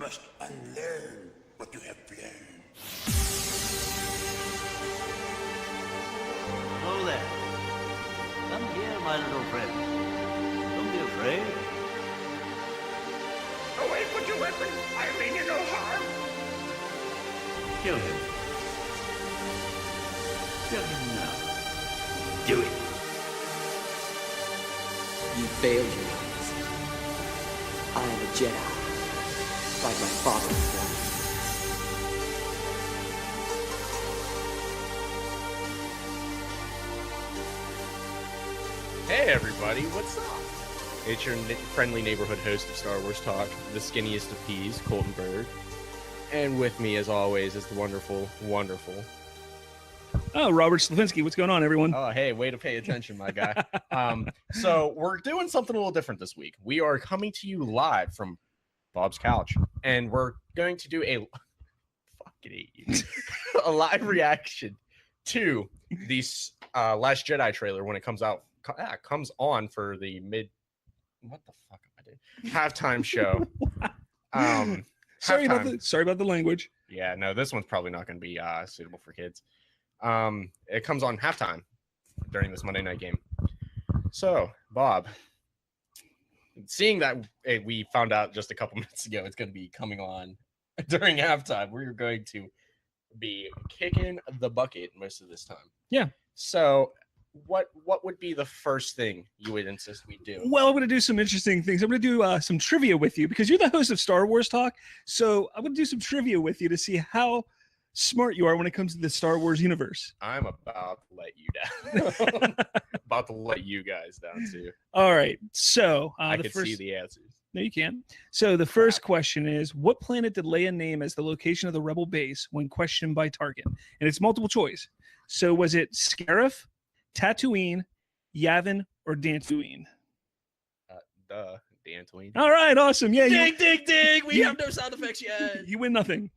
must unlearn what you have learned. Hello there. Come here, my little friend. Don't be afraid. Away with your weapon. I mean you no harm. Kill him. Kill him now. Do it. You failed, Your Highness. I am a Jedi, like my father before me. Hey everybody, what's up? It's your friendly neighborhood host of Star Wars Talk, the skinniest of peas, Colton Bird. And with me, as always, is the wonderful, wonderful... Oh, Robert Slavinsky. What's going on, everyone? Oh, hey, way to pay attention, my guy. So we're doing something a little different this week. We are coming to you live from Bob's couch, and we're going to do a a live reaction to the Last Jedi trailer when it comes out. Comes on for the what the fuck am I doing? Halftime show. Sorry about the language. Yeah, no, this one's probably not going to be suitable for kids. It comes on halftime during this Monday night game. So, Bob, seeing that we found out just a couple minutes ago it's going to be coming on during halftime, we're going to be kicking the bucket most of this time. Yeah. So, what would be the first thing you would insist we do? Well, I'm going to do some interesting things. I'm going to do some trivia with you because you're the host of Star Wars Talk. So I'm going to do some trivia with you to see how smart you are when it comes to the Star Wars universe. I'm about to let you down. About to let you guys down too. All right. So I can see the answers. No, you can't. So the first question is, what planet did Leia name as the location of the Rebel base when questioned by Tarkin? And it's multiple choice. So was it Scarif, Tatooine, Yavin, or Dantooine? Dantooine. All right, awesome. Yeah, Dig. We have no sound effects yet. You win nothing.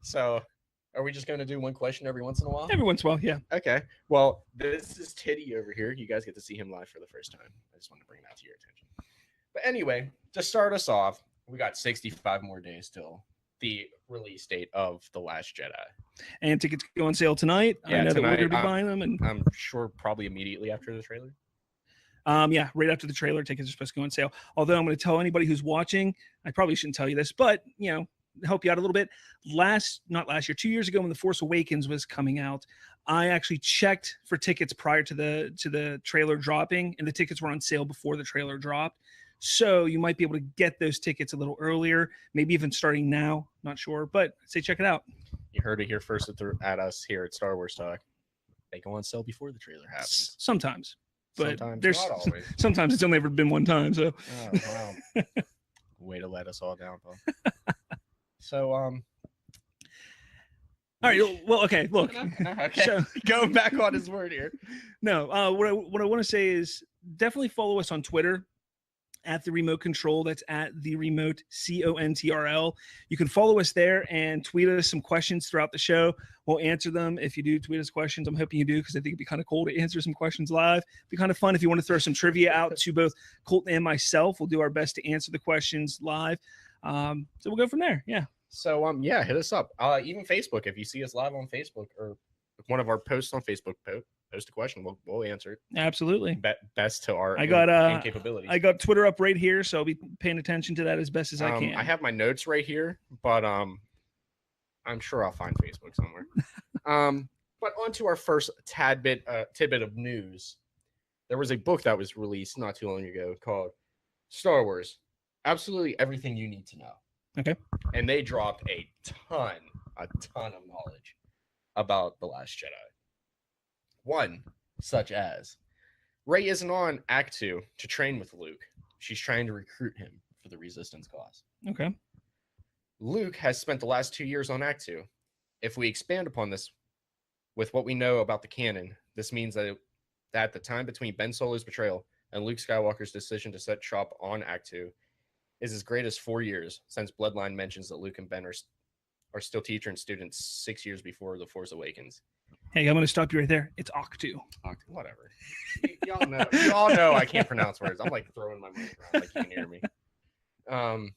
So, are we just going to do one question every once in a while? Every once in a while, yeah. Okay. Well, this is Titty over here. You guys get to see him live for the first time. I just want to bring that to your attention. But anyway, to start us off, we got 65 more days till the release date of The Last Jedi. And tickets go on sale tonight. Yeah, I know tonight, that we're going to be buying them. And I'm sure probably immediately after the trailer. Yeah, right after the trailer, tickets are supposed to go on sale. Although I'm going to tell anybody who's watching, I probably shouldn't tell you this, but, help you out a little bit. 2 years ago when The Force Awakens was coming out, I actually checked for tickets prior to the trailer dropping, and the tickets were on sale before the trailer dropped. So you might be able to get those tickets a little earlier, maybe even starting now. Not sure, but say check it out. You heard it here first at us here at Star Wars Talk. They go on sale before the trailer happens. Sometimes. But sometimes, there's not always. Sometimes it's only ever been one time. So, oh, wow. Way to let us all down, Paul. So, all right. Well, okay. Look, okay. So, going back on his word here. No, what I want to say is definitely follow us on Twitter at the Remote Control. That's at the Remote CONTRL. You can follow us there and tweet us some questions throughout the show. We'll answer them if you do tweet us questions. I'm hoping you do because I think it'd be kind of cool to answer some questions live. It'd be kind of fun if you want to throw some trivia out to both Colton and myself. We'll do our best to answer the questions live. So we'll go from there. Yeah. So yeah, hit us up. Even Facebook, if you see us live on Facebook or one of our posts on Facebook, post a question, we'll answer it. Absolutely. Best to our capabilities. I got Twitter up right here, so I'll be paying attention to that as best as I can. I have my notes right here, but I'm sure I'll find Facebook somewhere. But on to our first tidbit of news. There was a book that was released not too long ago called Star Wars: Absolutely Everything You Need to Know. Okay. And they dropped a ton of knowledge about The Last Jedi. One, such as Rey isn't on Act 2 to train with Luke. She's trying to recruit him for the Resistance cause. Okay. Luke has spent the last 2 years on Act 2. If we expand upon this with what we know about the canon, this means that at the time between Ben Solo's betrayal and Luke Skywalker's decision to set shop on Act 2 is as great as 4 years, since Bloodline mentions that Luke and Ben are still teacher and students 6 years before The Force Awakens. Hey, I'm going to stop you right there. It's Octu. and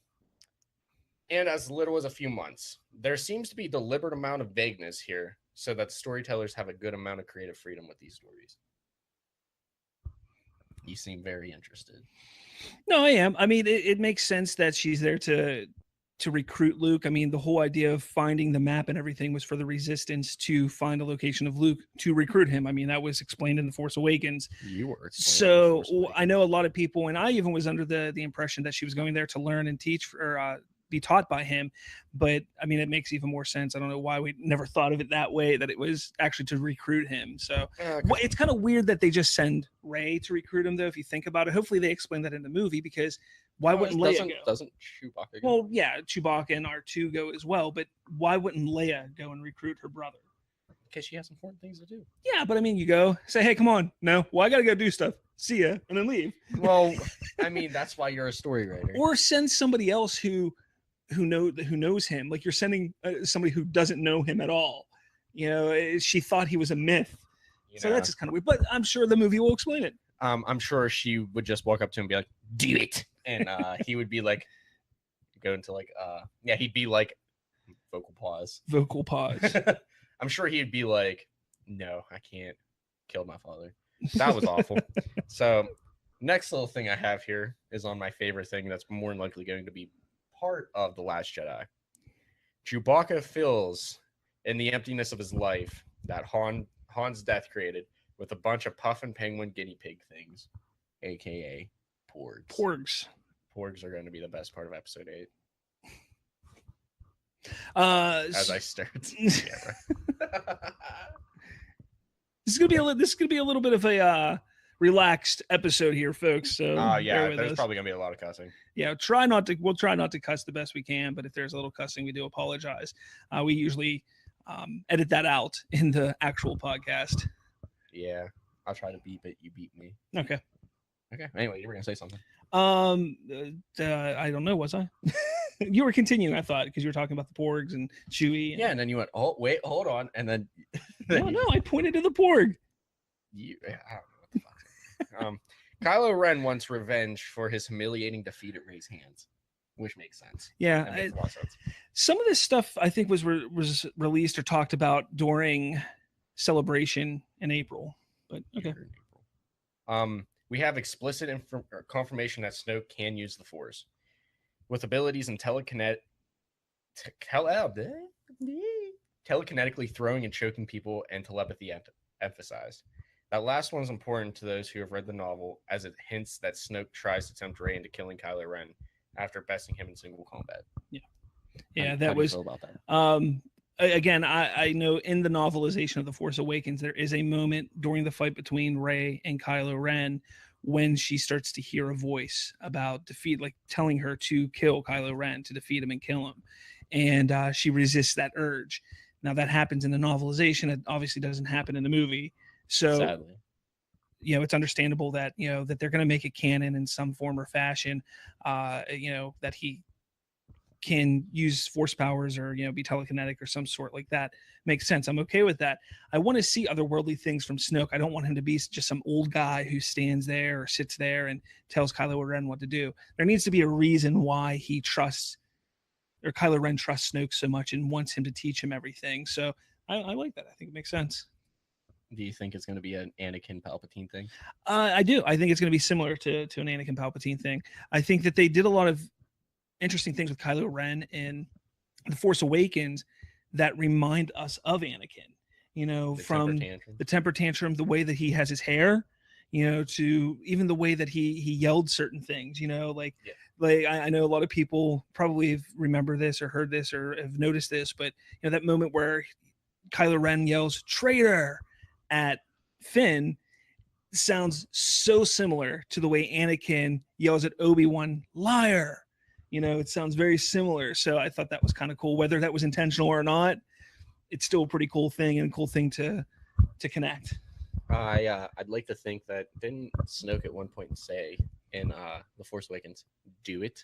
as little as a few months. There seems to be deliberate amount of vagueness here so that storytellers have a good amount of creative freedom with these stories. You seem very interested. No, I am. I mean, it makes sense that she's there to recruit Luke. I mean, the whole idea of finding the map and everything was for the Resistance to find a location of Luke to recruit him. I mean, that was explained in The Force Awakens. You were. So I know a lot of people, and I even was under the impression that she was going there to learn and teach or be taught by him. But I mean, it makes even more sense. I don't know why we never thought of it that way, that it was actually to recruit him. So it's kind of weird that they just send Rey to recruit him, though, if you think about it. Hopefully they explain that in the movie, because why wouldn't Leia go? Doesn't Chewbacca go? Well, yeah, Chewbacca and R2 go as well, but why wouldn't Leia go and recruit her brother? Because she has important things to do. Yeah, but I mean, you go say, hey, come on. No, well, I got to go do stuff. See ya, and then leave. Well, I mean, that's why you're a story writer. Or send somebody else who knows him. Like, you're sending somebody who doesn't know him at all. You know, she thought he was a myth. So that's just kind of weird. But I'm sure the movie will explain it. I'm sure she would just walk up to him and be like, do it. And he would be like, go into like, he'd be like, vocal pause. I'm sure he'd be like, no, I can't. Killed my father. That was awful. So next little thing I have here is on my favorite thing that's more than likely going to be part of The Last Jedi. Chewbacca fills in the emptiness of his life that Han's death created with a bunch of puff and penguin guinea pig things, aka porgs. Porgs are going to be the best part of episode 8. As I start. This is gonna be a little bit of a relaxed episode here, folks. So there's probably gonna be a lot of cussing. Yeah, we'll try not to cuss the best we can, but if there's a little cussing, we do apologize. We usually edit that out in the actual podcast. Yeah, I'll try to beep it. You beat me. Okay. Anyway, you were gonna say something. I don't know. Was I? You were continuing, I thought, because you were talking about the porgs and Chewie. And then you went, oh wait, hold on, and then. No, I pointed to the porg. I don't know what the fuck. Kylo Ren wants revenge for his humiliating defeat at Rey's hands, which makes sense. Yeah, makes a lot of sense. Some of this stuff I think was released or talked about during Celebration in April. But okay. We have explicit confirmation that Snoke can use the Force, with abilities in telekinetically throwing and choking people and telepathy emphasized. That last one is important to those who have read the novel, as it hints that Snoke tries to tempt Rey into killing Kylo Ren after besting him in single combat. Yeah, How do you feel about that? Again, I know in the novelization of The Force Awakens, there is a moment during the fight between Rey and Kylo Ren when she starts to hear a voice about defeat, like telling her to kill Kylo Ren, to defeat him and kill him. And she resists that urge. Now that happens in the novelization. It obviously doesn't happen in the movie. So, sadly, it's understandable that, that they're going to make it canon in some form or fashion, that he can use force powers or, be telekinetic or some sort like that. Makes sense. I'm okay with that. I want to see otherworldly things from Snoke. I don't want him to be just some old guy who stands there or sits there and tells Kylo Ren what to do. There needs to be a reason why Kylo Ren trusts Snoke so much and wants him to teach him everything. So I like that. I think it makes sense. Do you think it's going to be an Anakin Palpatine thing? I do. I think it's going to be similar to an Anakin Palpatine thing. I think that they did a lot of interesting things with Kylo Ren in The Force Awakens that remind us of Anakin, from the temper tantrum, the way that he has his hair, to even the way that he yelled certain things, like I know a lot of people probably remember this or heard this or have noticed this, but that moment where Kylo Ren yells "traitor" at Finn sounds so similar to the way Anakin yells at Obi-Wan "liar." It sounds very similar. So I thought that was kind of cool. Whether that was intentional or not, it's still a pretty cool thing and a cool thing to connect. I'd like to think that didn't Snoke at one point say in The Force Awakens, "do it"?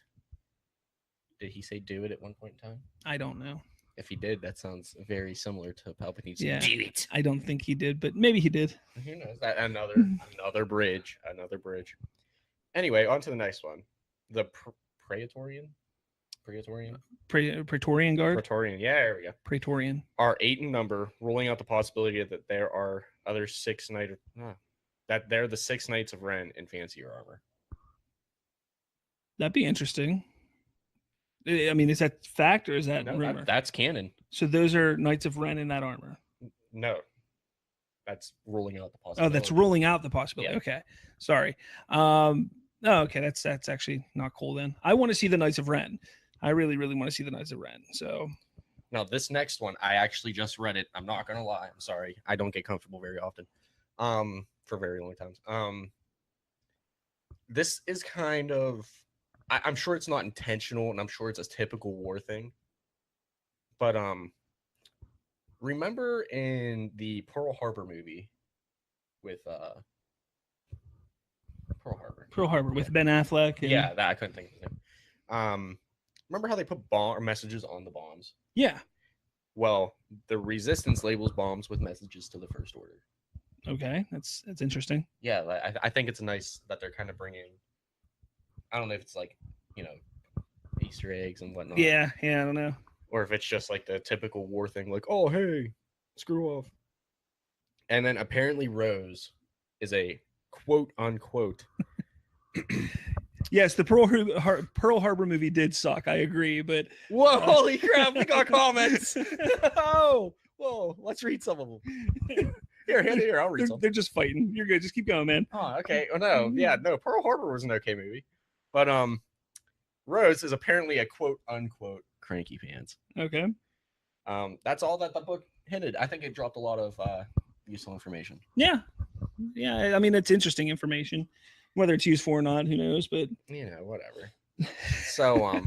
Did he say "do it" at one point in time? I don't know. If he did, that sounds very similar to Palpatine's "do it." I don't think he did, but maybe he did. Who knows? Another bridge. Anyway, on to the next one. The Praetorian. Praetorian Guard. Praetorian. Yeah, there we go. Praetorian. Are 8 in number, ruling out the possibility that there are other 6 knights. That they're the 6 Knights of Ren in fancier armor. That'd be interesting. I mean, is that fact or is that rumor? That's canon. So those are Knights of Ren in that armor. No, that's ruling out the possibility. Oh, that's ruling out the possibility. Yeah. Okay, sorry. Okay, that's actually not cool. Then I want to see the Knights of Ren. I really, really want to see the Knights of Ren. So now this next one, I actually just read it. I'm not gonna lie. I'm sorry. I don't get comfortable very often. For very long times. This is kind of. I'm sure it's not intentional, and I'm sure it's a typical war thing. But remember in the Pearl Harbor movie with Pearl Harbor with Ben Affleck. And... Yeah, that I couldn't think of his name. Remember how they put bomb or messages on the bombs? Yeah. Well, the Resistance labels bombs with messages to the First Order. Okay, that's interesting. Yeah, I think it's nice that they're kind of bringing. I don't know if it's like, Easter eggs and whatnot. Yeah, I don't know. Or if it's just like the typical war thing, like, oh, hey, screw off. And then apparently Rose is a quote unquote. Yes, the Pearl Harbor movie did suck. I agree, but whoa, holy crap, we got comments. Oh, whoa, let's read some of them. Here, I'll read some. They're just fighting. You're good. Just keep going, man. Oh, okay. Oh no, Pearl Harbor was an okay movie, but Rose is apparently a quote unquote cranky pants. Okay. That's all that the book hinted. I think it dropped a lot of useful information. Yeah. I mean, it's interesting information. Whether it's useful or not, who knows? But whatever. So,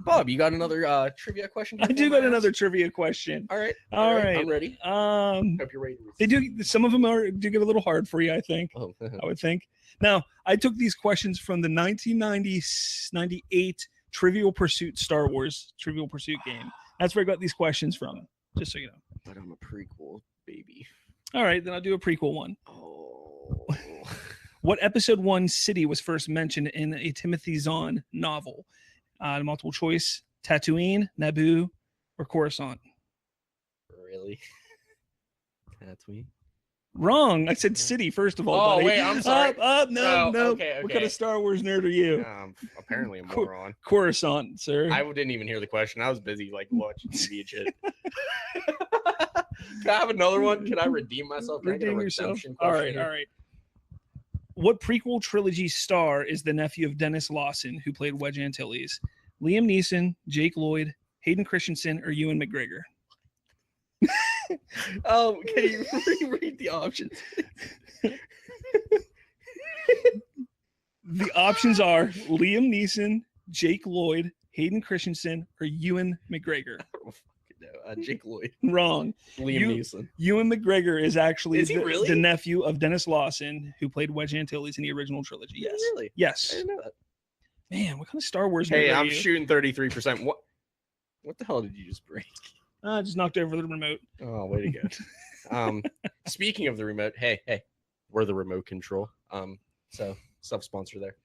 Bob, you got another trivia question? I do got another trivia question. All right. I'm ready. Hope you're ready. They do. Some of them do get a little hard for you, I think. Oh. I would think. Now, I took these questions from the 1998 Trivial Pursuit Star Wars Trivial Pursuit game. That's where I got these questions from. Just so you know. But I'm a prequel baby. All right, then I'll do a prequel one. Oh. What episode 1 city was first mentioned in a Timothy Zahn novel? Multiple choice: Tatooine, Naboo, or Coruscant? Really? Tatooine? Wrong. I said city first of all. Oh, buddy. wait, I'm sorry. No. Okay. What kind of Star Wars nerd are you? Apparently a moron. Coruscant, sir. I didn't even hear the question. I was busy watching TV and shit. Can I have another one? Can I redeem myself? Can Redeem I get a yourself. redemption All question right. here? What prequel trilogy star is the nephew of Dennis Lawson, who played Wedge Antilles? Liam Neeson, Jake Lloyd, Hayden Christensen, or Ewan McGregor? Can you reread the options? The options are Liam Neeson, Jake Lloyd, Hayden Christensen, or Ewan McGregor. Jake Lloyd. Wrong. Liam Neeson. Ewan McGregor is actually really? the nephew of Dennis Lawson, who played Wedge Antilles in the original trilogy. Yes. Really? Yes. I didn't know that. Man, what kind of Star Wars? Hey, nerd are I'm you? shooting 33%. What the hell did you just break? I just knocked over the remote. Oh, way to go. Speaking of the remote, hey, we're the remote control. So self-sponsor there.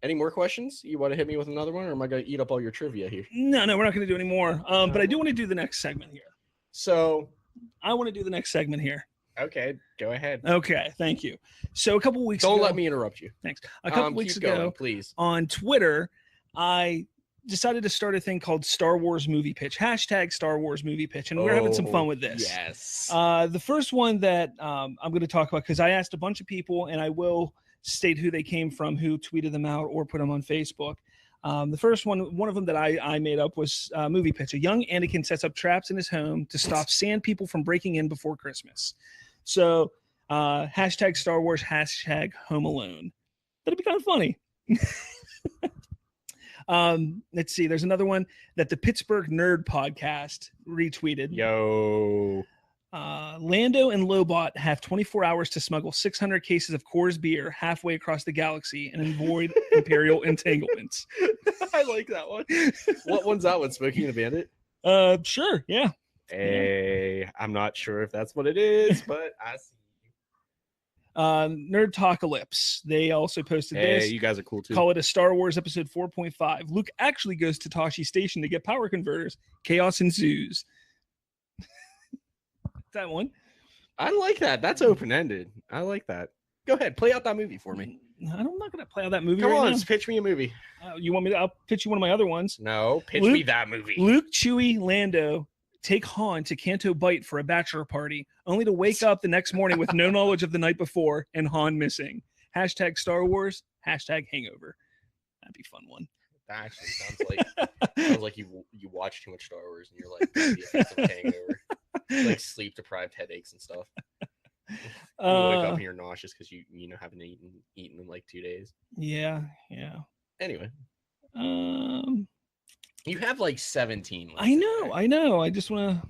Any more questions? You want to hit me with another one, or am I going to eat up all your trivia here? No, we're not going to do any more. But I do want to do the next segment here. So I want to do the next segment here. Okay, go ahead. Okay, thank you. So a couple weeks ago. Don't let me interrupt you. Thanks. A couple weeks ago, going, please. On Twitter, I decided to start a thing called Star Wars Movie Pitch, # Star Wars Movie Pitch, and we're having some fun with this. Yes. The first one that I'm going to talk about, because I asked a bunch of people, and I will state who they came from, who tweeted them out or put them on Facebook. The first one of them that I made up was Movie Pitch. A young Anakin sets up traps in his home to stop sand people from breaking in before Christmas. So # Star Wars, # Home Alone. That'd be kind of funny. Let's see. There's another one that the Pittsburgh Nerd Podcast retweeted. Yo. Lando and Lobot have 24 hours to smuggle 600 cases of Coors beer halfway across the galaxy and avoid Imperial entanglements. I like that one. What one's that one? Smoking the Bandit? Sure. Yeah. Hey, I'm not sure if that's what it is, but I see. Nerd Talkalypse. They also posted Hey, this. you guys are cool too. Call it a Star Wars episode 4.5. Luke actually goes to Tashi Station to get power converters. Chaos ensues. That one. I like that. That's open ended. I like that. Go ahead, play out that movie for me. I'm not going to play out that movie Come right on, now. pitch me a movie. You want me to? I'll pitch you one of my other ones. No, pitch Luke- me that movie. Luke, Chewie, Lando take Han to Canto Bight for a bachelor party, only to wake up the next morning with no knowledge of the night before and Han missing. Hashtag Star Wars. Hashtag Hangover. That'd be a fun one. That actually sounds like you watch too much Star Wars and you're like the effects of a hangover, like sleep deprived headaches and stuff. You wake up and you're nauseous because you haven't eaten in like 2 days. Yeah. Anyway, I you have like 17. know. I just want to.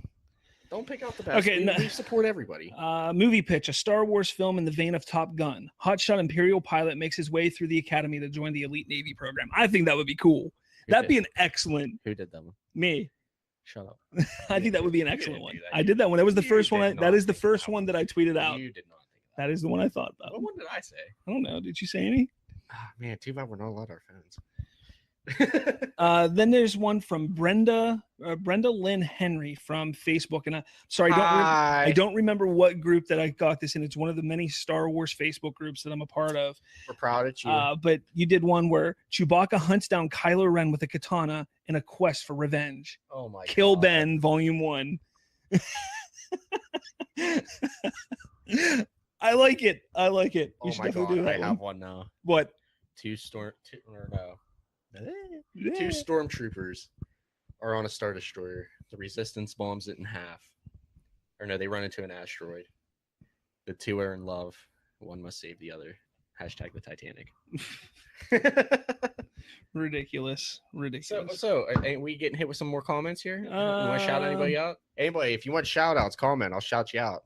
Don't pick out the best. Okay, we support everybody. Movie pitch: a Star Wars film in the vein of Top Gun. Hotshot Imperial pilot makes his way through the academy to join the elite Navy program. I think that would be cool. That'd be an excellent. Who did that one? Me. Shut up. I think that would be an You excellent didn't one. do that. I did that one. That was the You first one. did That not is the think first that one that I tweeted out. You did not think that. That is the one I thought about. What one did I say? I don't know. Did you say any? Ah, man, too bad we're not allowed our phones. Then there's one from Brenda Lynn Henry from Facebook, and I don't remember what group that I got this in. It's one of the many Star Wars Facebook groups that I'm a part of. We're proud of you. But you did one where Chewbacca hunts down Kylo Ren with a katana in a quest for revenge. Oh my Kill God. Ben, Volume 1. I like it. We Oh should my definitely do God, I that have one. one now. What? Two stormtroopers are on a Star Destroyer. The Resistance bombs it in half. Or no, they run into an asteroid. The two are in love. One must save the other. Hashtag the Titanic. Ridiculous. So are we getting hit with some more comments here? You want to shout anybody out? Anybody, if you want shout outs, comment. I'll shout you out.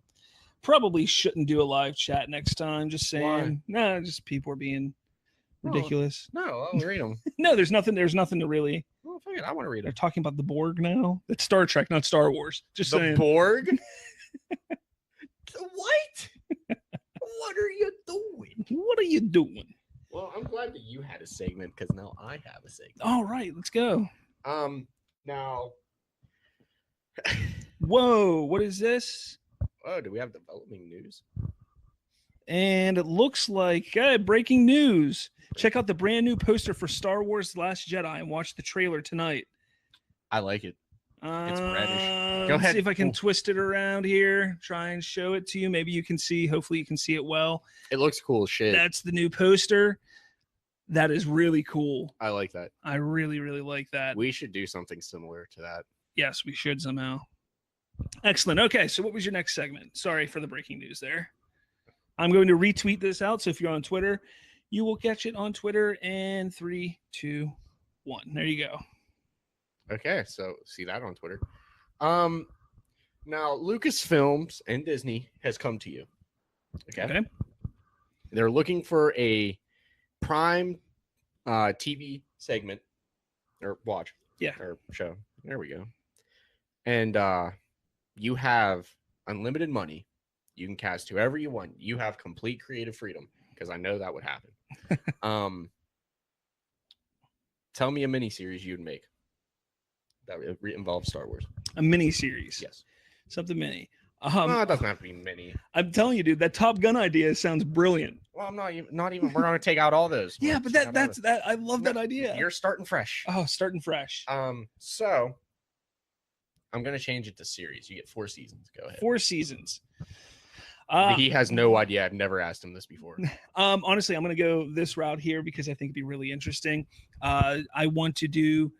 Probably shouldn't do a live chat next time. Just saying. Why? No, just people are being ridiculous. No, I'll read them. No, there's nothing to really. Well, fuck it, I want to read They're them. talking about the Borg now. It's Star Trek, not Star Wars. Just The saying. Borg? What? What are you doing? What are you doing? Well, I'm glad that you had a segment because now I have a segment. All right, let's go. Now, Whoa, what is this? oh, do we have developing news? And it looks like breaking news. Check out the brand new poster for Star Wars Last Jedi and watch the trailer tonight. I like it. It's reddish. Go Let's ahead. see if I can twist it around here. Try and show it to you. Maybe you can see. Hopefully you can see it well. It looks cool as shit. That's the new poster. That is really cool. I like that. I really, really like that. We should do something similar to that. Yes, we should somehow. Excellent. Okay, so what was your next segment? Sorry for the breaking news there. I'm going to retweet this out. So if you're on Twitter, you will catch it on Twitter in 3, 2, 1. There you go. Okay, so see that on Twitter. Now Lucasfilms and Disney has come to you. Okay. They're looking for a prime TV segment or watch. Yeah. Or show. There we go. And you have unlimited money. You can cast whoever you want. You have complete creative freedom because I know that would happen. Tell me a miniseries you'd make that involves Star Wars. A mini series. Yes. Something mini. No, it doesn't have to be mini. I'm telling you, dude, that Top Gun idea sounds brilliant. Well, I'm not even. We're going to take out all those. Yeah, but that's that. I love that idea. You're starting fresh. Oh, starting fresh. So I'm going to change it to series. You get 4 seasons. Go ahead. 4 seasons. He has no idea. I've never asked him this before. Honestly, I'm going to go this route here because I think it'd be really interesting. I want to do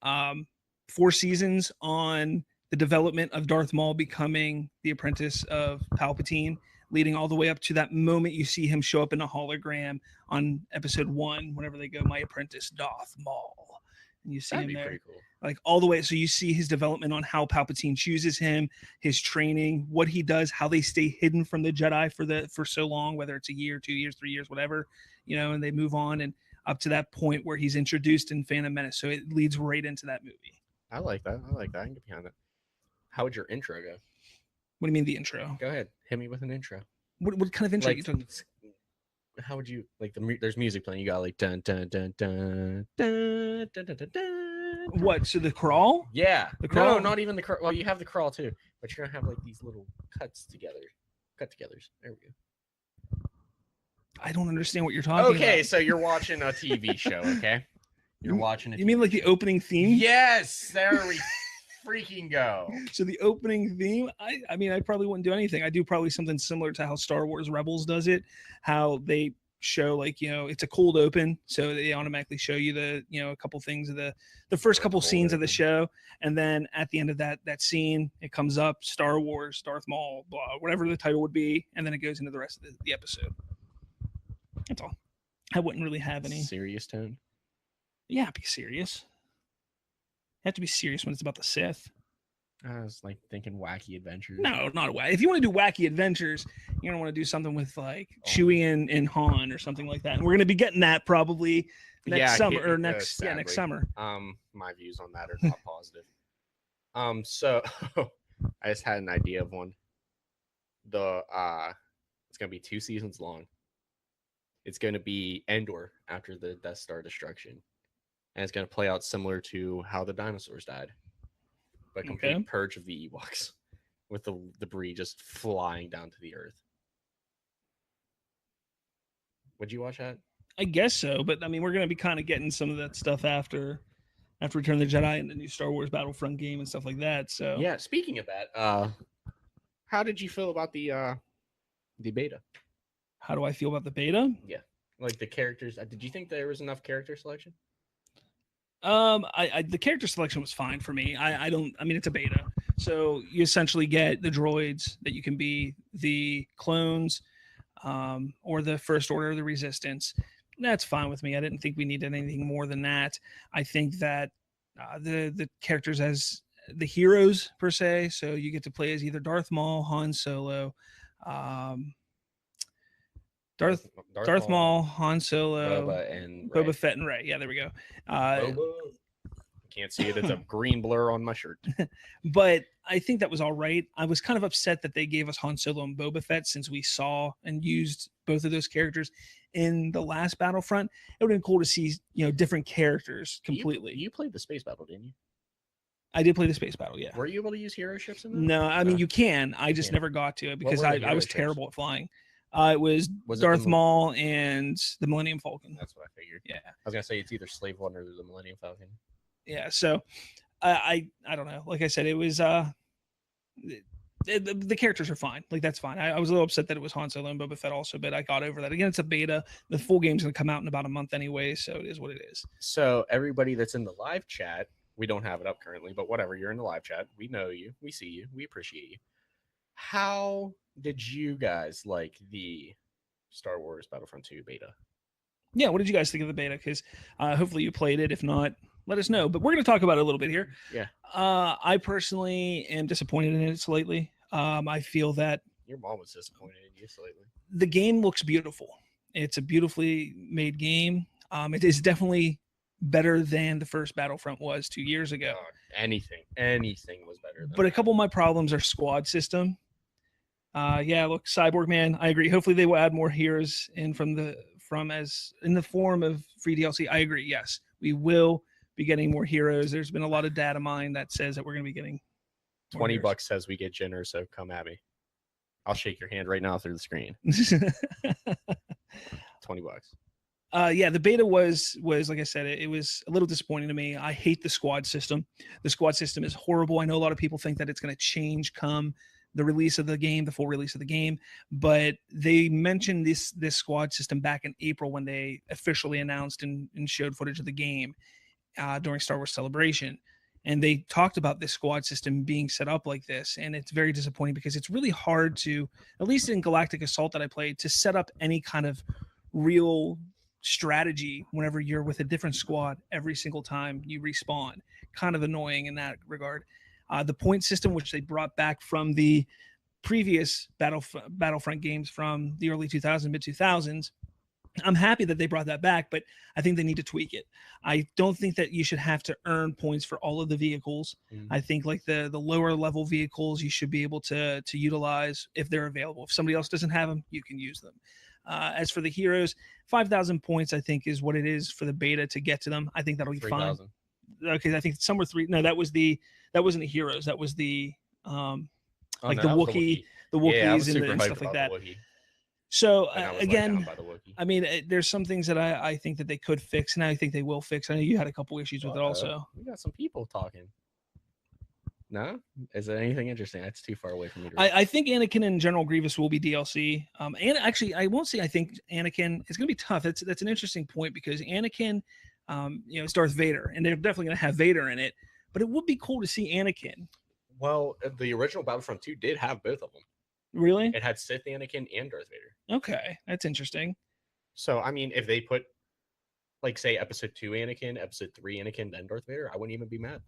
4 seasons on the development of Darth Maul becoming the apprentice of Palpatine, leading all the way up to that moment you see him show up in a hologram on episode 1, whenever they go, "My apprentice, Darth Maul." And you see That'd him be there. pretty cool. Like all the way. So you see his development on how Palpatine chooses him, his training, what he does, how they stay hidden from the Jedi for so long, whether it's a year, 2 years, 3 years, whatever, and they move on and up to that point where he's introduced in Phantom Menace. So it leads right into that movie. I like that. I can get behind that. How would your intro go? What do you mean the intro? Go ahead. Hit me with an intro. What kind of intro are you talking? How would you like there's music playing? You got like dun dun dun dun dun dun dun dun. dun. What? So the crawl? Yeah. The crawl? No, not even the crawl. Well, you have the crawl too, but you're gonna have like these little cut-togethers. There we go. I don't understand what you're talking about. Okay, so you're watching a TV show. Okay, you're watching. You mean like the opening theme? Yes, there we freaking go. So the opening theme, I mean, I probably wouldn't do anything. I do probably something similar to how Star Wars Rebels does it, how they show like, it's a cold open, so they automatically show you the, a couple things of the first couple scenes of the show, and then at the end of that scene, it comes up Star Wars, Darth Maul, blah, whatever the title would be, and then it goes into the rest of the episode. That's all. I wouldn't really have any serious tone. Yeah, be serious. You have to be serious when it's about the Sith. I was like thinking wacky adventures. No, not a wacky. If you want to do wacky adventures, you're gonna want to do something with like Chewie and Han or something like that. And we're gonna be getting that probably next summer or next summer. My views on that are not positive. So I just had an idea of one. It's gonna be 2 seasons long. It's gonna be Endor after the Death Star destruction, and it's gonna play out similar to how the dinosaurs died. But complete purge of the Ewoks, with the debris just flying down to the earth. Would you watch that? I guess so, but I mean, we're gonna be kind of getting some of that stuff after Return of the Jedi and the new Star Wars Battlefront game and stuff like that. So yeah. Speaking of that, how did you feel about the beta? How do I feel about the beta? Yeah, like the characters. Did you think there was enough character selection? The character selection was fine for me. I mean, it's a beta, so you essentially get the droids that you can be the clones, or the First Order, or the Resistance. That's fine with me. I didn't think we needed anything more than that. I think that the characters as the heroes per se, so you get to play as either Darth Maul, Han Solo, Darth Maul, Han Solo, Boba Fett, and Rey. Yeah, there we go. Can't see it. It's a green blur on my shirt. But I think that was all right. I was kind of upset that they gave us Han Solo and Boba Fett, since we saw and used both of those characters in the last Battlefront. It would have been cool to see, different characters completely. You played the space battle, didn't you? I did play the space battle, yeah. Were you able to use hero ships in that? No, I mean, you can. I just never got to it because I was terrible at flying. It was Darth Maul and the Millennium Falcon. That's what I figured. Yeah. I was going to say it's either Slave One or the Millennium Falcon. Yeah, so I don't know. Like I said, it was the characters are fine. Like, that's fine. I was a little upset that it was Han Solo and Boba Fett also, but I got over that. Again, it's a beta. The full game's going to come out in about a month anyway, so it is what it is. So everybody that's in the live chat, we don't have it up currently, but whatever, you're in the live chat. We know you. We see you. We appreciate you. How did you guys like the Star Wars Battlefront 2 beta? Yeah, what did you guys think of the beta? Because hopefully you played it. If not, let us know. But we're going to talk about it a little bit here. Yeah. I personally am disappointed in it slightly. I feel that your mom was disappointed in you slightly. The game looks beautiful. It's a beautifully made game. It is definitely better than the first Battlefront was 2 years ago. Anything was better. But a couple of my problems are squad system. Yeah, look, Cyborg Man, I agree. Hopefully they will add more heroes in as in the form of free DLC. I agree. Yes, we will be getting more heroes. There's been a lot of data mine that says that we're going to be getting $20 says we get Jenner, so come at me. I'll shake your hand right now through the screen. $20. Yeah, the beta was like I said, it was a little disappointing to me. I hate the squad system. The squad system is horrible. I know a lot of people think that it's going to change come the release of the game, the full release of the game, but they mentioned this squad system back in April when they officially announced and showed footage of the game during Star Wars Celebration. And they talked about this squad system being set up like this. And it's very disappointing because it's really hard to, at least in Galactic Assault that I played, to set up any kind of real strategy whenever you're with a different squad every single time you respawn. Kind of annoying in that regard. The point system, which they brought back from the previous Battlefront games from the early 2000s, mid 2000s, I'm happy that they brought that back, but I think they need to tweak it. I don't think that you should have to earn points for all of the vehicles. I think like the lower level vehicles you should be able to utilize if they're available. If somebody else doesn't have them, you can use them. As for the heroes, 5,000 points I think is what it is for the beta to get to them. I think that'll be 3, fine. Okay, I think somewhere 3. No, that wasn't the heroes. That was the like the Wookiee, the Wookiees and stuff like that. So again, I mean, there's some things that I think that they could fix, and I think they will fix. I know you had a couple issues with it also. We got some people talking. No, is there anything interesting? That's too far away from me. I think Anakin and General Grievous will be DLC. And actually, I won't say I think Anakin is going to be tough. That's an interesting point because Anakin, is Darth Vader, and they're definitely going to have Vader in it. But it would be cool to see Anakin. Well, the original Battlefront 2 did have both of them. Really? It had Sith Anakin and Darth Vader. Okay, that's interesting. So, I mean, if they put, like, say, Episode 2 Anakin, Episode 3 Anakin, then Darth Vader, I wouldn't even be mad.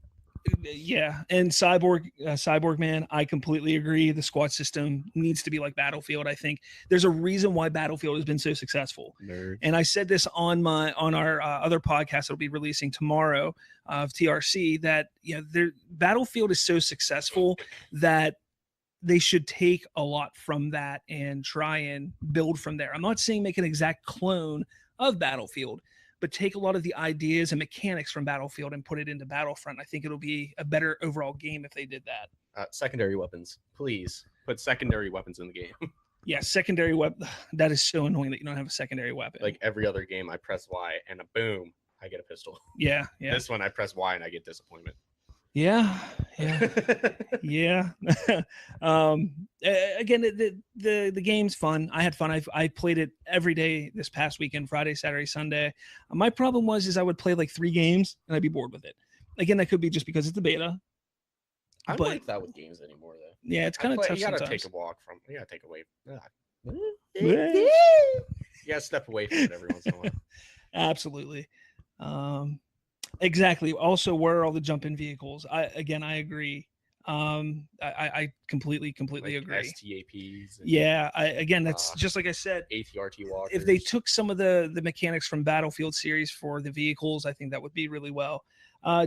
Yeah, and Cyborg Man, I completely agree. The squad system needs to be like Battlefield. I think there's a reason why Battlefield has been so successful. Nerd. And I said this on our other podcast that'll be releasing tomorrow of TRC that Battlefield is so successful that they should take a lot from that and try and build from there. I'm not saying make an exact clone of Battlefield, but take a lot of the ideas and mechanics from Battlefield and put it into Battlefront. I think it'll be a better overall game if they did that. Secondary weapons. Please put secondary weapons in the game. Yeah, secondary weapon. That is so annoying that you don't have a secondary weapon. Like every other game, I press Y and boom, I get a pistol. Yeah. This one, I press Y and I get disappointment. Yeah. Again, the game's fun. I had fun. I played it every day this past weekend, Friday, Saturday, Sunday. My problem was I would play like 3 games and I'd be bored with it. Again, that could be just because it's the beta. I don't like that with games anymore, though. Yeah, it's kind of tough. You gotta sometimes. take a walk from. You gotta take away. You gotta step away from it every once in a while. Absolutely. Exactly. Also, where are all the jump-in vehicles? I agree. I completely Like agree. STAPs. Yeah. That's just like I said. ATRT walkers. If they took some of the mechanics from Battlefield series for the vehicles, I think that would be really well.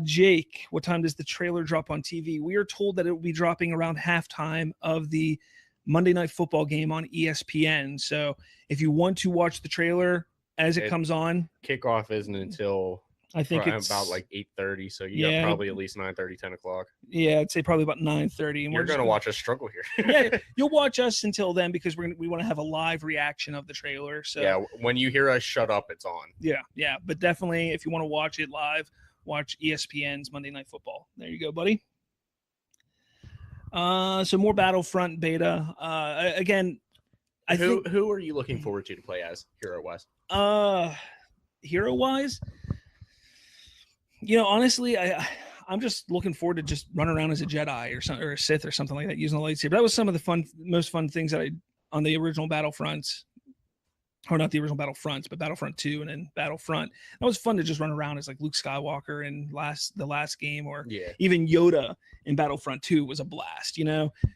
Jake, what time does the trailer drop on TV? We are told that it will be dropping around halftime of the Monday Night Football game on ESPN. So if you want to watch the trailer as it comes on, kickoff isn't until I think it's about like 8:30. So you got probably at least 9:30, 10 o'clock. Yeah, I'd say probably about 9:30. And you're going to watch us struggle here. Yeah, you'll watch us until then because we want to have a live reaction of the trailer. So yeah, when you hear us shut up, it's on. Yeah, but definitely if you want to watch it live, watch ESPN's Monday Night Football. There you go, buddy. So more Battlefront beta. Again, who are you looking forward to play as hero wise? Hero wise, honestly, I'm just looking forward to just run around as a Jedi or something, or a Sith or something like that using the lightsaber. That was some of the most fun things that I on the original Battlefronts. Or not the original Battlefronts, but Battlefront 2 and then Battlefront. That was fun to just run around as like Luke Skywalker in the last game, or even Yoda in Battlefront 2 was a blast,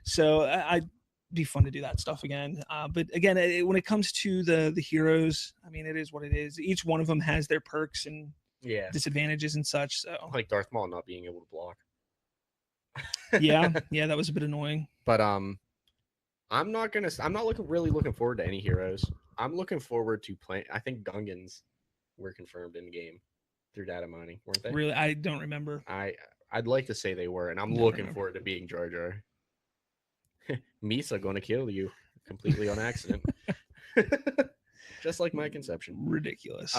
So I'd be fun to do that stuff again. But again, when it comes to the heroes, I mean, it is what it is. Each one of them has their perks and disadvantages and such. So like Darth Maul not being able to block. yeah, that was a bit annoying. But I'm not really looking forward to any heroes. I'm looking forward to playing. I think Gungans were confirmed in game through data mining, weren't they? Really, I don't remember. I'd like to say they were, and I'm looking forward to being Jar Jar. Misa going to kill you completely on accident, just like my conception. Ridiculous.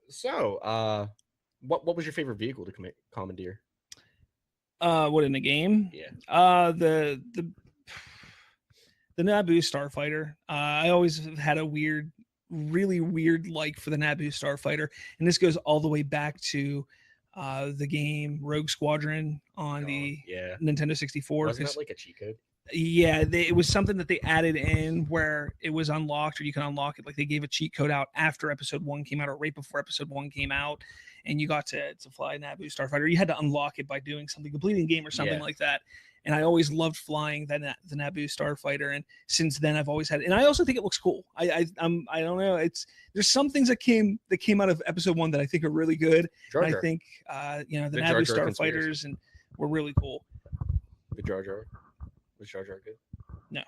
So, what was your favorite vehicle to commandeer? What in the game? Yeah. The Naboo Starfighter. I always had a really weird like for the Naboo Starfighter, and this goes all the way back to the game Rogue Squadron on the Nintendo 64. Wasn't that like a cheat code? Yeah, it was something that they added in where it was unlocked, or you can unlock it. Like they gave a cheat code out after Episode 1 came out, or right before Episode 1 came out, and you got to fly Naboo Starfighter. You had to unlock it by doing something, completing game or something like that. and I always loved flying the Naboo starfighter. And since then, I've always had it. And I also think it looks cool. I don't know. There's some things that came out of episode 1 that I think are really good. Jar And Jar. I think the The Naboo Jar Jar starfighters conspiracy. and were really cool. The Jar Jar. Was Jar Jar good? No.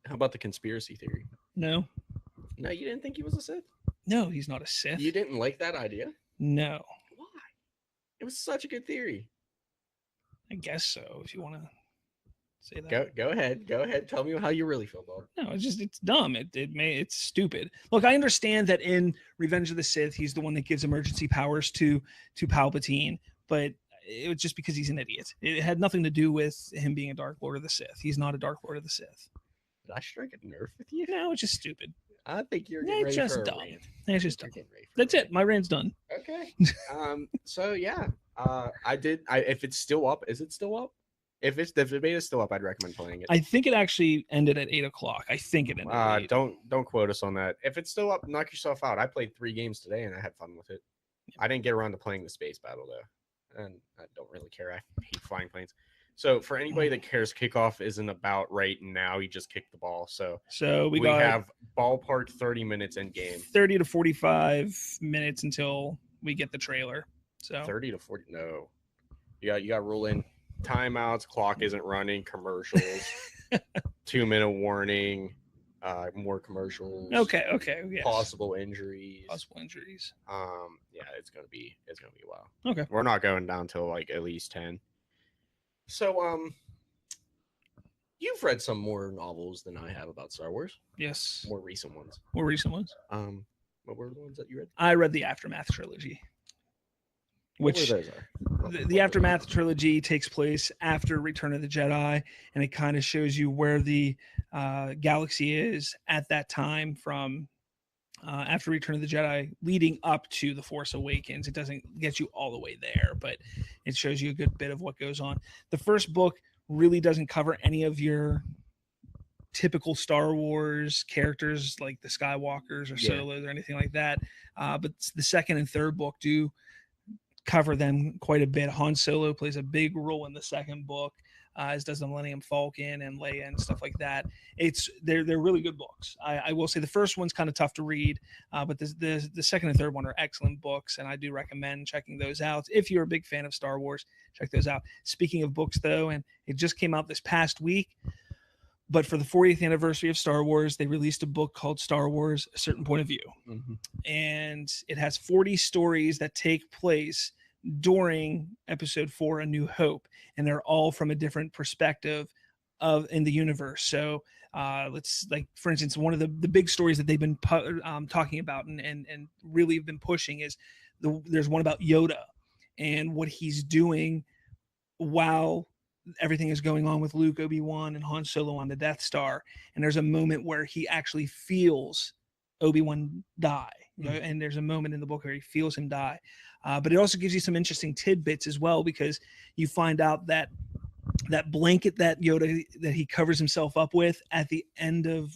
How about the conspiracy theory? No, No, you didn't think he was a Sith? no, he's not a Sith. You didn't like that idea? No, Why? It was such a good theory. I guess so. If you want to say that. Go ahead. Go ahead. Tell me how you really feel, dog. No, it's dumb. It's stupid. Look, I understand that in Revenge of the Sith, he's the one that gives emergency powers to Palpatine, but it was just because he's an idiot. It had nothing to do with him being a Dark Lord of the Sith. He's not a Dark Lord of the Sith. Did I strike a nerve with you? No, it's just stupid. I think you're Yeah, getting it's ready just for a dumb. rant. It's just You're dumb. getting ready for a That's it. rant. My rant's done. Okay. So yeah. If it's still up, is it still up? If the beta's still up, I'd recommend playing it. I think it actually ended at 8:00. I think it ended. At 8. Don't quote us on that. If it's still up, knock yourself out. I played 3 games today and I had fun with it. I didn't get around to playing the space battle though, and I don't really care. I hate flying planes. So for anybody that cares, kickoff isn't about right now. You just kick the ball. So we have ballpark 30 minutes in game. 30 to 45 minutes until we get the trailer. So 30 to 40. No, you got to roll in timeouts. Clock isn't running. Commercials. 2-minute warning. More commercials. Okay. Yes. Possible injuries. Yeah, it's gonna be wild. Okay. We're not going down till like at least 10. So you've read some more novels than I have about Star Wars. Yes. More recent ones. More recent ones. What were the ones that you read? I read the Aftermath trilogy. Which those are? the Aftermath trilogy takes place after Return of the Jedi, and it kind of shows you where the galaxy is at that time from after Return of the Jedi leading up to The Force Awakens. It doesn't get you all the way there, but it shows you a good bit of what goes on. The first book really doesn't cover any of your typical Star Wars characters like the Skywalkers or Solos or anything like that. But the second and third book do cover them quite a bit. Han Solo plays a big role in the second book, as does the Millennium Falcon and Leia and stuff like that. They're really good books. I will say the first one's kind of tough to read, but the second and third one are excellent books, and I do recommend checking those out. If you're a big fan of Star Wars, check those out. Speaking of books, though, and it just came out this past week, but for the 40th anniversary of Star Wars, they released a book called Star Wars: A Certain Point of View. Mm-hmm. And it has 40 stories that take place during episode 4, A New Hope, and they're all from a different perspective in the universe. So let's, like, for instance, one of the big stories that they've been talking about and really have been pushing is there's one about Yoda and what he's doing while everything is going on with Luke, Obi-Wan, and Han Solo on the Death Star. And there's a moment where he actually feels Obi-Wan die. You know, and there's a moment in the book where he feels him die. But it also gives you some interesting tidbits as well, because you find out that blanket that Yoda that he covers himself up with at the end of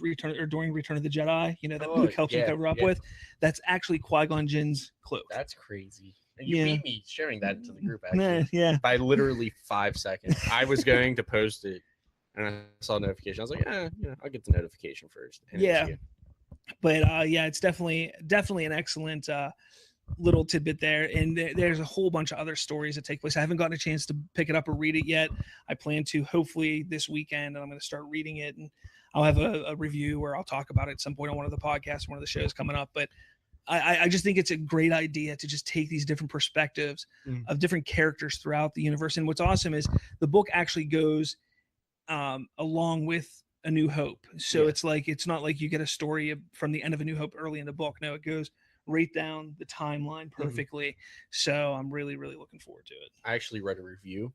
during Return of the Jedi, you know, that Luke helps him cover up with, that's actually Qui-Gon Jinn's cloak. That's crazy. And you beat me sharing that to the group, actually. Yeah. By literally 5 seconds. I was going to post it, and I saw a notification. I was like, I'll get the notification first. And yeah. But it's definitely an excellent little tidbit there. And there's a whole bunch of other stories that take place. I haven't gotten a chance to pick it up or read it yet. I plan to hopefully this weekend, and I'm going to start reading it, and I'll have a review where I'll talk about it at some point on one of the podcasts, one of the shows coming up. But I just think it's a great idea to just take these different perspectives of different characters throughout the universe. And what's awesome is the book actually goes along with A New Hope. So it's like, it's not like you get a story from the end of A New Hope early in the book. No, it goes right down the timeline perfectly. So I'm really, really looking forward to it. I actually read a review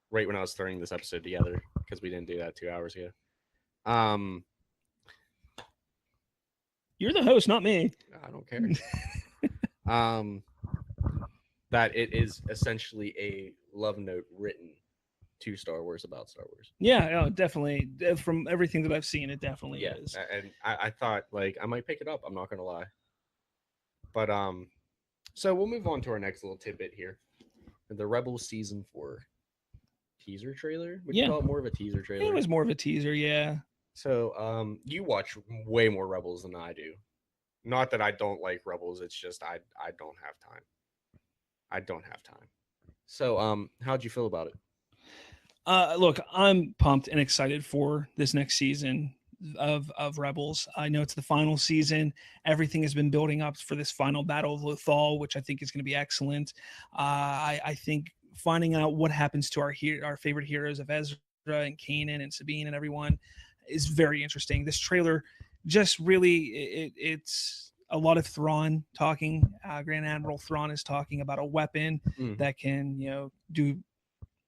right when I was throwing this episode together, because we didn't do that 2 hours ago. You're the host, not me. I don't care. That it is essentially a love note written to Star Wars about Star Wars. Yeah, definitely. From everything that I've seen, it definitely is. And I thought, like, I might pick it up. I'm not gonna lie. But so we'll move on to our next little tidbit here. The Rebels season 4. teaser trailer. Would Yeah. you call it more of a teaser trailer? It was more of a teaser, yeah. So, you watch way more Rebels than I do. Not that I don't like Rebels. It's just I don't have time. I don't have time. So, how'd you feel about it? Look, I'm pumped and excited for this next season of Rebels. I know it's the final season. Everything has been building up for this final battle of Lothal, which I think is going to be excellent. I think finding out what happens to our favorite heroes of Ezra and Kanan and Sabine and everyone is very interesting. This trailer just really it's a lot of Thrawn talking. Grand Admiral Thrawn is talking about a weapon that can do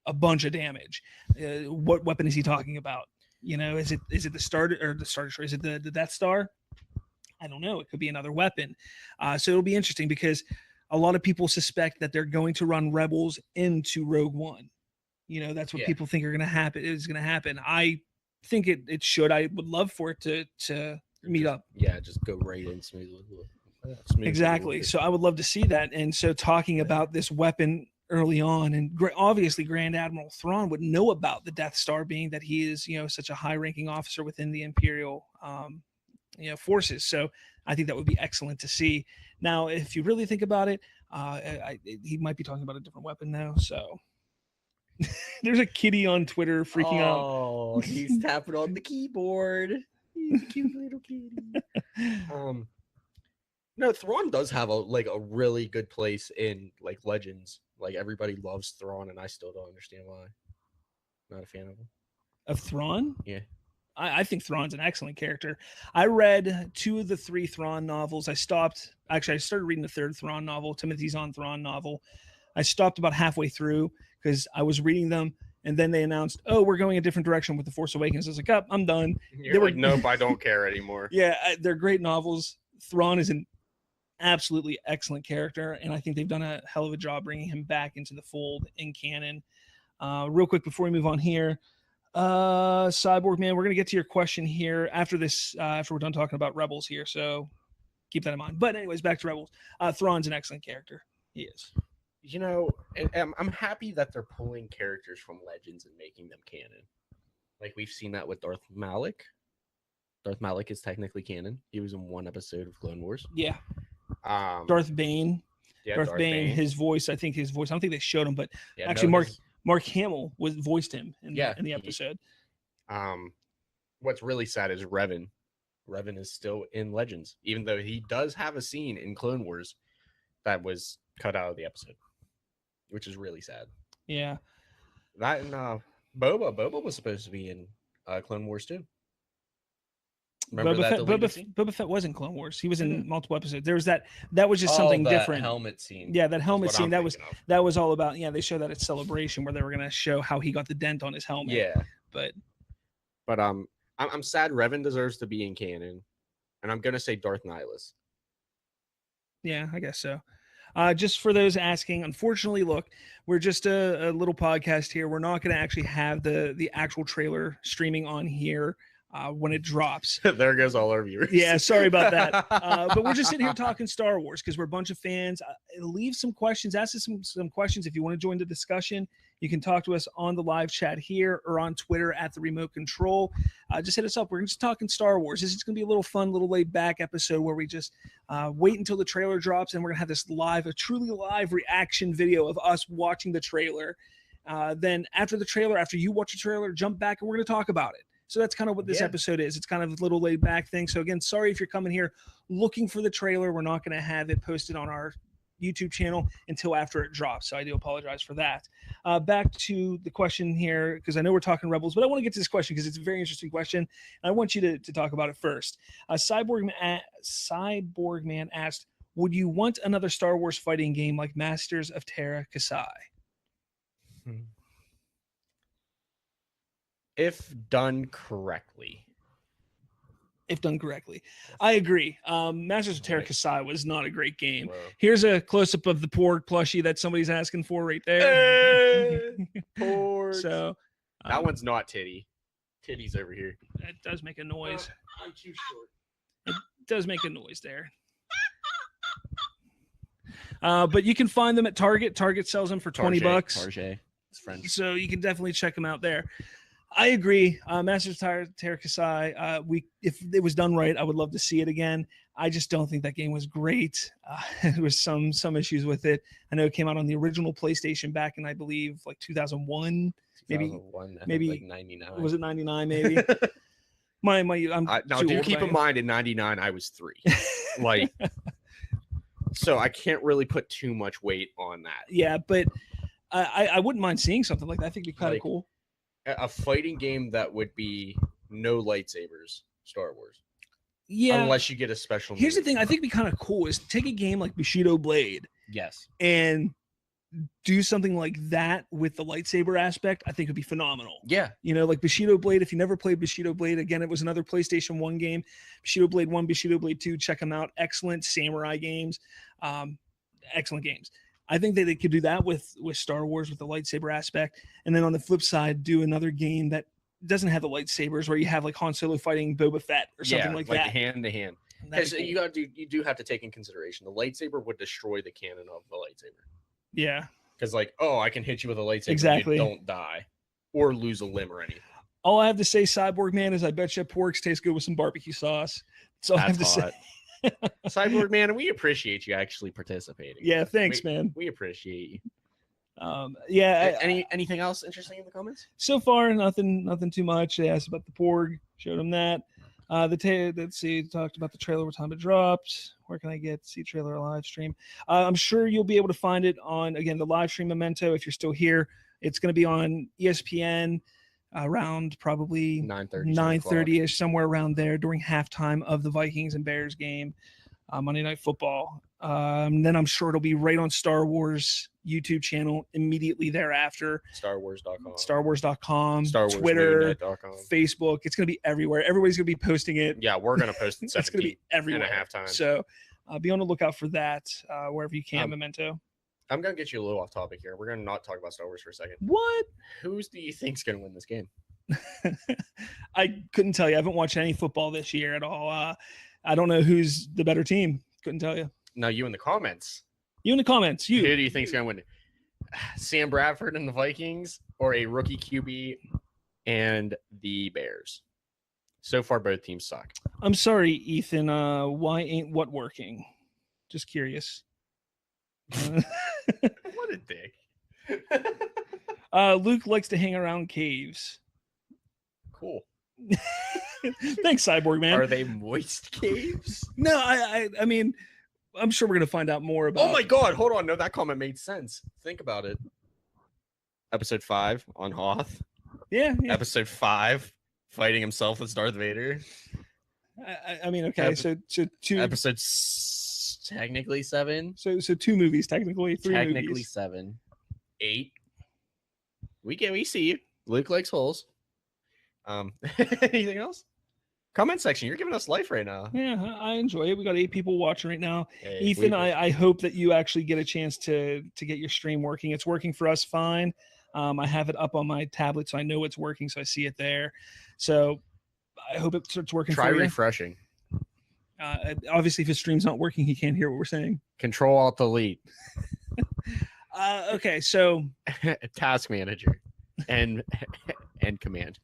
a bunch of damage. What weapon is he talking about? Is it the Star Destroyer? Is it the Death Star? I don't know. It could be another weapon. So it'll be interesting because a lot of people suspect that they're going to run Rebels into Rogue One. That's what people think is going to happen. I think it should. I would love for it to meet up. Yeah, just go right in smoothly. Exactly. So I would love to see that. And so talking about this weapon early on, and obviously Grand Admiral Thrawn would know about the Death Star, being that he is such a high-ranking officer within the Imperial forces. So I think that would be excellent to see. Now, if you really think about it, he might be talking about a different weapon now. So there's a kitty on Twitter freaking out. Oh, he's tapping on the keyboard. He's a cute little kitty. No, Thrawn does have a really good place in Legends. Everybody loves Thrawn, and I still don't understand why. Not a fan of him. Of Thrawn? Yeah. I think Thrawn's an excellent character. I read 2 of the 3 Thrawn novels. I started reading the 3rd Thrawn novel, Timothy Zahn Thrawn novel. I stopped about halfway through because I was reading them, and then they announced, "Oh, we're going a different direction with The Force Awakens." I was like, "Oh, I'm done." Nope, I don't care anymore. Yeah, they're great novels. Thrawn is an absolutely excellent character, and I think they've done a hell of a job bringing him back into the fold in canon. Real quick before we move on here, Cyborg Man, we're gonna get to your question here after this, after we're done talking about Rebels here, so keep that in mind. But anyways, back to Rebels. Thrawn's an excellent character. He is. And I'm happy that they're pulling characters from Legends and making them canon. We've seen that with Darth Malak. Darth Malak is technically canon. He was in 1 episode of Clone Wars. Yeah. Darth Bane. Yeah, Darth Bane. His voice. I don't think they showed him, but yeah, actually, Mark Hamill voiced him in the episode. What's really sad is Revan. Revan is still in Legends, even though he does have a scene in Clone Wars that was cut out of the episode, which is really sad. Yeah. That and Boba. Boba was supposed to be in Clone Wars too. Remember Boba Fett was in Clone Wars. He was in multiple episodes. There was that was just something different. Helmet scene. Yeah, that helmet scene. That was all about. Yeah, they showed that at Celebration where they were gonna show how he got the dent on his helmet. Yeah, but I'm sad. Revan deserves to be in canon, and I'm gonna say Darth Nihilus. Yeah, I guess so. Just for those asking, unfortunately, look, we're just a little podcast here. We're not going to actually have the actual trailer streaming on here when it drops. There goes all our viewers. Yeah, sorry about that. But we're just sitting here talking Star Wars because we're a bunch of fans. Leave some questions. Ask us some questions if you want to join the discussion. You can talk to us on the live chat here or on Twitter at the remote control. Just hit us up. We're just talking Star Wars. This is going to be a little fun, little laid back episode where we just wait until the trailer drops, and we're going to have this a truly live reaction video of us watching the trailer. Then after you watch the trailer, jump back and we're going to talk about it. So that's kind of what this episode is. It's kind of a little laid back thing. So again, sorry if you're coming here looking for the trailer. We're not going to have it posted on our YouTube channel until after it drops. So I do apologize for that. Back to the question here, because I know we're talking Rebels, but I want to get to this question because it's a very interesting question. And I want you to talk about it first. Cyborg Man asked, would you want another Star Wars fighting game like Masters of Terra Kasai? If done correctly. I agree. Masters of Terra Kasai was not a great game. Whoa. Here's a close-up of the Porg plushie that somebody's asking for right there. Porg. So that one's not Titty. Titty's over here. It does make a noise. I'm too short. It does make a noise there. But you can find them at Target. Target sells them for $20. His friend. So you can definitely check him out there. I agree. Masters of Terrakasai. If it was done right, I would love to see it again. I just don't think that game was great. There was some issues with it. I know it came out on the original PlayStation back in, I believe, like 2001. Maybe 2001, I maybe think like 99. Was it 99? Maybe. Now, do keep in mind in 99 I was 3. Like, so I can't really put too much weight on that. Yeah, but I wouldn't mind seeing something like that. I think it'd be kind of Like, cool. A fighting game that would be no lightsabers, Star Wars. Yeah. Unless you get a special. Here's the movie. thing. I think it'd be kind of cool is take a game like Bushido Blade Yes. and do something like that with the lightsaber aspect. I think would be phenomenal. Yeah. You know, like Bushido Blade. If you never played Bushido Blade, again, it was another PlayStation 1 game. Bushido Blade 1, Bushido Blade 2. Check them out. Excellent samurai games. Excellent games. I think that they could do that with Star Wars with the lightsaber aspect. And then on the flip side, do another game that doesn't have the lightsabers where you have like Han Solo fighting Boba Fett or something like that. hand to hand. That'd Because be cool. you do have to take in consideration the lightsaber would destroy the canon of the lightsaber. Yeah. Because I can hit you with a lightsaber, Exactly. and you don't die or lose a limb or anything. All I have to say, Cyborg Man, is I bet you porks taste good with some barbecue sauce. That's all I have to say. Cyborg Man, and we appreciate you actually participating. Yeah, thanks, man. We appreciate you. Yeah. Anything else interesting in the comments? So far, nothing too much. They asked about the Porg, showed them that. Let's see, talked about the trailer, what time it dropped. Where can I get see trailer live stream? I'm sure you'll be able to find it on, again, the live stream Memento. If you're still here, it's going to be on ESPN around probably 9:30ish, somewhere around there during halftime of the Vikings and Bears game, Monday Night Football. Then I'm sure it'll be right on Star Wars YouTube channel immediately thereafter. StarWars.com. StarWars.com, Star Wars Twitter, Movienet.com. Facebook. It's going to be everywhere. Everybody's going to be posting it. Yeah, we're gonna post it. It's going to be everywhere. And a halftime. So be on the lookout for that wherever you can. Um, Memento. I'm gonna get you a little off topic here. We're gonna not talk about Star Wars for a second. What? Do you think's gonna win this game? I couldn't tell you. I haven't watched any football this year at all. I don't know who's the better team. Couldn't tell you. No, you in the comments. You in the comments. Who do you think's gonna win? Sam Bradford and the Vikings, or a rookie QB and the Bears? So far, both teams suck. I'm sorry, Ethan. Why ain't what working? Just curious. What a dick. Luke likes to hang around caves. Cool. Thanks, Cyborg Man. Are they moist caves? No, I mean, I'm sure we're gonna find out more about. Oh my God! Hold on. No, that comment made sense. Think about it. Episode 5 on Hoth. Yeah. Episode 5, fighting himself with Darth Vader. I mean, okay. So two. Episode technically 7. So 2 movies, technically 3 Technically movies. 7. 8. We see you. Luke likes holes. Anything else? Comment section. You're giving us life right now. Yeah, I enjoy it. We got 8 people watching right now. Hey, Ethan, I hope that you actually get a chance to get your stream working. It's working for us fine. I have it up on my tablet, so I know it's working, so I see it there. So I hope it starts working try for you. refreshing. Obviously, if his stream's not working, he can't hear what we're saying. Control Alt Delete. Okay, so Task manager and command.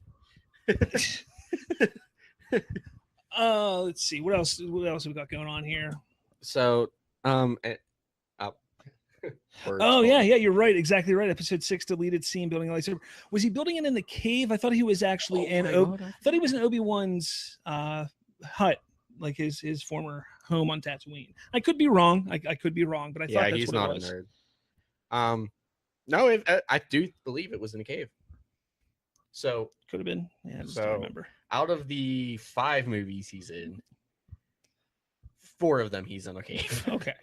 let's see what else we got going on here. So Oh yeah, you're right, exactly right. Episode 6 deleted scene building a lightsaber. Was he building it in the cave? I thought he was actually I thought he was in Obi-Wan's hut, like his former home on Tatooine. I could be wrong. I could be wrong, but I thought that's he's what not it was. a nerd. No, I do believe it was in a cave. So Could have been. Yeah, I just So- don't remember. out of the 5 movies he's in, 4 of them he's in a cave. Okay.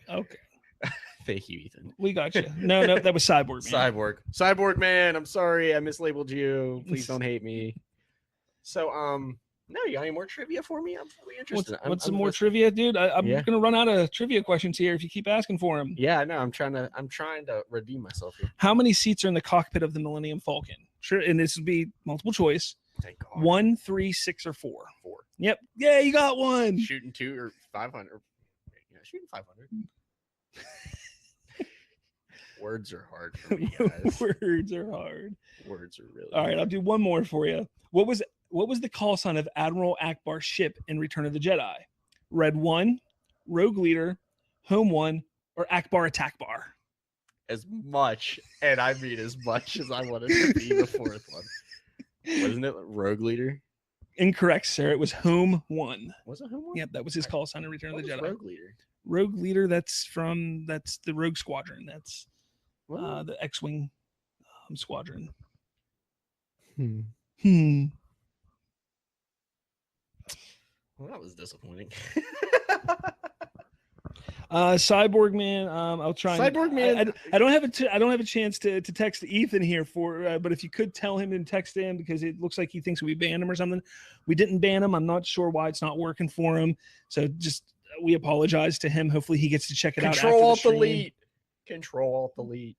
Thank you, Ethan. We got you. No, that was Cyborg Man. Cyborg Man. I'm sorry, I mislabeled you. Please don't hate me. So, no, you got any more trivia for me? I'm really interested. What's some I'm more listening. trivia, dude? I'm Yeah. gonna run out of trivia questions here if you keep asking for them. Yeah, no, I'm trying to redeem myself here. How many seats are in the cockpit of the Millennium Falcon? Sure, and this would be multiple choice. Thank God. 1, 3, 6, or 4. 4. Yep. Yeah, you got one. Shooting 2 or 500. Yeah, shooting 500. Words are hard for me, guys. Words are hard. Words are really All right, hard. I'll do one more for you. What was the call sign of Admiral Akbar's ship in Return of the Jedi? Red 1, Rogue Leader, Home 1, or Akbar Attack Bar? As much, and I mean as much as I wanted to be the fourth one. Wasn't it Rogue Leader? Incorrect, sir. It was Home 1. Was it Home One? Yep, that was his call sign in Return of What the was Jedi. Rogue Leader? Rogue Leader, that's the Rogue Squadron. That's What? the X-Wing squadron. Hmm. Hmm. Well, that was disappointing. Cyborg Man. I'll try. Cyborg Man. I don't have I don't have a chance to text Ethan here but if you could tell him and text him, because it looks like he thinks we banned him or something. We didn't ban him. I'm not sure why it's not working for him. So just we apologize to him. Hopefully he gets to check it out. Control Alt Delete. Control Alt Delete.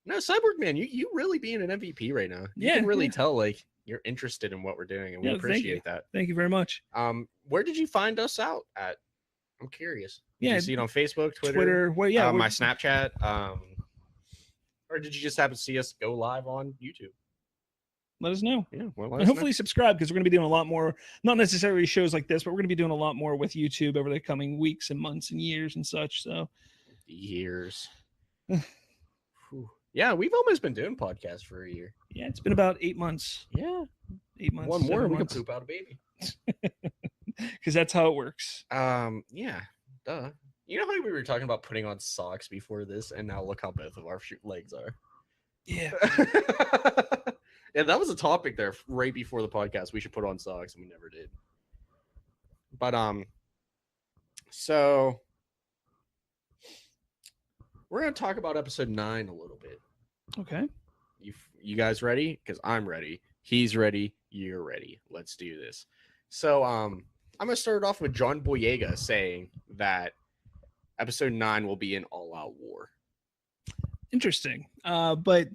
No, Cyborg Man, you really being an MVP right now. You can really tell like you're interested in what we're doing, and we appreciate that. Thank you very much. Where did you find us out at? I'm curious. Did Yeah, you see it on Facebook, Twitter? Well, yeah, my Snapchat. Or did you just happen to see us go live on YouTube? let us know. Yeah, well, And hopefully subscribe, because we're going to be doing a lot more, not necessarily shows like this, but we're going to be doing a lot more with YouTube over the coming weeks and months and years and such. So years. Whew. Yeah, we've almost been doing podcasts for a year. yeah, it's been about 8 months. Yeah, 8 months. one more, 7 and we can months. poop out a baby. Because that's how it works. Yeah, duh. You know how we were talking about putting on socks before this, and now look how both of our legs are. Yeah. Yeah, that was a topic there right before the podcast. We should put on socks, and we never did. But so we're gonna talk about episode 9 a little bit. Okay. You guys ready? Because I'm ready. He's ready. You're ready. Let's do this. So I'm gonna start off with John Boyega saying that episode 9 will be an all-out war. Interesting. But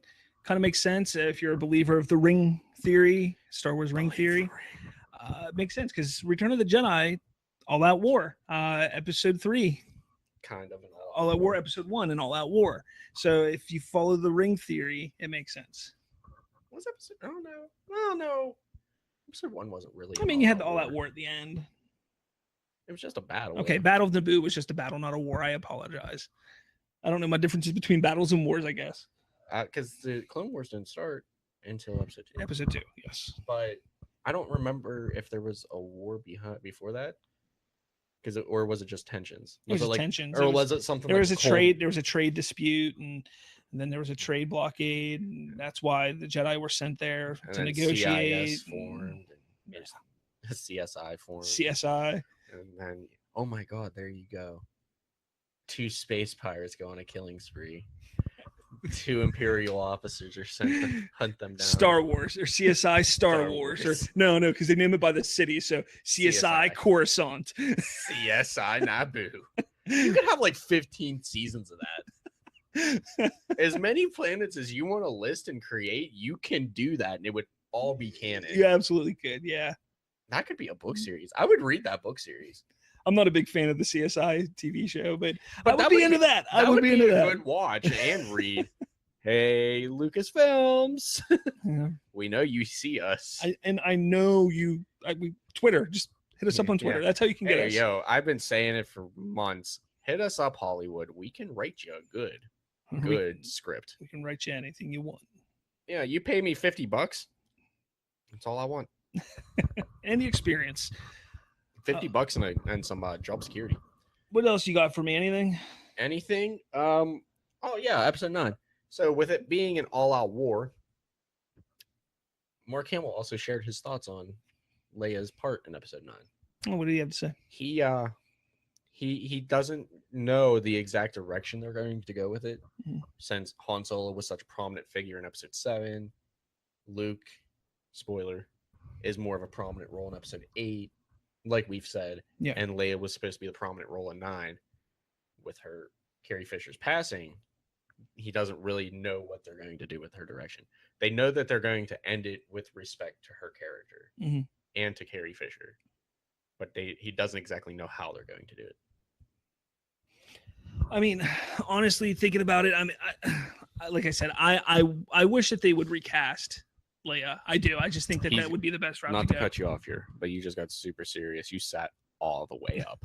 kind of makes sense if you're a believer of the ring theory, Star Wars ring theory. It makes sense, because Return of the Jedi, all-out war. Episode 3, Kind of an all-out war. Episode 1, an all-out war. So if you follow the ring theory, it makes sense. What's episode? Oh no. Oh no. Episode 1 wasn't really. I mean, you had the all-out war at the end. It was just a battle. Okay, Battle of Naboo was just a battle, not a war. I apologize. I don't know my differences between battles and wars, I guess. Because the Clone Wars didn't start until episode 2. Episode 2, yes. But I don't remember if there was a war before that. Or was it just tensions? It was like tensions. Or was it something? There like was a Cold- trade. There was a trade dispute, and then there was a trade blockade, and that's why the Jedi were sent there and to then negotiate. CIS formed. And there's CSI formed. CSI. And then, oh my God, there you go. 2 space pirates go on a killing spree. 2 Imperial officers are sent to hunt them down. Star Wars or CSI Star Wars. Or no, because they name it by the city. So CSI Coruscant. CSI Naboo. You could have like 15 seasons of that. As many planets as you want to list and create, you can do that, and it would all be canon. You absolutely could. Yeah. That could be a book series. I would read that book series. I'm not a big fan of the CSI TV show, but I would that be would into be- that. I That would be into a that. good watch and read. Hey, Lucasfilms. Yeah. We know you see us. I know you. Twitter. Just hit us up on Twitter. Yeah. That's how you can get Hey, us. yo, I've been saying it for months. Hit us up, Hollywood. We can write you a good script. We can write you anything you want. Yeah, you pay me $50. That's all I want. And the experience. $50 and some job security. What else you got for me? Anything? Anything? Oh yeah, episode 9. So with it being an all-out war, Mark Hamill also shared his thoughts on Leia's part in episode 9. Oh, what do you have to say? He doesn't know the exact direction they're going to go with it, since Han Solo was such a prominent figure in episode 7. Luke, spoiler, is more of a prominent role in episode 8, like we've said. Yeah. And Leia was supposed to be the prominent role in 9. With her Carrie Fisher's passing, he doesn't really know what they're going to do with her direction. They know that they're going to end it with respect to her character and to Carrie Fisher, but he doesn't exactly know how they're going to do it. I mean, honestly, thinking about it, I mean, like I said, I wish that they would recast Leia. I do. I just think that He's- that would be the best route Not to to go. cut you off here, but you just got super serious. You sat all the way up.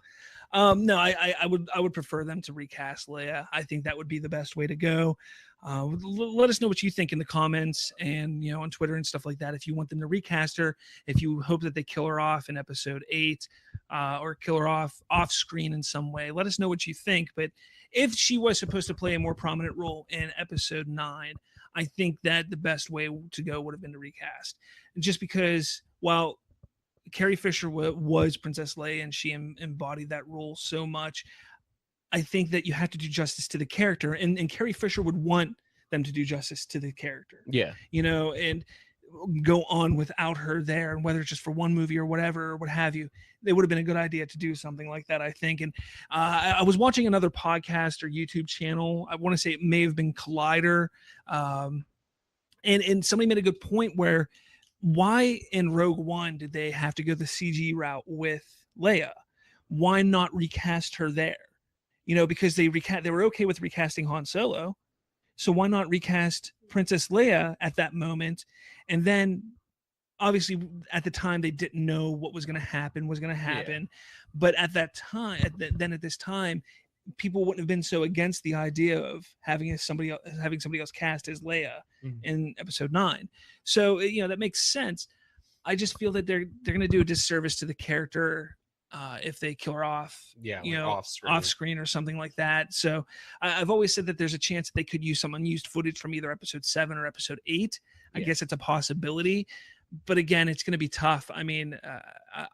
No, I would prefer them to recast Leia. I think that would be the best way to go. Let us know what you think in the comments and on Twitter and stuff like that. If you want them to recast her, if you hope that they kill her off in episode 8, or kill her off screen in some way, let us know what you think. But if she was supposed to play a more prominent role in episode 9, I think that the best way to go would have been to recast, just because while Carrie Fisher was Princess Leia and she embodied that role so much, I think that you have to do justice to the character, and Carrie Fisher would want them to do justice to the character. Yeah. And go on without her there, and whether it's just for one movie or whatever or what have you, it would have been a good idea to do something like that, I think. And I was watching another podcast or YouTube channel. I want to say it may have been Collider, and somebody made a good point where, why in Rogue One did they have to go the CG route with Leia? Why not recast her there? Because they were okay with recasting Han Solo, so why not recast Princess Leia at that moment? And then, obviously, at the time they didn't know what was going to happen. Yeah. But at that time, at this time, people wouldn't have been so against the idea of having somebody else cast as Leia in episode 9. So that makes sense. I just feel that they're going to do a disservice to the character if they kill her off, off screen or something like that. So I've always said that there's a chance that they could use some unused footage from either episode 7 or episode 8. I guess it's a possibility, but again, it's going to be tough. I mean,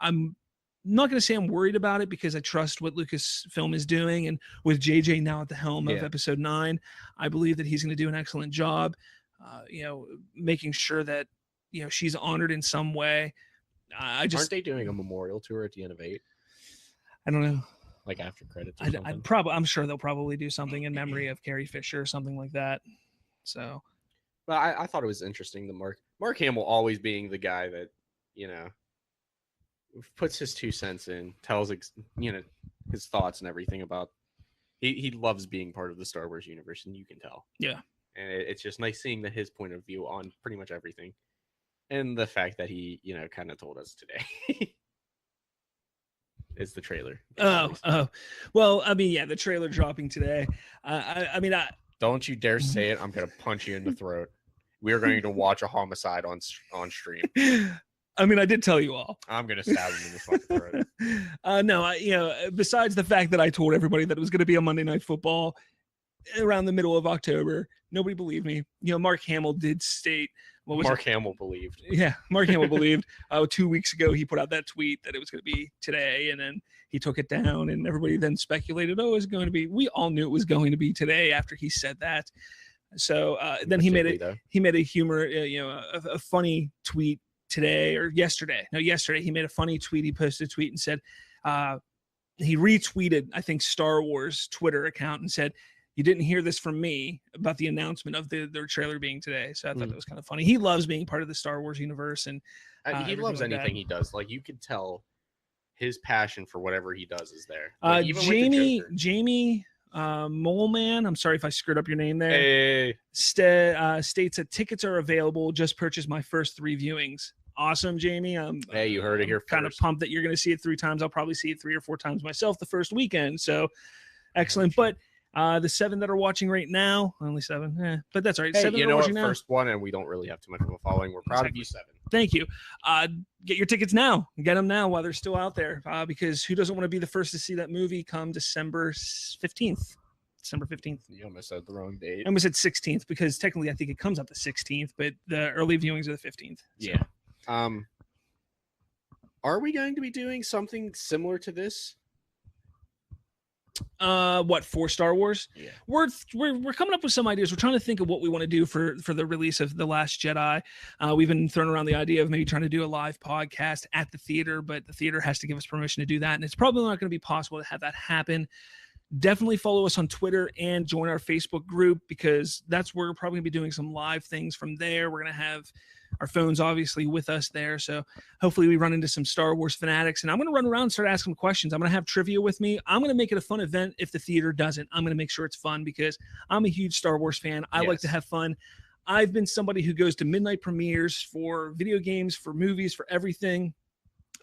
I'm not going to say I'm worried about it because I trust what Lucasfilm is doing, and with JJ now at the helm of episode 9, I believe that he's going to do an excellent job, making sure that she's honored in some way. Aren't they doing a memorial tour at the end of 8? I don't know. Like after credits or something? I'm sure they'll probably do something in memory of Carrie Fisher or something like that. So, but I thought it was interesting that Mark Hamill always being the guy that puts his 2 cents in, tells his thoughts and everything about. He loves being part of the Star Wars universe, and you can tell. Yeah, and it's just nice seeing his point of view on pretty much everything. And the fact that he, kind of told us today is the trailer. Oh, well, I mean, yeah, the trailer dropping today. I mean, don't you dare say it. I'm going to punch you in the throat. We are going to watch a homicide on stream. I mean, I did tell you all. I'm going to stab him in the fucking throat. No, besides the fact that I told everybody that it was going to be a Monday Night Football around the middle of October, nobody believed me. Mark Hamill did state. Mark Hamill believed. Yeah, Mark Hamill believed. 2 weeks ago, he put out that tweet that it was going to be today, and then he took it down, and everybody then speculated, it's going to be. We all knew it was going to be today after he said that. So then he made a humor, a funny tweet today or yesterday. No, yesterday he made a funny tweet. He posted a tweet and said, he retweeted, I think, Star Wars Twitter account and said, "You didn't hear this from me about the announcement of their trailer being today." So I thought that was kind of funny. He loves being part of the Star Wars universe, and he loves anything he does. Like, you could tell his passion for whatever he does is there. Like, Jamie Moleman, I'm sorry if I screwed up your name there. Hey. States that tickets are available. Just purchased my first 3 viewings. Awesome, Jamie. Hey, you heard it here first. Kind of pumped that you're going to see it 3 times. I'll probably see it 3 or 4 times myself the first weekend. So excellent. But the 7 that are watching right now, only 7, but that's all right. Hey, 7 that are watching now. First one, and we don't really have too much of a following. We're proud of you, 7. Thank you. Get your tickets now. Get them now while they're still out there, because who doesn't want to be the first to see that movie come December 15th? December 15th. You almost said the wrong date. I almost said 16th because technically I think it comes out the 16th, but the early viewings are the 15th. So. Yeah. Are we going to be doing something similar to this? What, for Star Wars? Yeah. We're coming up with some ideas. We're trying to think of what we want to do for the release of The Last Jedi. We've been throwing around the idea of maybe trying to do a live podcast at the theater, but the theater has to give us permission to do that, and it's probably not going to be possible to have that happen Definitely follow us on Twitter and join our Facebook group, because that's where we're probably gonna be doing some live things from there. We're gonna have our phones obviously with us there, so hopefully we run into some Star Wars fanatics, and I'm gonna run around and start asking questions. I'm gonna have trivia with me. I'm gonna make it a fun event. If the theater doesn't, I'm gonna make sure it's fun, because I'm a huge Star Wars fan. I like to have fun. I've been somebody who goes to midnight premieres for video games, for movies, for everything.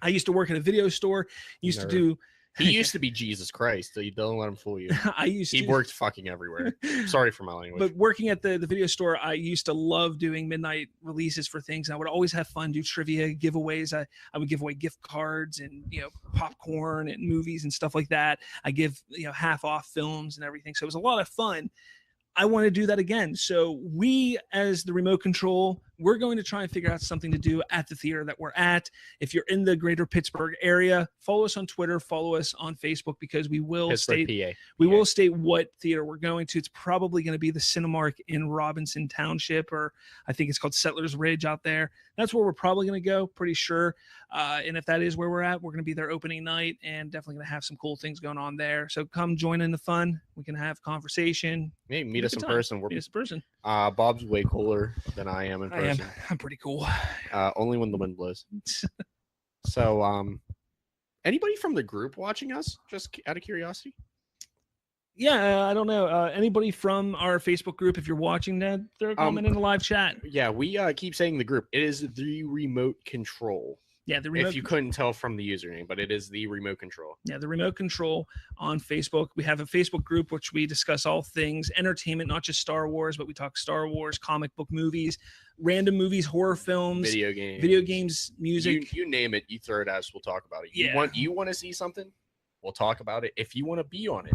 I used to work at a video store. Used to do. He used to be Jesus Christ, so you don't let him fool you. He worked fucking everywhere. Sorry for my language. But working at the video store, I used to love doing midnight releases for things. I would always have fun, do trivia, giveaways. I would give away gift cards and, you know, popcorn and movies and stuff like that. I give, you know, half off films and everything. So it was a lot of fun. I want to do that again. So we, as the remote control, we're going to try and figure out something to do at the theater that we're at. If you're in the greater Pittsburgh area, follow us on Twitter, follow us on Facebook, because we will state will state what theater we're going to. It's probably going to be the Cinemark in Robinson Township, or I think it's called Settlers Ridge out there. That's where we're probably going to go, pretty sure. And if that is where we're at, we're going to be there opening night, and definitely going to have some cool things going on there. So come join in the fun. We can have conversation. Hey, meet us in person. Meet us in person. Bob's way cooler than I am in person. I'm pretty cool. Only when the wind blows. So, anybody from the group watching us, just out of curiosity? Yeah, I don't know. Anybody from our Facebook group, if you're watching that, throw a comment in the live chat. Yeah, we keep saying the group. It is the remote control. Yeah, the remote. If you couldn't tell from the username, but it is the remote control. Yeah, the remote control on Facebook. We have a Facebook group which we discuss all things entertainment, not just Star Wars, but we talk Star Wars, comic book movies, random movies, horror films, video games, music. You name it, you throw it at us, we'll talk about it. You want to see something? We'll talk about it. If you want to be on it,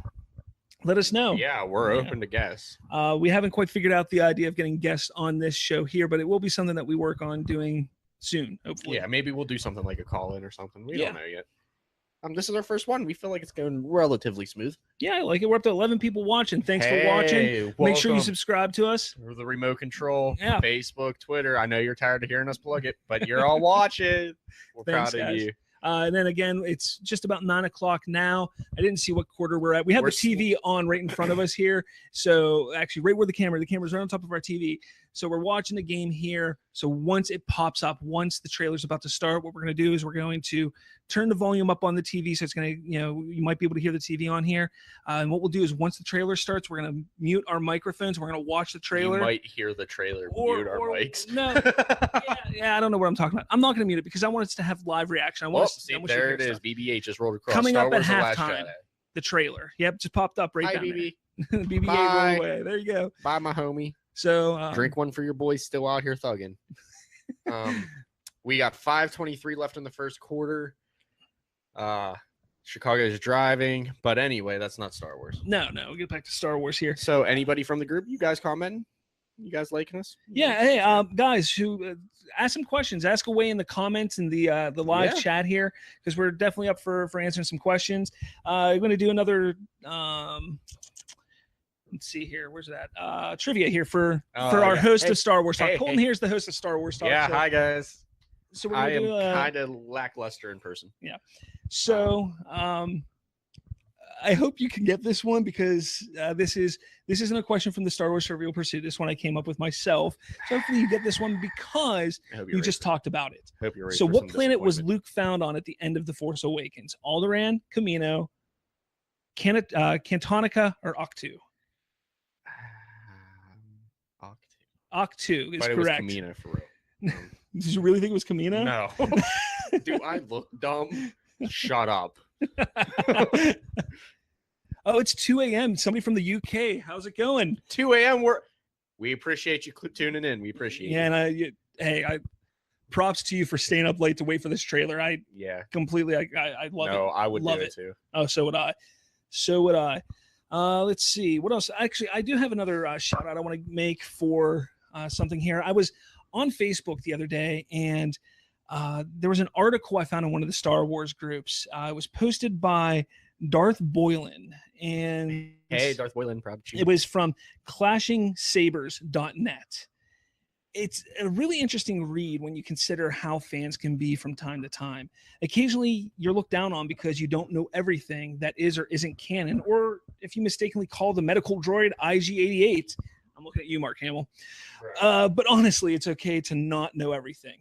let us know. Yeah, we're open to guests. We haven't quite figured out the idea of getting guests on this show here, but it will be something that we work on doing soon, hopefully. Yeah, maybe we'll do something like a call-in or something. We don't know yet. This is our first one. We feel like it's going relatively smooth. Yeah, I like it. We're up to 11 people watching. Thanks for watching. Welcome. Make sure you subscribe to us. We're the remote control. Yeah. Facebook, Twitter. I know you're tired of hearing us plug it, but you're all watching. We're proud of you. And then again, it's just about 9 o'clock now. I didn't see what quarter we're at. We have the TV on right in front of us here. So actually right where the camera's right on top of our TV. So we're watching the game here. So once it pops up, once the trailer's about to start, what we're going to do is we're going to turn the volume up on the TV. So it's going to, you might be able to hear the TV on here. And what we'll do is once the trailer starts, we're going to mute our microphones. We're going to watch the trailer. You might hear the trailer, mute our mics. No. I don't know what I'm talking about. I'm not going to mute it because I want us to have live reaction. There it is. BB-8 just rolled across. Coming Star up Wars at Last halftime, Jedi. The trailer. Yep, just popped up right Hi, down BB. there. BB-8 rolled away. There you go. Bye, my homie. So drink one for your boys still out here thugging. We got 5:23 left in the first quarter. Chicago is driving, but anyway, that's not Star Wars. No, we'll get back to Star Wars here. So anybody from the group, you guys commenting? You guys liking us? Yeah, hey, guys, who ask some questions, ask away in the comments in the live chat here, because we're definitely up for answering some questions. We're going to do another. Let's see here. Where's that? Trivia here for our host of Star Wars Talk. Colton here's the host of Star Wars Talk. Yeah, hi guys. So I am kind of lackluster in person. Yeah. So I hope you can get this one, because this isn't a question from the Star Wars Trivial Pursuit. This one I came up with myself. So hopefully you get this one, because we just talked about it. Hope you're ready. So what planet was Luke found on at the end of The Force Awakens? Alderaan, Kamino, Cantonica, or Octu? Octu is correct. It was Kamino for real. Did you really think it was Kamino? No. Do I look dumb? Shut up. Oh, it's 2 a.m. Somebody from the UK. How's it going? 2 a.m. We appreciate you tuning in. We appreciate it. And I props to you for staying up late to wait for this trailer. I completely I love it. No, I would love do it too. Oh, so would I. Let's see what else. Actually, I do have another shout out I want to make for something here. I was on Facebook the other day, and there was an article I found in one of the Star Wars groups. It was posted by Darth Boylan, and hey, Darth Boylan, proud. It was from ClashingSabers.net. it's a really interesting read when you consider how fans can be from time to time. Occasionally, you're looked down on because you don't know everything that is or isn't canon, or if you mistakenly call the medical droid IG-88. I'm looking at you, Mark Hamill. But honestly, it's okay to not know everything.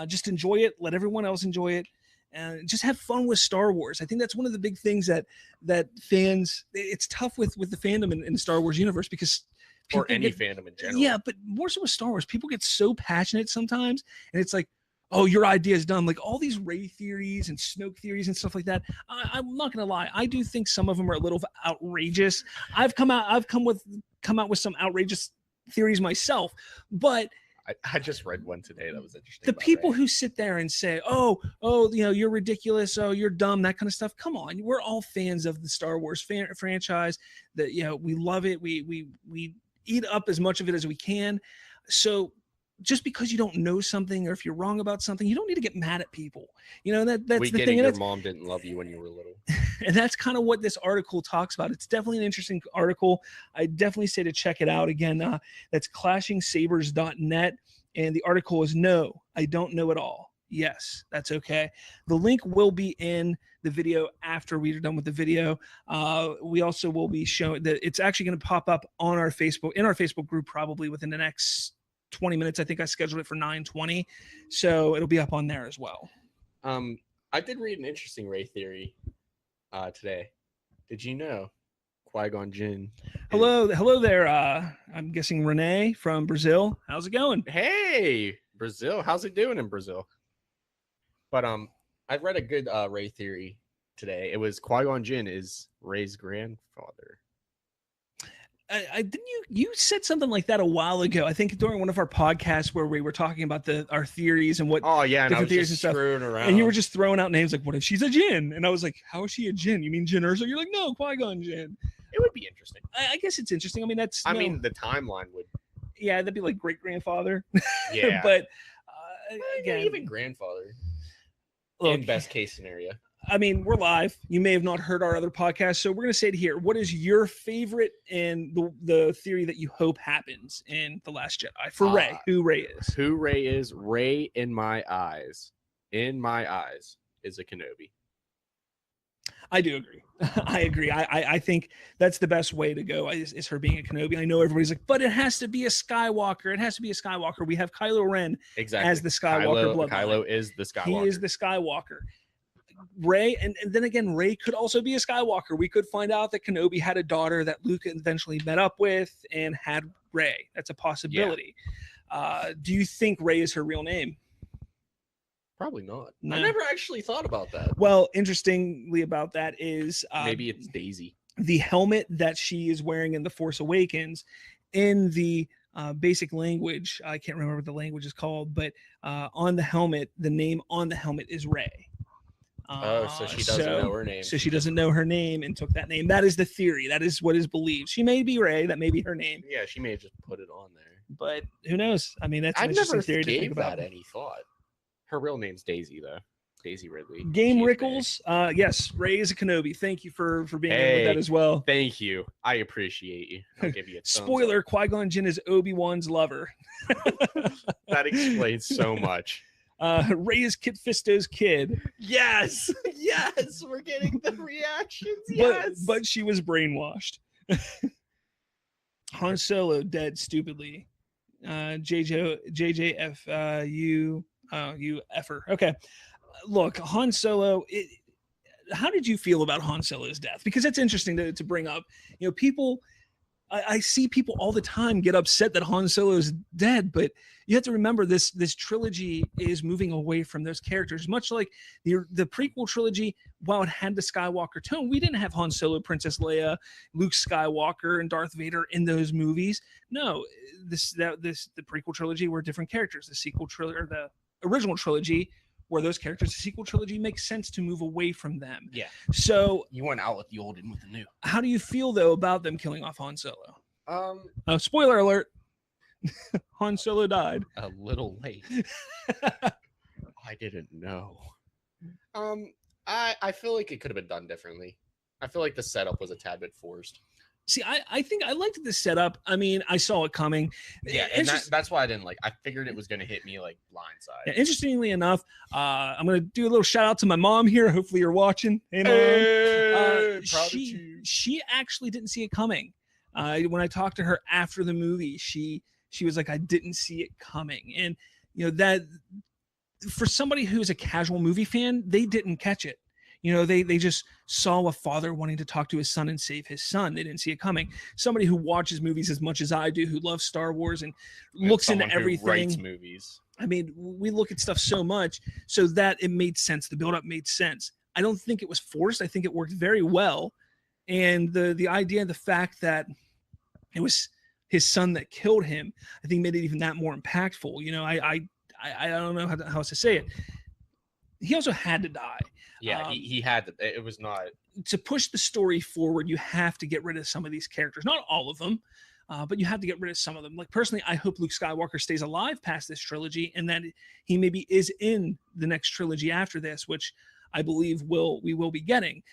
Just enjoy it. Let everyone else enjoy it. And just have fun with Star Wars. I think that's one of the big things that fans. It's tough with the fandom in the Star Wars universe because or any fandom in general. Yeah, but more so with Star Wars, people get so passionate sometimes, and it's like, oh, your idea is done. Like all these Rey theories and Snoke theories and stuff like that. I'm not gonna lie, I do think some of them are a little outrageous. I've come out with some outrageous theories myself, but I just read one today that was interesting. The people who sit there and say, oh, you're ridiculous, oh, you're dumb, that kind of stuff. Come on, we're all fans of the Star Wars franchise. That we love it. We eat up as much of it as we can. So just because you don't know something, or if you're wrong about something, you don't need to get mad at people. That's the thing. Your mom didn't love you when you were little. And that's kind of what this article talks about. It's definitely an interesting article. I definitely say to check it out. Again, that's clashingsabers.net. And the article is No, I Don't Know It All. Yes, that's okay. The link will be in the video after we're done with the video. We also will be showing that it's actually going to pop up on our Facebook group probably within the next 20 minutes. I think I scheduled it for 9:20. So it'll be up on there as well. I did read an interesting Rey theory today. Did you know Qui-Gon Jinn? Hello there. I'm guessing Renee from Brazil. How's it going? Hey, Brazil. How's it doing in Brazil? But I read a good Rey theory today. It was Qui-Gon Jinn is Rey's grandfather. Didn't you said something like that a while ago? I think during one of our podcasts where we were talking about our theories and what. Oh yeah, different and I was theories just and stuff. screwing around. And you were just throwing out names like, "What if she's a Jinn?" And I was like, "How is she a Jinn? You mean Jyn Erso?" You're like, "No, Qui-Gon Jinn." It would be interesting. I guess it's interesting. I mean, I mean, the timeline would. Yeah, that'd be like great grandfather. Yeah, but again, even grandfather. Look, in best case scenario. I mean, we're live. You may have not heard our other podcast, so we're going to say it here. What is your favorite and the theory that you hope happens in The Last Jedi for Rey? Who Rey is? Who Rey is? Rey, in my eyes, is a Kenobi. I do agree. I agree. I think that's the best way to go is her being a Kenobi. I know everybody's like, but it has to be a Skywalker. It has to be a Skywalker. We have Kylo Ren as the Skywalker bloodline. Kylo is the Skywalker. He is the Skywalker. Rey, and then again, Rey could also be a Skywalker. We could find out that Kenobi had a daughter that Luke eventually met up with and had Rey. That's a possibility. Yeah. Do you think Rey is her real name? Probably not. No. I never actually thought about that. Well, interestingly about that is maybe it's Daisy. The helmet that she is wearing in The Force Awakens, in the basic language, I can't remember what the language is called, but on the helmet, the name on the helmet is Rey. So she doesn't know her name. So she doesn't know her name and took that name. That is the theory. That is what is believed. She may be Rey. That may be her name. Yeah, she may have just put it on there. But who knows? I mean, that's an I've interesting never theory to think about. That any thought. Her real name's Daisy, though. Daisy Ridley. Game Rickles. Yes, Rey is a Kenobi. Thank you for being here with that as well. Thank you. I appreciate you. I'll give you a spoiler. Qui-Gon Jinn is Obi-Wan's lover. That explains so much. Rey is Kit Fisto's kid. Yes, we're getting the reactions. But she was brainwashed. Han Solo dead stupidly. JJF you effer. Okay, look, Han Solo. How did you feel about Han Solo's death? Because that's interesting to bring up. People. I see people all the time get upset that Han Solo is dead, but you have to remember this trilogy is moving away from those characters. Much like the prequel trilogy, while it had the Skywalker tone, we didn't have Han Solo, Princess Leia, Luke Skywalker, and Darth Vader in those movies. No, the prequel trilogy were different characters. The sequel trilogy, or the original trilogy, where those characters, the sequel trilogy makes sense to move away from them. Yeah. So you went out with the old and with the new. How do you feel though about them killing off Han Solo? Spoiler alert. Han Solo died. A little late. I didn't know. I feel like it could have been done differently. I feel like the setup was a tad bit forced. See, I think I liked the setup. I mean, I saw it coming. Yeah, and that's why I didn't like. I figured it was going to hit me like blindside. Yeah, interestingly enough, I'm going to do a little shout out to my mom here. Hopefully you're watching. Hey, Mom. Hey, proud of you. She actually didn't see it coming. When I talked to her after the movie, she was like, I didn't see it coming. And, you know, that for somebody who's a casual movie fan, they didn't catch it. You know, they just saw a father wanting to talk to his son and save his son. They didn't see it coming. Somebody who watches movies as much as I do, who loves Star Wars and looks into everything. Writes movies. I mean, we look at stuff so much so that it made sense. The buildup made sense. I don't think it was forced. I think it worked very well. And the idea, the fact that it was his son that killed him, I think made it even that more impactful. You know, I don't know how else to say it. He also had to die. Yeah, he had to. It was not to push the story forward. You have to get rid of some of these characters, not all of them, but you have to get rid of some of them. Like personally, I hope Luke Skywalker stays alive past this trilogy, and that he maybe is in the next trilogy after this, which I believe we will be getting.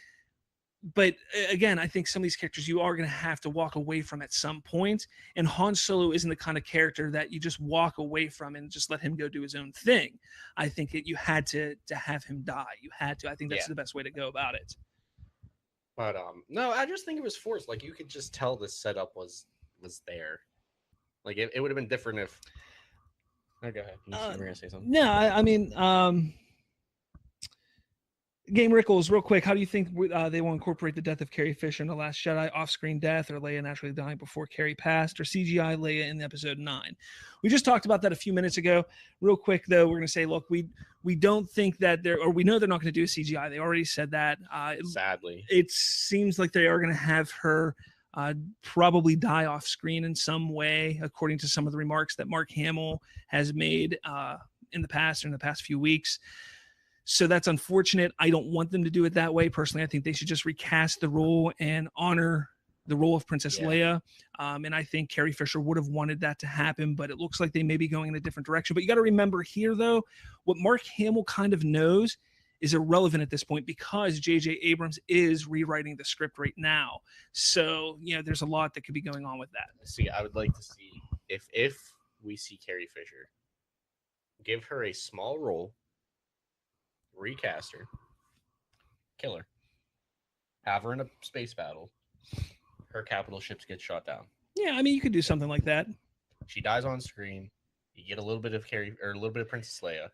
But again, I think some of these characters you are going to have to walk away from at some point. And Han Solo isn't the kind of character that you just walk away from and just let him go do his own thing. I think that you had to have him die. You had to. I think that's the best way to go about it. But no, I just think it was forced. Like you could just tell the setup was there. Like it would have been different if. Oh, go ahead. You were gonna say something. No, I mean. Game Rickles, real quick, how do you think they will incorporate the death of Carrie Fisher in The Last Jedi? Off-screen death, or Leia naturally dying before Carrie passed, or CGI Leia in episode 9? We just talked about that a few minutes ago. Real quick, though, we're going to say, look, we don't think that we know they're not going to do a CGI. They already said that. Sadly. It seems like they are going to have her probably die off-screen in some way, according to some of the remarks that Mark Hamill has made in the past few weeks. So that's unfortunate. I don't want them to do it that way. Personally, I think they should just recast the role and honor the role of Princess Leia. And I think Carrie Fisher would have wanted that to happen, but it looks like they may be going in a different direction. But you got to remember here, though, what Mark Hamill kind of knows is irrelevant at this point because J.J. Abrams is rewriting the script right now. So, you know, there's a lot that could be going on with that. See, I would like to see if we see Carrie Fisher, give her a small role, recast her, kill her, have her in a space battle, her capital ships get shot down. Yeah, I mean, you could do something like that. She dies on screen. You get a little bit of Carrie or a little bit of Princess Leia,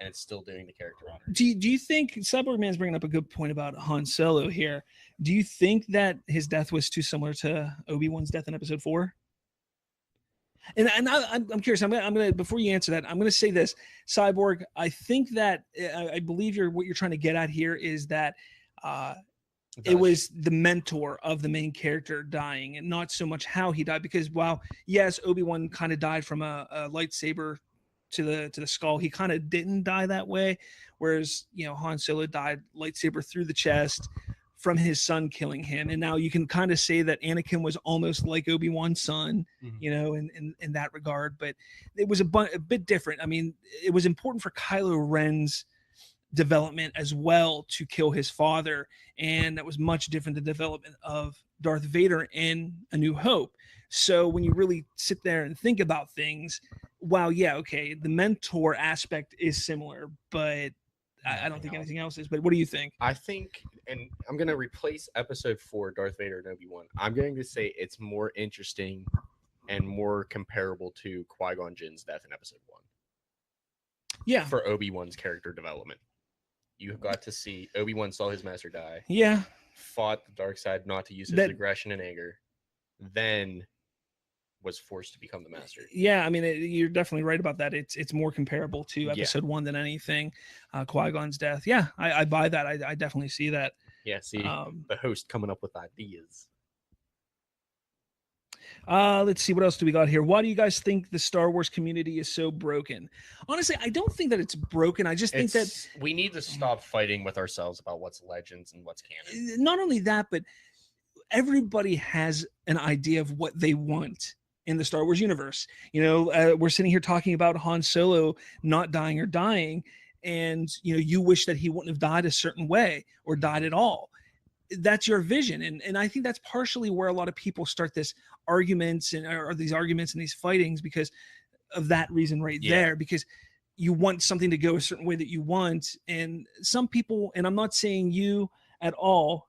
and it's still doing the character honor. Do you think Cyborg Man's bringing up a good point about Han Solo here? Do you think that his death was too similar to Obi-Wan's death in Episode 4? And I'm curious. I'm gonna before you answer that, I'm gonna say this, Cyborg. I think that I believe what you're trying to get at here is that it was the mentor of the main character dying, and not so much how he died. Because while yes, Obi-Wan kind of died from a lightsaber to the skull, he kind of didn't die that way. Whereas Han Solo died lightsaber through the chest from his son killing him. And now you can kind of say that Anakin was almost like Obi-Wan's son, in that regard, but it was a bit different. I mean, it was important for Kylo Ren's development as well to kill his father. And that was much different than the development of Darth Vader in A New Hope. So when you really sit there and think about things, wow, yeah, okay, the mentor aspect is similar, but I don't think anything else is. But what do you think? I think, and I'm going to replace Episode 4, Darth Vader and Obi-Wan. I'm going to say it's more interesting and more comparable to Qui-Gon Jinn's death in Episode 1. Yeah. For Obi-Wan's character development. You got to see Obi-Wan saw his master die. Yeah. Fought the dark side not to use his aggression and anger. Then was forced to become the master. Yeah, I mean, you're definitely right about that. It's more comparable to Episode 1 than anything. Qui-Gon's death. Yeah, I buy that. I definitely see that. Yeah, see the host coming up with ideas. Let's see, what else do we got here? Why do you guys think the Star Wars community is so broken? Honestly, I don't think that it's broken. I just think that we need to stop fighting with ourselves about what's legends and what's canon. Not only that, but everybody has an idea of what they want in the Star Wars universe. We're sitting here talking about Han Solo not dying or dying, and you wish that he wouldn't have died a certain way or died at all. that's your vision. And I think that's partially where a lot of people start this arguments or these arguments and these fightings because of that reason right there, because you want something to go a certain way that you want. And some people, and I'm not saying you at all,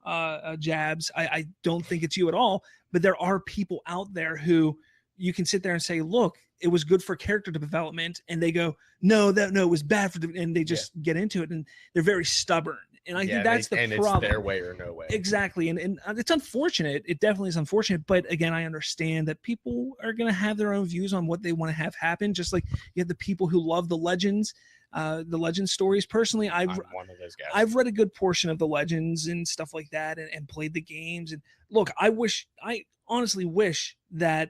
Jabs, I don't think it's you at all, but there are people out there who you can sit there and say, look, it was good for character development. And they go, no, it was bad and they just get into it, and they're very stubborn. And I think that's the problem. It's their way or no way. Exactly. And it's unfortunate. It definitely is unfortunate. But again, I understand that people are going to have their own views on what they want to have happen. Just like you have the people who love the legend stories. Personally, I'm one of those guys. I've read a good portion of the legends and stuff like that and played the games. And look, I honestly wish that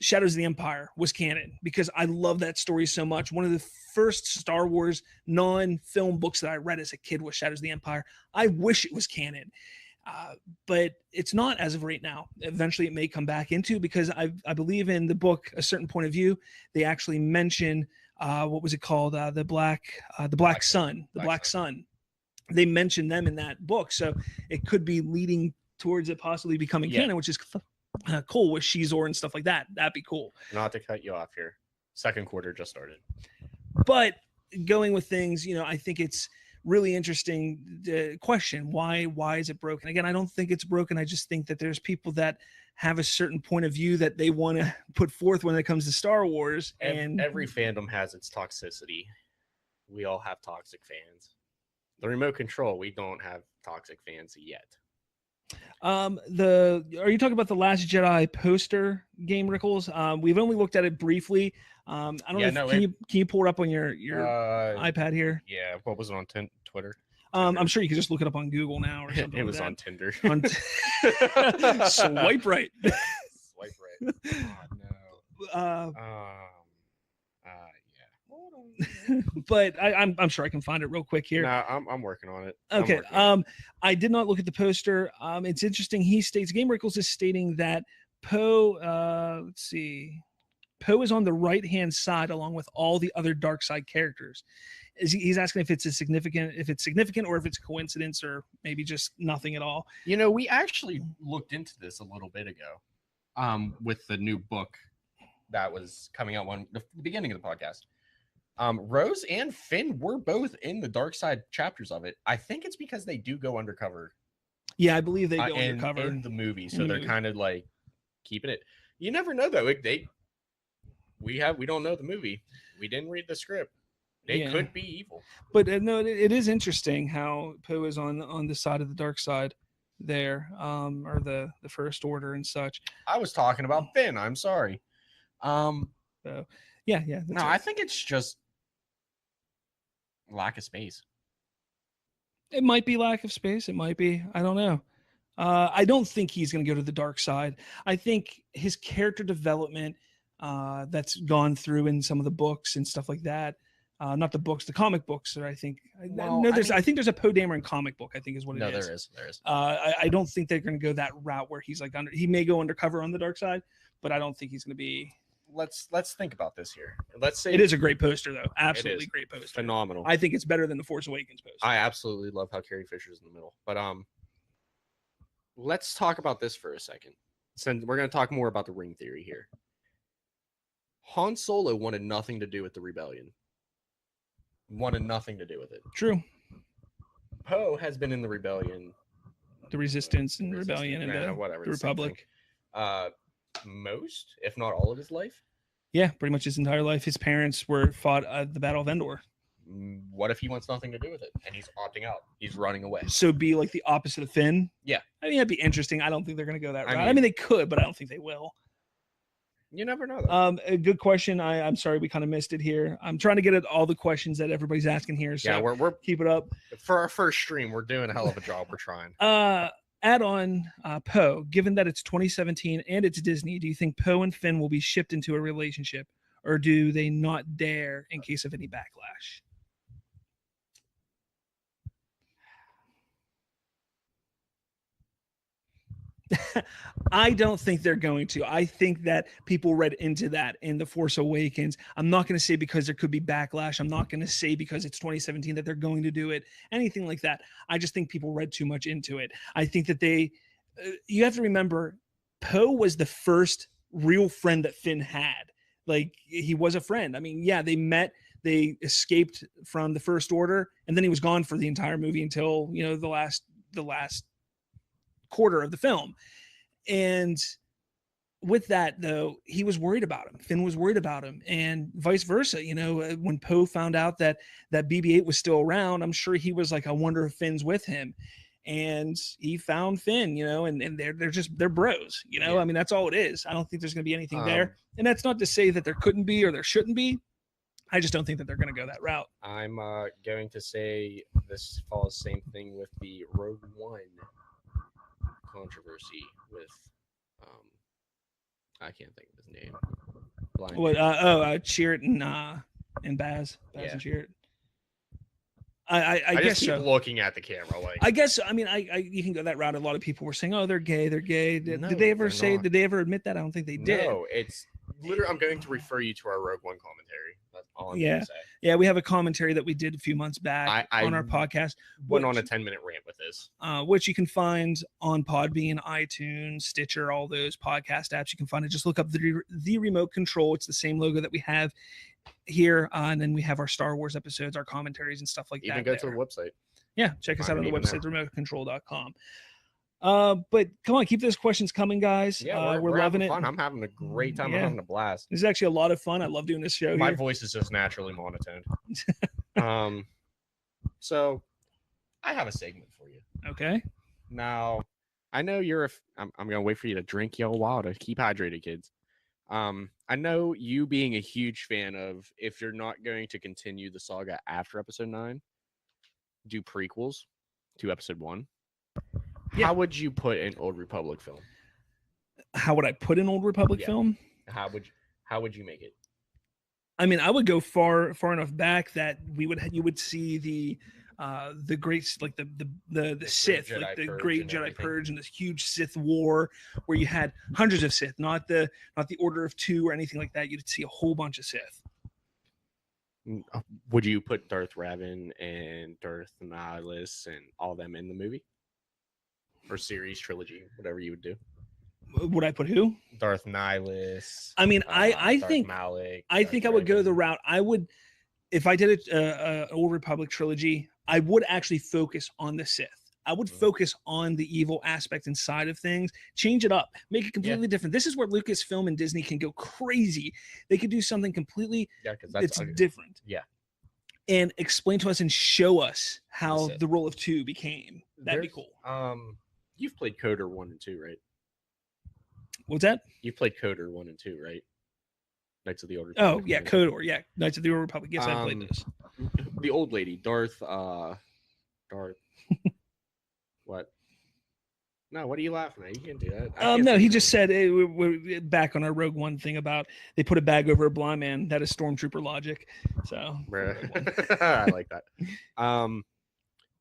Shadows of the Empire was canon, because I love that story so much. One of the first Star Wars non-film books that I read as a kid was Shadows of the Empire. I wish it was canon, but it's not as of right now. Eventually it may come back into, because I believe in the book A Certain Point of View, they actually mention what was it called? The Black Sun. They mentioned them in that book. So it could be leading towards it possibly becoming canon, which is cool with Shizor and stuff like that. That'd be cool. Not to cut you off here. Second quarter just started. But going with things, I think it's really interesting to question why is it broken? Again, I don't think it's broken. I just think that there's people that have a certain point of view that they want to put forth when it comes to Star Wars. And every fandom has its toxicity. We all have toxic fans. The remote control, we don't have toxic fans yet. Are you talking about the Last Jedi poster game, Rickles? We've only looked at it briefly. I don't know. Can you pull it up on your iPad here? Yeah. What was it on Twitter? I'm sure you could just look it up on Google now or something. It was on Tinder. Swipe right. Swipe right. Oh, no. But I'm sure I can find it real quick here. No, I'm working on it. Okay. I did not look at the poster. It's interesting. He states, Game Rickles is stating that Poe, let's see, Poe is on the right-hand side along with all the other dark side characters. He's asking if it's significant, or if it's coincidence, or maybe just nothing at all. We actually looked into this a little bit ago, with the new book that was coming out the beginning of the podcast. Rose and Finn were both in the dark side chapters of it. I think it's because they do go undercover. Yeah, I believe they go undercover in the movie, so they're kind of like keeping it. You never know though. We don't know the movie. We didn't read the script. They could be evil. But no, it is interesting how Poe is on the side of the dark side there, or the First Order and such. I was talking about Finn. I'm sorry. So, yeah. No, I think it's just lack of space. It might be lack of space. It might be. I don't know. I don't think he's going to go to the dark side. I think his character development that's gone through in some of the books and stuff like that. Not the books, the comic books. I think. I think there's a Poe Dameron comic book. I think is what it is. No, there is. I don't think they're going to go that route where he's like he may go undercover on the dark side, but I don't think he's going to be. Let's think about this here. Let's say it is a great poster though. Absolutely great poster. Phenomenal. I think it's better than the Force Awakens poster. I absolutely love how Carrie Fisher's in the middle. But let's talk about this for a second. Since we're going to talk more about the ring theory here. Han Solo wanted nothing to do with the rebellion. Wanted nothing to do with it. True. Poe has been in the rebellion, the resistance and rebellion, and the Republic. Most, if not all of his life. Yeah, pretty much his entire life. His parents fought at the Battle of Endor. What if he wants nothing to do with it and he's opting out? He's running away. So be like the opposite of Finn? Yeah. I mean, that'd be interesting. I don't think they're going to go that route. I mean, they could, but I don't think they will. You never know, though. A good question. I'm sorry we kind of missed it here. I'm trying to get at all the questions that everybody's asking here. So yeah, we're keep it up. For our first stream, we're doing a hell of a job. We're trying. Add on Poe. Given that it's 2017 and it's Disney, do you think Poe and Finn will be shipped into a relationship, or do they not dare in case of any backlash? I don't think they're going to. I think that people read into that in The Force Awakens. I'm not going to say because there could be backlash. I'm not going to say because it's 2017 that they're going to do it, anything like that. I just think people read too much into it. I think that you have to remember, Poe was the first real friend that Finn had. Like, he was a friend. I mean, yeah, they met, they escaped from the First Order, and then he was gone for the entire movie until, the last quarter of the film. And with that, though, he was worried about him. Finn was worried about him, and vice versa. When Poe found out that BB-8 was still around, I'm sure he was like, I wonder if Finn's with him. And he found Finn, and they're bros. Yeah. I mean, that's all it is. I don't think there's going to be anything there. And that's not to say that there couldn't be or there shouldn't be. I just don't think that they're going to go that route. I'm going to say this follows the same thing with the Rogue One controversy with I can't think of his name. Cheert and Baz Yeah. and Cheert. I guess just keep so. looking at the camera, like I guess. I mean, you can go that route. A lot of people were saying, "Oh, they're gay. They're gay." Did No, they ever they're say? not. Did they ever admit that? I don't think they did. No, it's literally. I'm going to refer you to our Rogue One commentary. That's all I'm Yeah. going to say. Yeah, we have a commentary that we did a few months back I on our podcast. Went on a 10-minute rant with this. Which you can find on Podbean, iTunes, Stitcher, all those podcast apps. You can find it. Just look up the remote control. It's the same logo that we have here, and then we have our Star Wars episodes, our commentaries, and stuff like that. Even go to the website. Yeah, check us out Find on the it even website, remotecontrol.com. But come on, keep those questions coming, guys. Yeah, we're loving having it. fun. I'm having a great time. Yeah. I'm having a blast. This is actually a lot of fun. I love doing this show. My here. voice is just naturally monotone. So I have a segment for you. Okay. Now, I know I'm gonna wait for you to drink your water. Keep hydrated, kids. I know you being a huge fan of, if you're not going to continue the saga after episode 9, do prequels to episode 1. Yeah. How would you put an Old Republic film? How would I put an Old Republic Yeah. film? How would you make it? I mean, I would go far enough back that you would see the great, like the Sith, Jedi like the Purge great and Jedi everything. Purge and this huge Sith war where you had hundreds of Sith, not the Order of 2 or anything like that. You'd see a whole bunch of Sith. Would you put Darth Revan and Darth Nihilus and all them in the movie or series trilogy, whatever you would do? Would I put who? Darth Nihilus. I mean, I Darth think Malak, I Darth think I would go Revan. the route. I would, if I did a Old Republic trilogy, I would actually focus on the Sith. I would focus on the evil aspect inside of things, change it up, make it completely different. This is where Lucasfilm and Disney can go crazy. They could do something completely because it's different. Yeah. And explain to us and show us how Sith. the role of 2 became. That'd be There's- cool. You've played Coder 1 and 2, right? What's that? You've played Coder 1 and 2, right? Knights of the Old Oh, Republic. yeah, KOTOR. Yeah, Knights of the Old Republic. Yes, I played Um, those. The old lady, Darth. What? No, what are you laughing at? You can't do that. I can't No, think he of just it. said we're back on our Rogue One thing about they put a bag over a blind man. That is stormtrooper logic. So Bruh. I like that.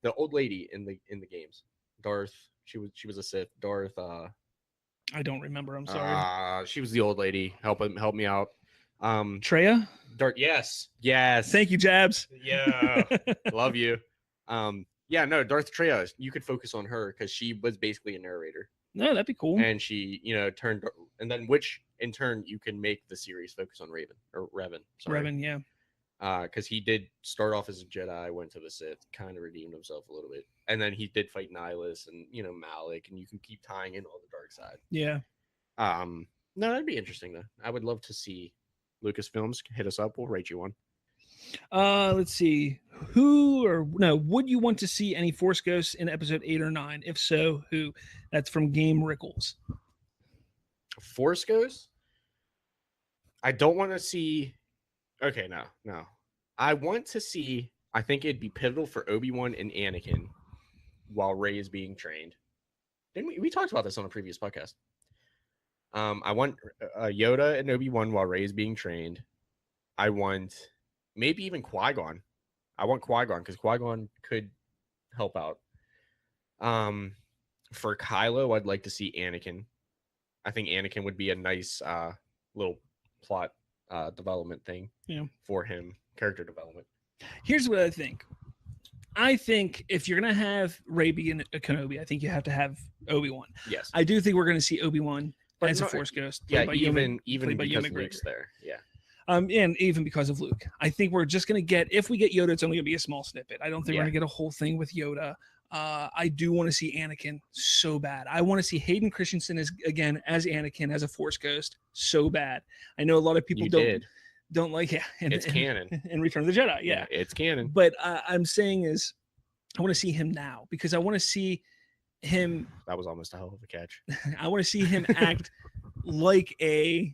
The old lady in the games, Darth. She was a Sith. Darth. I don't remember. I'm sorry. She was the old lady. Help me out. Treya. Darth. Yes. Thank you, Jabs. Yeah. Love you. Yeah. No, Darth Treya. You could focus on her because she was basically a narrator, No, that'd be cool. and she, turned, and then which in turn you can make the series focus on Revan. Sorry. Revan, yeah. Because he did start off as a Jedi, went to the Sith, kind of redeemed himself a little bit, and then he did fight Nihilus and Malak, and you can keep tying in all the dark side. Yeah. No, that'd be interesting though. I would love to see Lucasfilms hit us up. We'll rate you one. Let's see. Would you want to see any Force Ghosts in episode 8 or 9? If so, who? That's from Game Rickles. Force Ghost. I don't want to see. Okay, no. I want to see. I think it'd be pivotal for Obi-Wan and Anakin while Rey is being trained. Didn't we talked about this on a previous podcast? I want Yoda and Obi-Wan while Rey is being trained. I want maybe even Qui-Gon. I want Qui-Gon because Qui-Gon could help out. For Kylo, I'd like to see Anakin. I think Anakin would be a nice little plot development thing for him, character development. Here's what I think. I think if you're going to have Rey be a Kenobi, I think you have to have Obi-Wan. Yes. I do think we're going to see Obi-Wan as a Force Ghost. Yeah, even because Luke's there. Yeah. And even because of Luke. I think we're just going to get, if we get Yoda, it's only going to be a small snippet. I don't think we're going to get a whole thing with Yoda. I do want to see Anakin so bad. I want to see Hayden Christensen as Anakin, as a Force Ghost so bad. I know a lot of people don't like it. It's canon. In Return of the Jedi, yeah. It's canon. But I'm saying is, I want to see him now because I want to see him. That was almost a hell of a catch. I want to see him act like a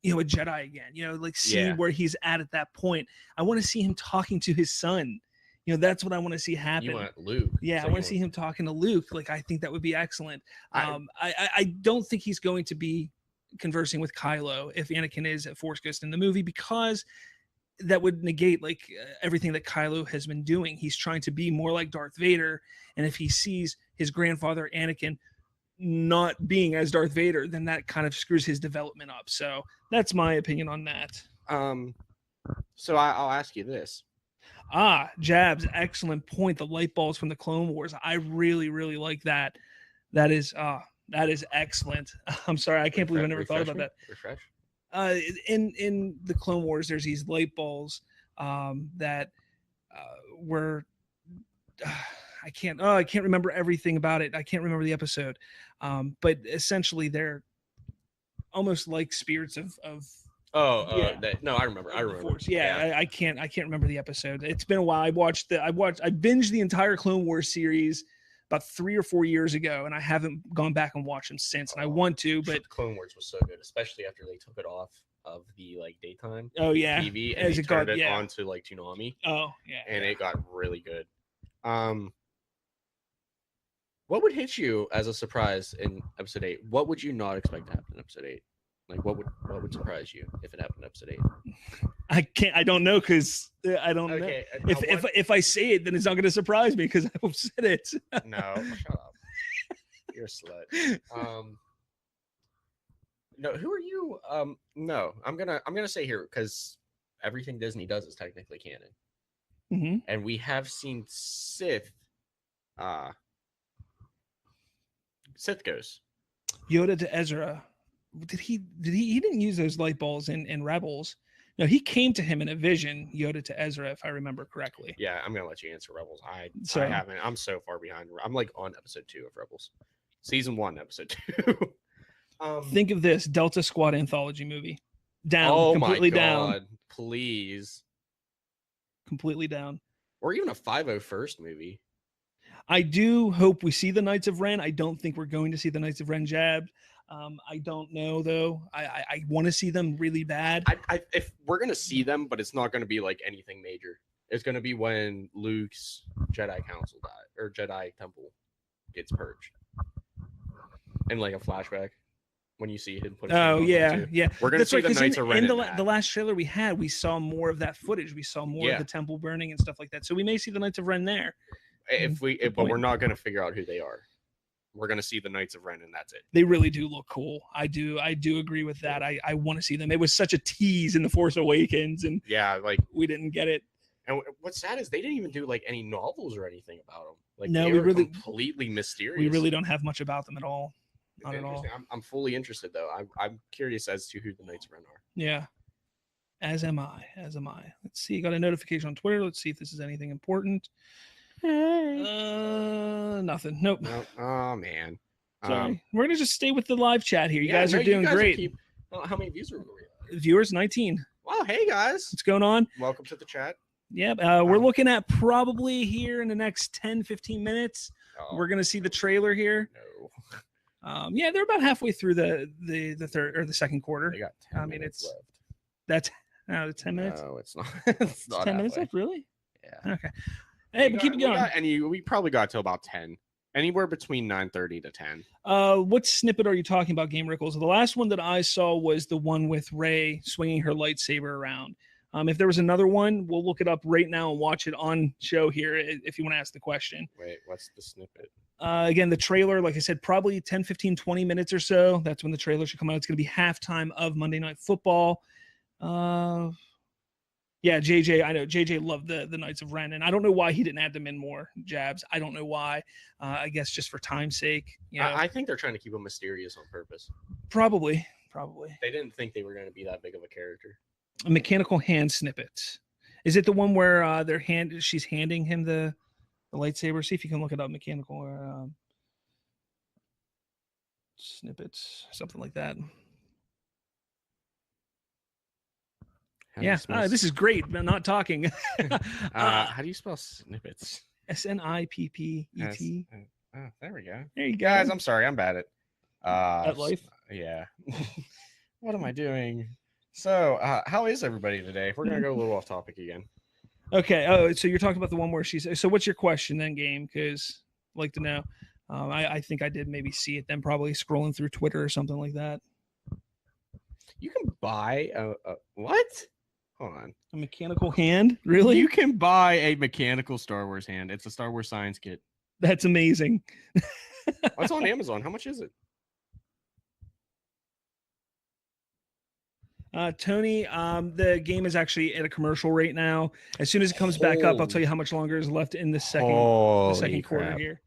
Jedi again. Like see where he's at that point. I want to see him talking to his son. That's what I want to see happen. You want Luke? Yeah, I want to see him talking to Luke. Like I think that would be excellent. I don't think he's going to be conversing with Kylo if Anakin is a Force Ghost in the movie, because that would negate everything that Kylo has been doing. He's trying to be more like Darth Vader, and if he sees his grandfather Anakin not being as Darth Vader, then that kind of screws his development up. So that's my opinion on that. So I'll ask you this. Jabs, excellent point. The light balls from the Clone Wars. I really, really like that. That is excellent. I'm sorry, I can't believe I never thought about that. Refresh. In the Clone Wars, there's these light balls that were. I can't remember everything about it. I can't remember the episode, but essentially they're almost like spirits of. No, I remember. Force. I can't remember the episode. It's been a while. I binged the entire Clone Wars series about 3 or 4 years ago, and I haven't gone back and watched them since. And I want to, but the Clone Wars was so good, especially after they took it off of the daytime. TV, and they turned it onto Toonami. And it got really good. What would hit you as a surprise in episode 8? What would you not expect to happen in episode 8? What would surprise you if it happened in episode 8? I don't know, because I don't know. If I say it, then it's not going to surprise me because I've said it. No, shut up. You're a slut. No, who are you? No, I'm gonna say here, because everything Disney does is technically canon, and we have seen Sith ghosts. Yoda to Ezra. He didn't use those light balls in Rebels. No, he came to him in a vision, Yoda to Ezra, if I remember correctly. Yeah, I'm gonna let you answer Rebels. I haven't. I'm so far behind. I'm on episode 2 of Rebels, season 1, episode 2. Think of this Delta Squad anthology movie. Down. Oh completely my God! Down. Please. Completely down. Or even a 501st movie. I do hope we see the Knights of Ren. I don't think we're going to see the Knights of Ren jabbed. I don't know though. I want to see them really bad. If we're gonna see them, but it's not gonna be anything major. It's gonna be when Luke's Jedi Council died, or Jedi Temple gets purged, and a flashback when you see him put. Yeah. We're gonna see the Knights of Ren. In the last trailer we saw more of that footage. We saw more of the temple burning and stuff like that. So we may see the Knights of Ren there. But we're not gonna figure out who they are. We're gonna see the Knights of Ren, and that's it. They really do look cool. I do agree with that. I want to see them. It was such a tease in The Force Awakens, and we didn't get it. And what's sad is they didn't even do any novels or anything about them. No, we really completely mysterious. We really don't have much about them at all. Not at all. I'm fully interested though. I'm curious as to who the Knights of Ren are. Yeah. As am I. Let's see. Got a notification on Twitter. Let's see if this is anything important. Nothing. Nope. Oh man. Sorry. We're gonna just stay with the live chat here. You guys are doing great. How many views are we? Viewers 19. Wow. Hey guys. What's going on? Welcome to the chat. Yep. We're looking at probably here in the next 10-15 minutes. We're gonna see the trailer here. No. Yeah, they're about halfway through the third or the second quarter. They got 10 minutes left. That's 10 minutes. No, it's not. It's not 10 minutes left, really? Yeah. Okay. Hey, but keep it going. We probably got to about 10. Anywhere between 9:30 to 10. What snippet are you talking about, Game Rickles? The last one that I saw was the one with Rey swinging her lightsaber around. If there was another one, we'll look it up right now and watch it on show here if you want to ask the question. Wait, what's the snippet? Again, the trailer, like I said, probably 10, 15, 20 minutes or so. That's when the trailer should come out. It's going to be halftime of Monday Night Football. Yeah, JJ, I know JJ loved the Knights of Ren, and I don't know why he didn't add them in more, Jabs. I don't know why. I guess just for time's sake. You know? I think they're trying to keep them mysterious on purpose. Probably. They didn't think they were going to be that big of a character. A mechanical hand snippet. Is it the one where she's handing him the lightsaber? See if you can look it up. Mechanical snippets, something like that. This is great. I'm not talking. How do you spell snippets? SNIPPET. Oh, there we go. There you go. Guys, I'm sorry. I'm bad at life. Yeah. What am I doing? So, how is everybody today? We're going to go a little off topic again. Okay. Oh, so you're talking about the one where she's. So, what's your question then, Game? Because I'd like to know. I think I did maybe see it then, probably scrolling through Twitter or something like that. You can buy a what? Hold on. A mechanical hand? Really? You can buy a mechanical Star Wars hand. It's a Star Wars science kit. That's amazing. It's on Amazon. How much is it? Tony, the game is actually at a commercial right now. As soon as it comes back up, I'll tell you how much longer is left in the second quarter here.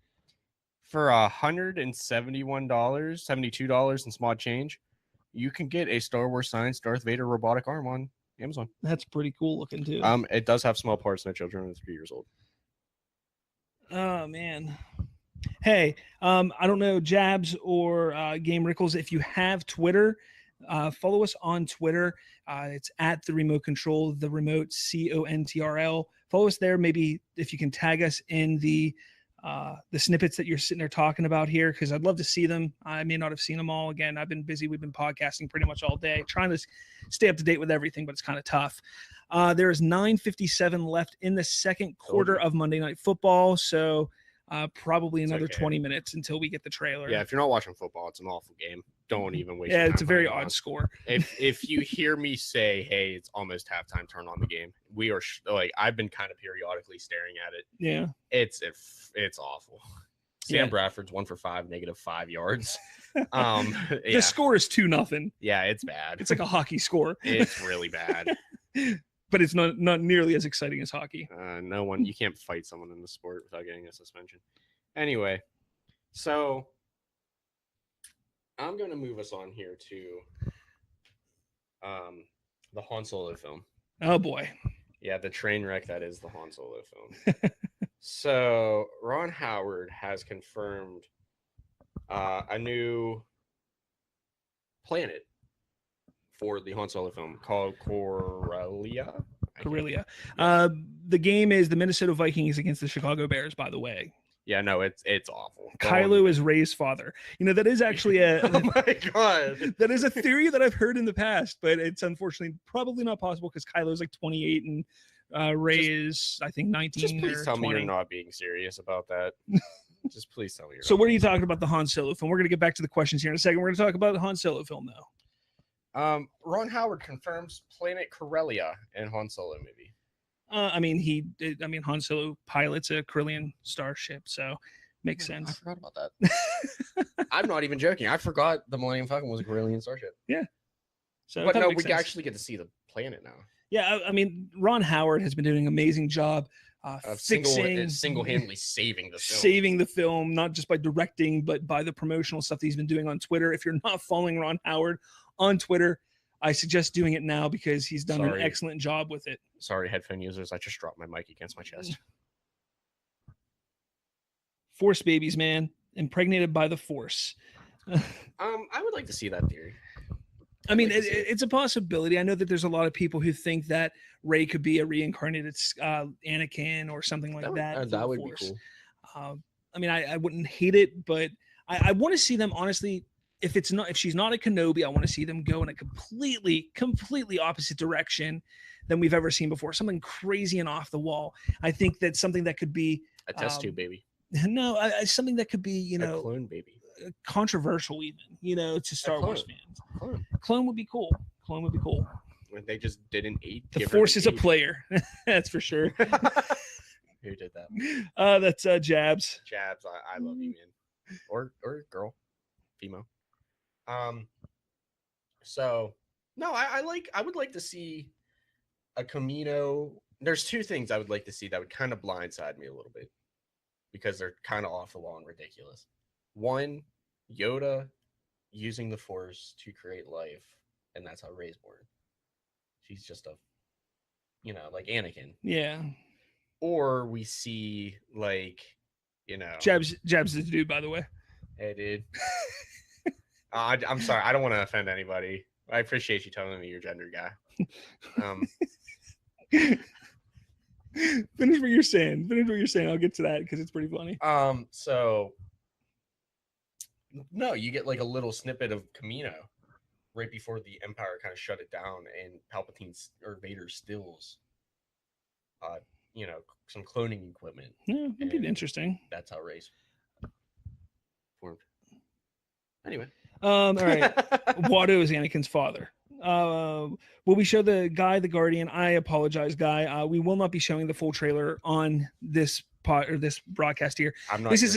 For $171, $72 and small change, you can get a Star Wars Science Darth Vader robotic arm on Amazon. That's pretty cool looking too. It does have small parts, no children under 3 years old. Oh man. Hey, I don't know, Jabs or Game Rickles, if you have Twitter, follow us on Twitter. It's at the remote control, the remote CONTRL. Follow us there. Maybe if you can tag us in the snippets that you're sitting there talking about here, because I'd love to see them. I may not have seen them all. Again, I've been busy. We've been podcasting pretty much all day, trying to stay up to date with everything, but it's kind of tough. There is 9:57 left in the second quarter of Monday Night Football, so probably another 20 minutes until we get the trailer. Yeah, if you're not watching football, it's an awful game. Don't even waste. Yeah, it's a very odd score. If you hear me say, "Hey, it's almost halftime," turn on the game. We are I've been kind of periodically staring at it. Yeah, it's awful. Sam Bradford's 1 for 5, -5 yards. The score is 2-0. Yeah, it's bad. It's like a hockey score. It's really bad. But it's not nearly as exciting as hockey. You can't fight someone in the sport without getting a suspension. Anyway, so I'm going to move us on here to the Han Solo film. Oh, boy. Yeah, the train wreck that is the Han Solo film. So Ron Howard has confirmed a new planet for the Han Solo film called Corellia. The game is the Minnesota Vikings against the Chicago Bears, by the way. Yeah, no, it's awful. Kylo is Rey's father. That is actually oh my god. That is a theory that I've heard in the past, but it's unfortunately probably not possible because Kylo is like 28 and Rey is, I think, 19. Just please tell 20. me you're not being serious about that. Just please tell me you're So not. what are you talking about the Han Solo film? We're going to get back to the questions here in a second. We're going to talk about the Han Solo film, though. Ron Howard confirms Planet Corellia in Han Solo movie. Han Solo pilots a Corellian starship, so makes sense. I forgot about that. I'm not even joking. I forgot the Millennium Falcon was a Corellian starship. Yeah. So, but no, we actually get to see the planet now. Yeah, Ron Howard has been doing an amazing job of fixing, single-handedly saving the film. Saving the film, not just by directing, but by the promotional stuff that he's been doing on Twitter. If you're not following Ron Howard on Twitter, I suggest doing it now because he's done an excellent job with it. Sorry, headphone users. I just dropped my mic against my chest. Force babies, man. Impregnated by the Force. I would like to see that theory. It's a possibility. I know that there's a lot of people who think that Rey could be a reincarnated Anakin or something like that. That would be cool. I wouldn't hate it, but I want to see them, honestly. If she's not a Kenobi, I want to see them go in a completely opposite direction than we've ever seen before. Something crazy and off the wall. I think that's something that could be a test tube baby. No, something that could be, a clone baby. Controversial even, to Star Wars fans. Clone would be cool. They just didn't eat. The Force is a player. That's for sure. Who did that? That's Jabs. Jabs, I love you, man. Or girl, female. So no, I would like to see a Camino. There's two things I would like to see that would kind of blindside me a little bit because they're kind of off the wall and ridiculous. One, Yoda using the Force to create life, and that's how Rey's born. She's just like Anakin. Yeah. Or we see Jabs is the dude, by the way. Hey, dude. I'm sorry. I don't want to offend anybody. I appreciate you telling me your gender, guy. Finish what you're saying. I'll get to that because it's pretty funny. So no, you get like a little snippet of Camino right before the Empire kind of shut it down, and Palpatine's or Vader steals, some cloning equipment. Yeah, it'd be interesting. That's how Rey's formed. Anyway. All right. Watto is Anakin's father. Will we show the Guardian? I apologize, Guy. We will not be showing the full trailer on this this broadcast here. I'm not. This is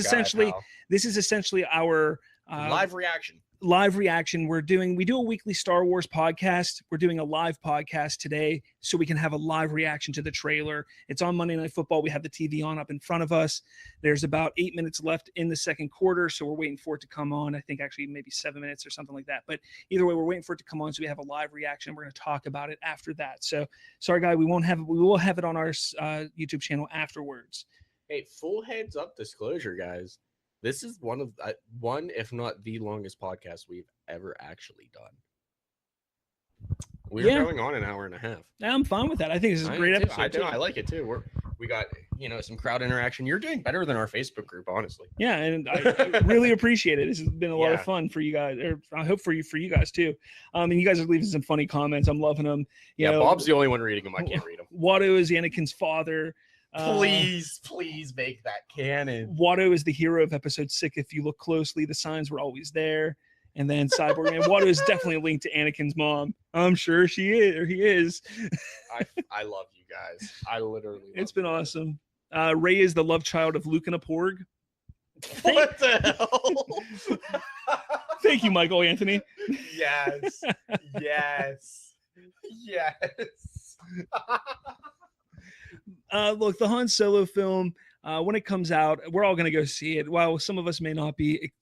essentially our live reaction. We do a weekly Star Wars podcast. We're doing a live podcast today so we can have a live reaction to the trailer. It's on Monday Night Football. We have the TV on up in front of us. There's about 8 minutes left in the second quarter, so we're waiting for it to come on. I think actually maybe 7 minutes or something like that. But either way, we're waiting for it to come on so we have a live reaction. We're going to talk about it after that. So sorry, Guy, we will have it on our YouTube channel afterwards. Hey, full heads up disclosure, guys. This is one, if not the longest podcast we've ever actually done. We're going on an hour and a half. I'm fine with that. I think this is a great episode. I like it too. We got some crowd interaction. You're doing better than our Facebook group, honestly. Yeah, and I really appreciate it. This has been a lot of fun for you guys, or I hope for you guys too. And you guys are leaving some funny comments. I'm loving them. You know, Bob's the only one reading them. I can't read them. Watto is Anakin's father. Please make that canon. Watto is the hero of episode 6. If you look closely, the signs were always there. And then Cyborg Man, Watto is definitely linked to Anakin's mom. I'm sure she is, or he is. I love you guys. I literally love it's been awesome. Rey is the love child of Luke and a Porg. What the hell? Thank you, Michael Anthony. Yes. Look, the Han Solo film, when it comes out, we're all going to go see it. While some of us may not be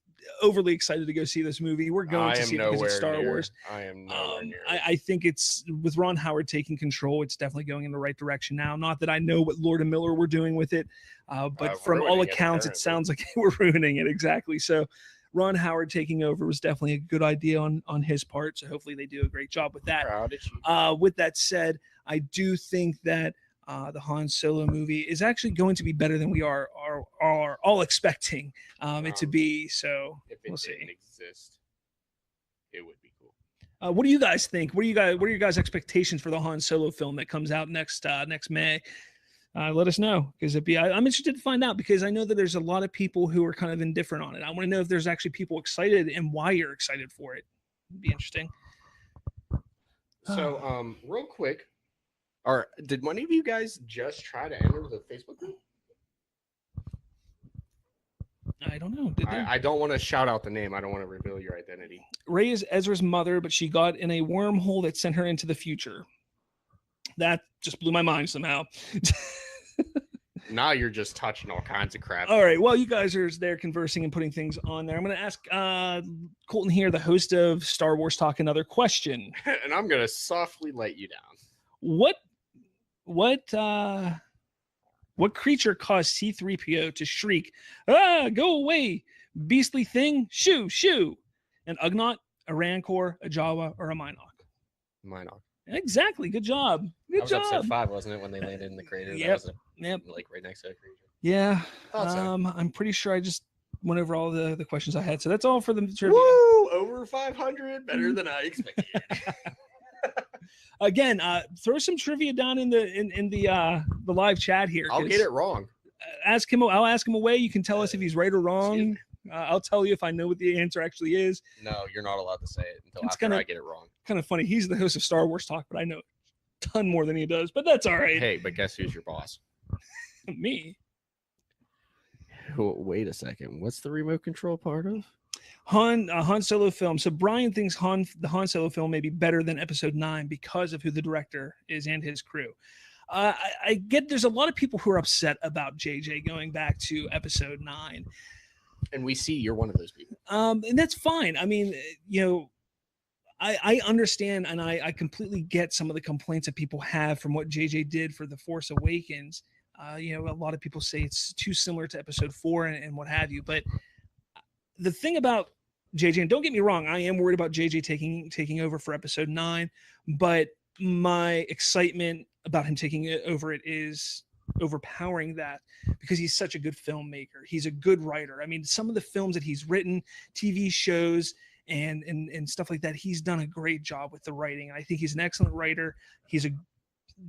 overly excited to go see this movie, we're going to see it because it's Star Wars. I am nowhere near. I think it's, with Ron Howard taking control, it's definitely going in the right direction now. Not that I know what Lord and Miller were doing with it, but from all accounts, it sounds like we're ruining it. Exactly. So Ron Howard taking over was definitely a good idea on his part. So hopefully they do a great job with that. Proud of you. With that said, I do think that the Han Solo movie is actually going to be better than we are all expecting it to be. So if it didn't exist, it would be cool. What do you guys think? What are your guys' expectations for the Han Solo film that comes out next May? Let us know, because I'm interested to find out, because I know that there's a lot of people who are kind of indifferent on it. I want to know if there's actually people excited and why you're excited for it. It'd be interesting. So, real quick. Did one of you guys just try to enter the Facebook group? I don't know. I don't want to shout out the name. I don't want to reveal your identity. Rey is Ezra's mother, but she got in a wormhole that sent her into the future. That just blew my mind somehow. Now you're just touching all kinds of crap. All right. Well, you guys are there conversing and putting things on there. I'm going to ask Colton here, the host of Star Wars Talk, another question. And I'm going to softly let you down. What creature caused C-3PO to shriek, "Ah, go away, beastly thing, shoo, shoo"? An Ugnaught, a Rancor, a Jawa, or a Mynock? Mynock. Exactly. Good job. Good job. Episode 5, wasn't it, when they landed in the crater? Yep. Like right next to the crater. Yeah. So. I'm pretty sure I just went over all the questions I had. So that's all for the trivia. Woo! Over 500, better than I expected. Again, throw some trivia down in the live chat here. I'll get it wrong. I'll ask him away. You can tell us if he's right or wrong. I'll tell you if I know what the answer actually is. No, you're not allowed to say it until after I get it wrong. Kind of funny. He's the host of Star Wars Talk, but I know a ton more than he does. But that's all right. Hey, but guess who's your boss? Me. Wait a second. What's the remote control part of? Han Solo film. So Brian thinks the Han Solo film may be better than Episode 9 because of who the director is and his crew. I get there's a lot of people who are upset about JJ going back to Episode 9. And we see you're one of those people. And that's fine. I mean, I understand and I completely get some of the complaints that people have from what JJ did for The Force Awakens. A lot of people say it's too similar to Episode 4 and what have you. But the thing about JJ, and don't get me wrong, I am worried about JJ taking over for Episode 9, but my excitement about him taking over it is overpowering that because he's such a good filmmaker. He's a good writer. I mean, some of the films that he's written, TV shows, and stuff like that, he's done a great job with the writing. I think he's an excellent writer. He's a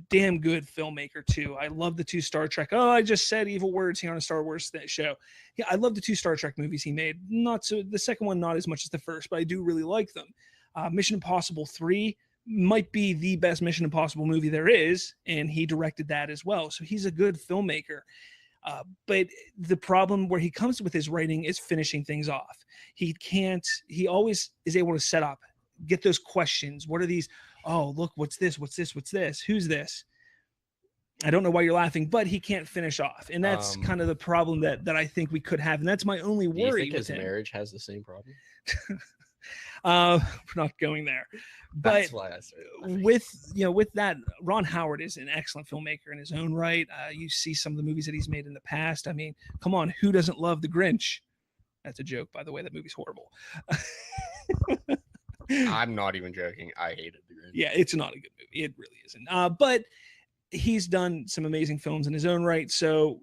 damn good filmmaker too. I love the 2 Star Trek. Oh, I just said evil words here on a Star Wars show. Yeah, I love the 2 Star Trek movies he made. Not so the second one, not as much as the first, but I do really like them. Mission Impossible 3 might be the best Mission Impossible movie there is, and he directed that as well. So he's a good filmmaker. But the problem where he comes with his writing is finishing things off. He always is able to set up, get those questions. What are these? Oh, look, what's this? What's this? What's this? Who's this? I don't know why you're laughing, but he can't finish off. And that's kind of the problem that I think we could have. And that's my only worry. Do you think his marriage has the same problem? We're not going there. But that's why I started with that, Ron Howard is an excellent filmmaker in his own right. You see some of the movies that he's made in the past. I mean, come on, who doesn't love The Grinch? That's a joke, by the way. That movie's horrible. I'm not even joking. I hated The Grinch. Yeah, it's not a good movie. It really isn't. But he's done some amazing films in his own right. So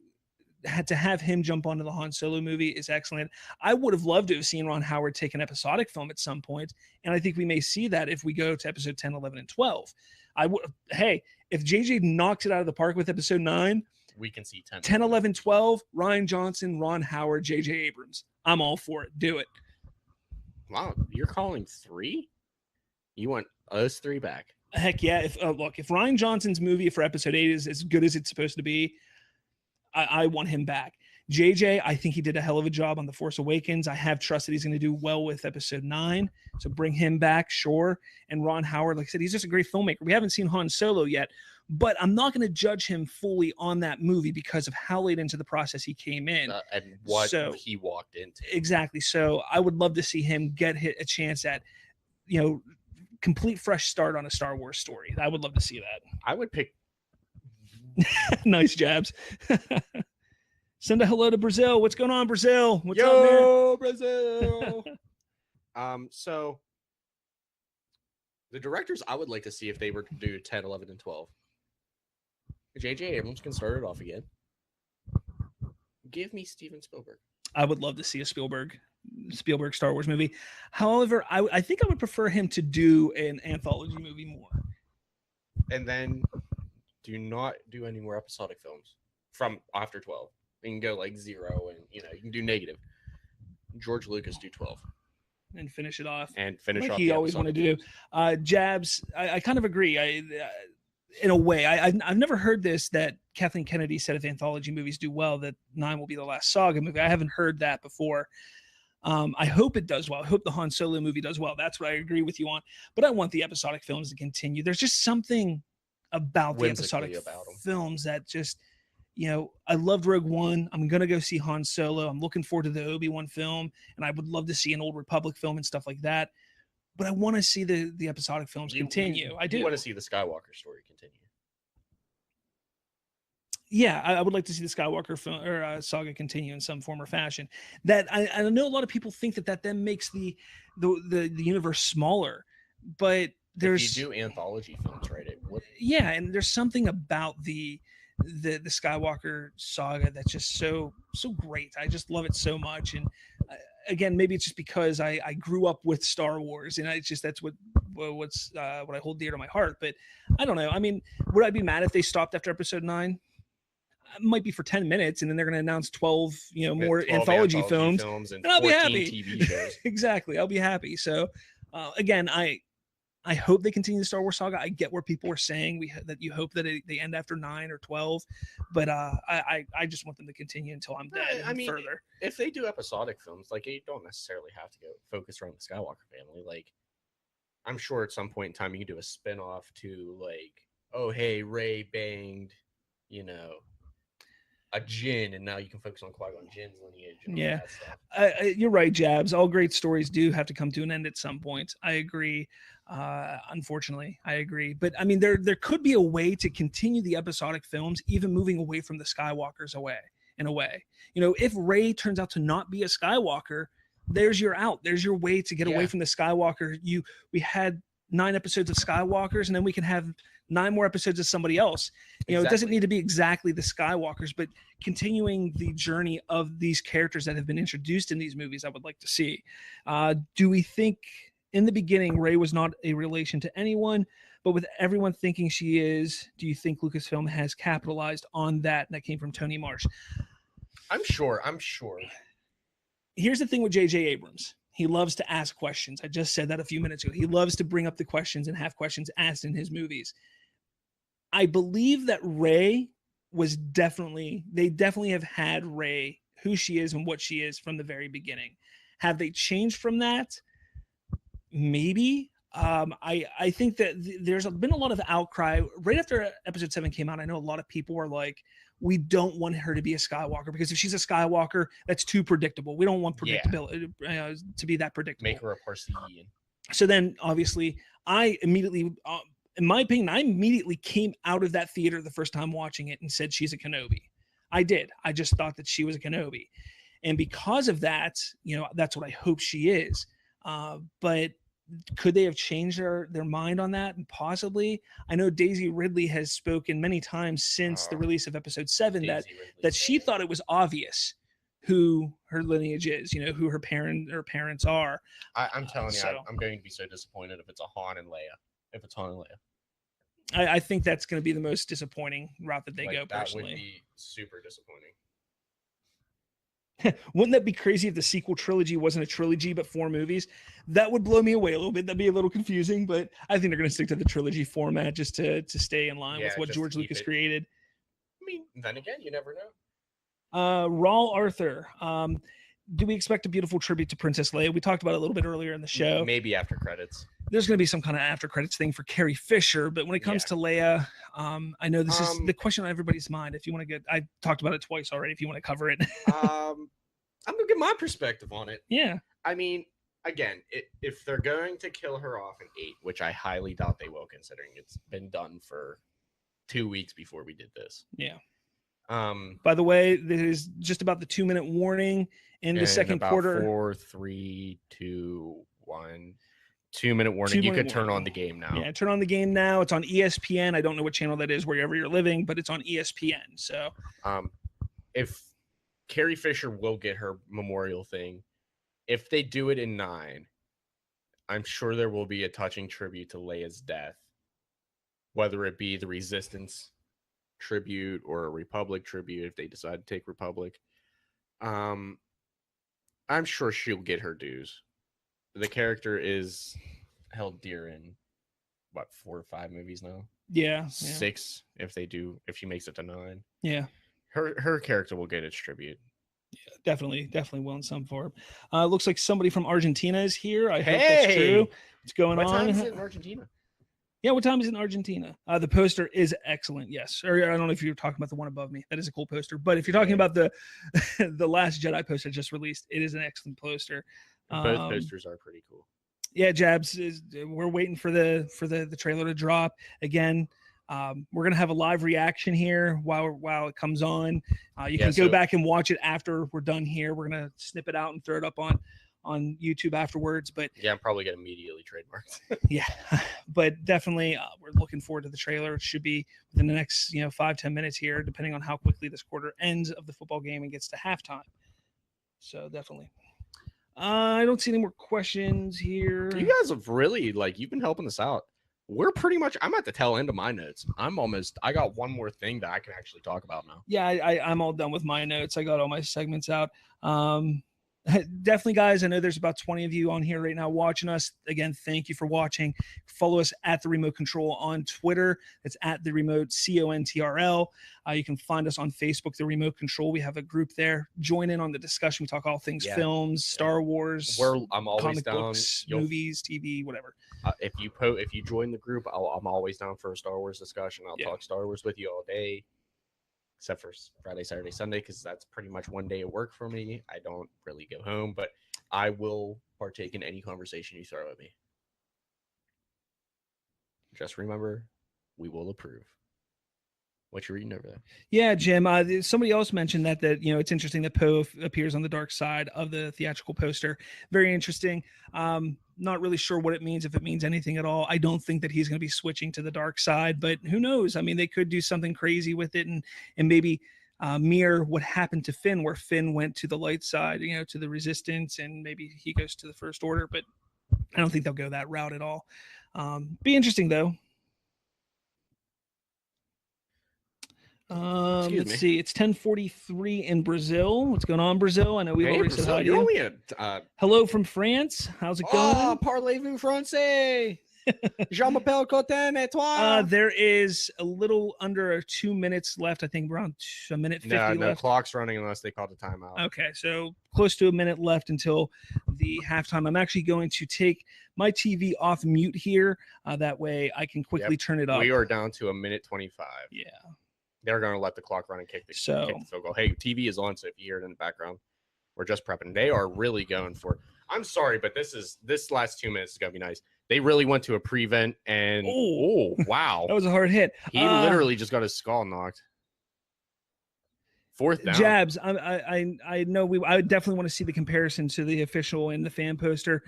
to have him jump onto the Han Solo movie is excellent. I would have loved to have seen Ron Howard take an episodic film at some point, and I think we may see that if we go to Episode 10, 11, and 12. Hey, if JJ knocks it out of the park with Episode 9, we can see 10, 11, 12, Rian Johnson, Ron Howard, JJ Abrams. I'm all for it. Do it. Wow, you're calling 3? You want us 3 back? Heck yeah. If Rian Johnson's movie for Episode 8 is as good as it's supposed to be, I want him back. JJ, I think he did a hell of a job on The Force Awakens. I have trust that he's going to do well with Episode 9. So bring him back, sure. And Ron Howard, like I said, he's just a great filmmaker. We haven't seen Han Solo yet, but I'm not going to judge him fully on that movie because of how late into the process he came in. And what he walked into. Exactly. So I would love to see him get a chance at, complete fresh start on a Star Wars story. I would love to see that. I would pick. Nice jabs. Send a hello to Brazil. What's going on, Brazil? What's up, Yo, Brazil. So the directors I would like to see if they were to do 10, 11, and 12. J.J. Abrams can start it off again. Give me Steven Spielberg. I would love to see a Spielberg Star Wars movie. However, I think I would prefer him to do an anthology movie more. And then do not do any more episodic films from after 12. You can go like 0 and you can do negative. George Lucas do 12 and finish it off. And finish like off. He always wanted to do. Jabs. I kind of agree. In a way, I've never heard this that Kathleen Kennedy said if anthology movies do well, that 9 will be the last saga movie. I haven't heard that before. I hope it does well. I hope the Han Solo movie does well. That's what I agree with you on. But I want the episodic films to continue. There's just something about the episodic films that just, I loved Rogue One. I'm going to go see Han Solo. I'm looking forward to the Obi-Wan film, and I would love to see an Old Republic film and stuff like that. But I want to see the episodic films continue. I do want to see the Skywalker story continue. Yeah, I would like to see the Skywalker film or saga continue in some form or fashion. That I know a lot of people think that then makes the universe smaller, but there's if you do anthology films, right? Yeah, and there's something about the Skywalker saga that's just so great. I just love it so much. And again, maybe it's just because I grew up with Star Wars, and that's what I hold dear to my heart. But I don't know. I mean, would I be mad if they stopped after Episode 9? It might be for 10 minutes, and then they're going to announce 12, more 12 anthology films, and I'll be happy. TV shows. Exactly, I'll be happy. So, again, I hope they continue the Star Wars saga. I get where people are saying that you hope that they end after 9 or 12, but I just want them to continue until I'm dead. I mean, further. If they do episodic films, like you don't necessarily have to go focus around the Skywalker family. Like, I'm sure at some point in time you can do a spin-off to like, oh hey, Rey banged, you know, a Jinn, and now you can focus on Qui-Gon Jinn's lineage. And all that stuff. You're right, Jabs. All great stories do have to come to an end at some point. I agree. Unfortunately, I agree. But I mean, there could be a way to continue the episodic films, even moving away from the Skywalkers in a way. You know, if Rey turns out to not be a Skywalker, there's your out. There's your way to get away from the Skywalker. We had 9 episodes of Skywalkers, and then we can have 9 more episodes of somebody else. You know, it doesn't need to be exactly the Skywalkers, but continuing the journey of these characters that have been introduced in these movies, I would like to see. Do we think in the beginning Rey was not a relation to anyone, but with everyone thinking she is, do you think Lucasfilm has capitalized on that? And that came from Tony Marsh. I'm sure. Here's the thing with J.J. Abrams. He loves to ask questions. I just said that a few minutes ago. He loves to bring up the questions and have questions asked in his movies. I believe that Rey they definitely have had Rey, who she is and what she is from the very beginning. Have they changed from that? Maybe. I think that there's been a lot of outcry right after episode 7 came out. I know a lot of people were like, we don't want her to be a Skywalker because if she's a Skywalker, that's too predictable. We don't want predictability to be that predictable. Make her a Parsean. So then obviously I immediately, in my opinion, I immediately came out of that theater the first time watching it and said she's a Kenobi. I did. I just thought that she was a Kenobi. And because of that, you know, that's what I hope she is. But could they have changed their mind on that? And possibly. I know Daisy Ridley has spoken many times since the release of episode 7 that she thought it was obvious who her lineage is, you know, who her parents are. I'm telling you, I'm going to be so disappointed if it's a Han and Leia. If it's Han and Leia. I think that's going to be the most disappointing route that they go, personally. That would be super disappointing. Wouldn't that be crazy if the sequel trilogy wasn't a trilogy but 4 movies? That would blow me away a little bit. That'd be a little confusing, but I think they're going to stick to the trilogy format just to stay in line with what George Lucas created. I mean, then again, you never know. Raul Arthur, do we expect a beautiful tribute to Princess Leia? We talked about it a little bit earlier in the show. Maybe after credits. There's going to be some kind of after credits thing for Carrie Fisher, but when it comes to Leia, I know this is the question on everybody's mind. If you want to I talked about it twice already. If you want to cover it, I'm gonna get my perspective on it. Yeah, I mean, again, if they're going to kill her off in 8, which I highly doubt they will, considering it's been done for 2 weeks before we did this. Yeah. By the way, this is just about the 2-minute warning in the second quarter. 4, 3, 2, 1. 2-minute warning. You could turn on the game now. Yeah, turn on the game now. It's on ESPN. I don't know what channel that is wherever you're living, but it's on ESPN. So, if Carrie Fisher will get her memorial thing, if they do it in 9, I'm sure there will be a touching tribute to Leia's death, whether it be the Resistance tribute or a Republic tribute if they decide to take Republic. I'm sure she'll get her dues. The character is held dear in 4 or 5 movies now. Yeah, 6 if she makes it to 9. Yeah, her character will get its tribute. Yeah, definitely will in some form. Looks like somebody from Argentina is here. I hope that's true. What's going on? What time is it in Argentina? Yeah, what time is it in Argentina? The poster is excellent. Yes, or I don't know if you're talking about the one above me. That is a cool poster. But if you're talking about the the Last Jedi poster just released, it is an excellent poster. Both posters are pretty cool. Yeah, Jabs, we're waiting for the trailer to drop again. We're gonna have a live reaction here while it comes on. You can go back and watch it after we're done here. We're gonna snip it out and throw it up on YouTube afterwards. But yeah, I'm probably gonna immediately trademark. Yeah, but definitely we're looking forward to the trailer. It should be within the next 5-10 minutes here, depending on how quickly this quarter ends of the football game and gets to halftime. So definitely. I don't see any more questions here. You guys have really you've been helping us out. We're pretty much, I'm at the tail end of my notes. I got one more thing that I can actually talk about now. Yeah, I'm all done with my notes. I got all my segments out. definitely, guys. I know there's about 20 of you on here right now watching us. Again, thank you for watching. Follow us at The Remote Control on Twitter. It's at The Remote CONTRL. You can find us on Facebook, The Remote Control. We have a group there. Join in on the discussion. We talk all things films, Star Wars, I'm always comic down. books, movies, TV, whatever. If you join the group, I'm always down for a Star Wars discussion. I'll talk Star Wars with you all day, except for Friday, Saturday, Sunday, because that's pretty much one day of work for me. I don't really go home, but I will partake in any conversation you throw at me. Just remember, we will approve. What you reading over there? Yeah, Jim. Somebody else mentioned that it's interesting that Poe appears on the dark side of the theatrical poster. Very interesting. Not really sure what it means, if it means anything at all. I don't think that he's going to be switching to the dark side, but who knows? I mean, they could do something crazy with it and maybe mirror what happened to Finn, where Finn went to the light side, to the Resistance, and maybe he goes to the First Order. But I don't think they'll go that route at all. Be interesting though. Let's see. It's 10:43 in Brazil. What's going on, Brazil? I know we've already said hi to you. Hello from France. How's it going? Oh, parlez-vous français? Je m'appelle Colton, et toi? There is a little under 2 minutes left. I think around a minute 50 left. No, clock's running unless they call the timeout. Okay, so close to a minute left until the halftime. I'm actually going to take my TV off mute here. That way I can quickly turn it up. We are down to a minute 25. Yeah. They're going to let the clock run and kick the field goal. Hey, TV is on, so if you hear it in the background, we're just prepping. They are really going for it. I'm sorry, but this last 2 minutes is going to be nice. They really went to a prevent, and wow. That was a hard hit. He literally just got his skull knocked. Fourth down. Jabs. I know I would definitely want to see the comparison to the official and the fan poster.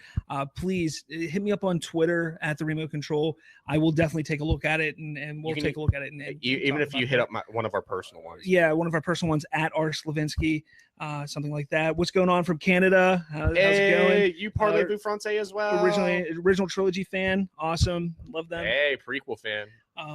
Please hit me up on Twitter at The Remote Control. I will definitely take a look at it, and we'll take a look at it. And even if you hit up one of our personal ones. Yeah, one of our personal ones at R. Slavinsky, something like that. What's going on from Canada? How's it going? You parlez-vous français as well. Original trilogy fan. Awesome. Love them. Hey, prequel fan.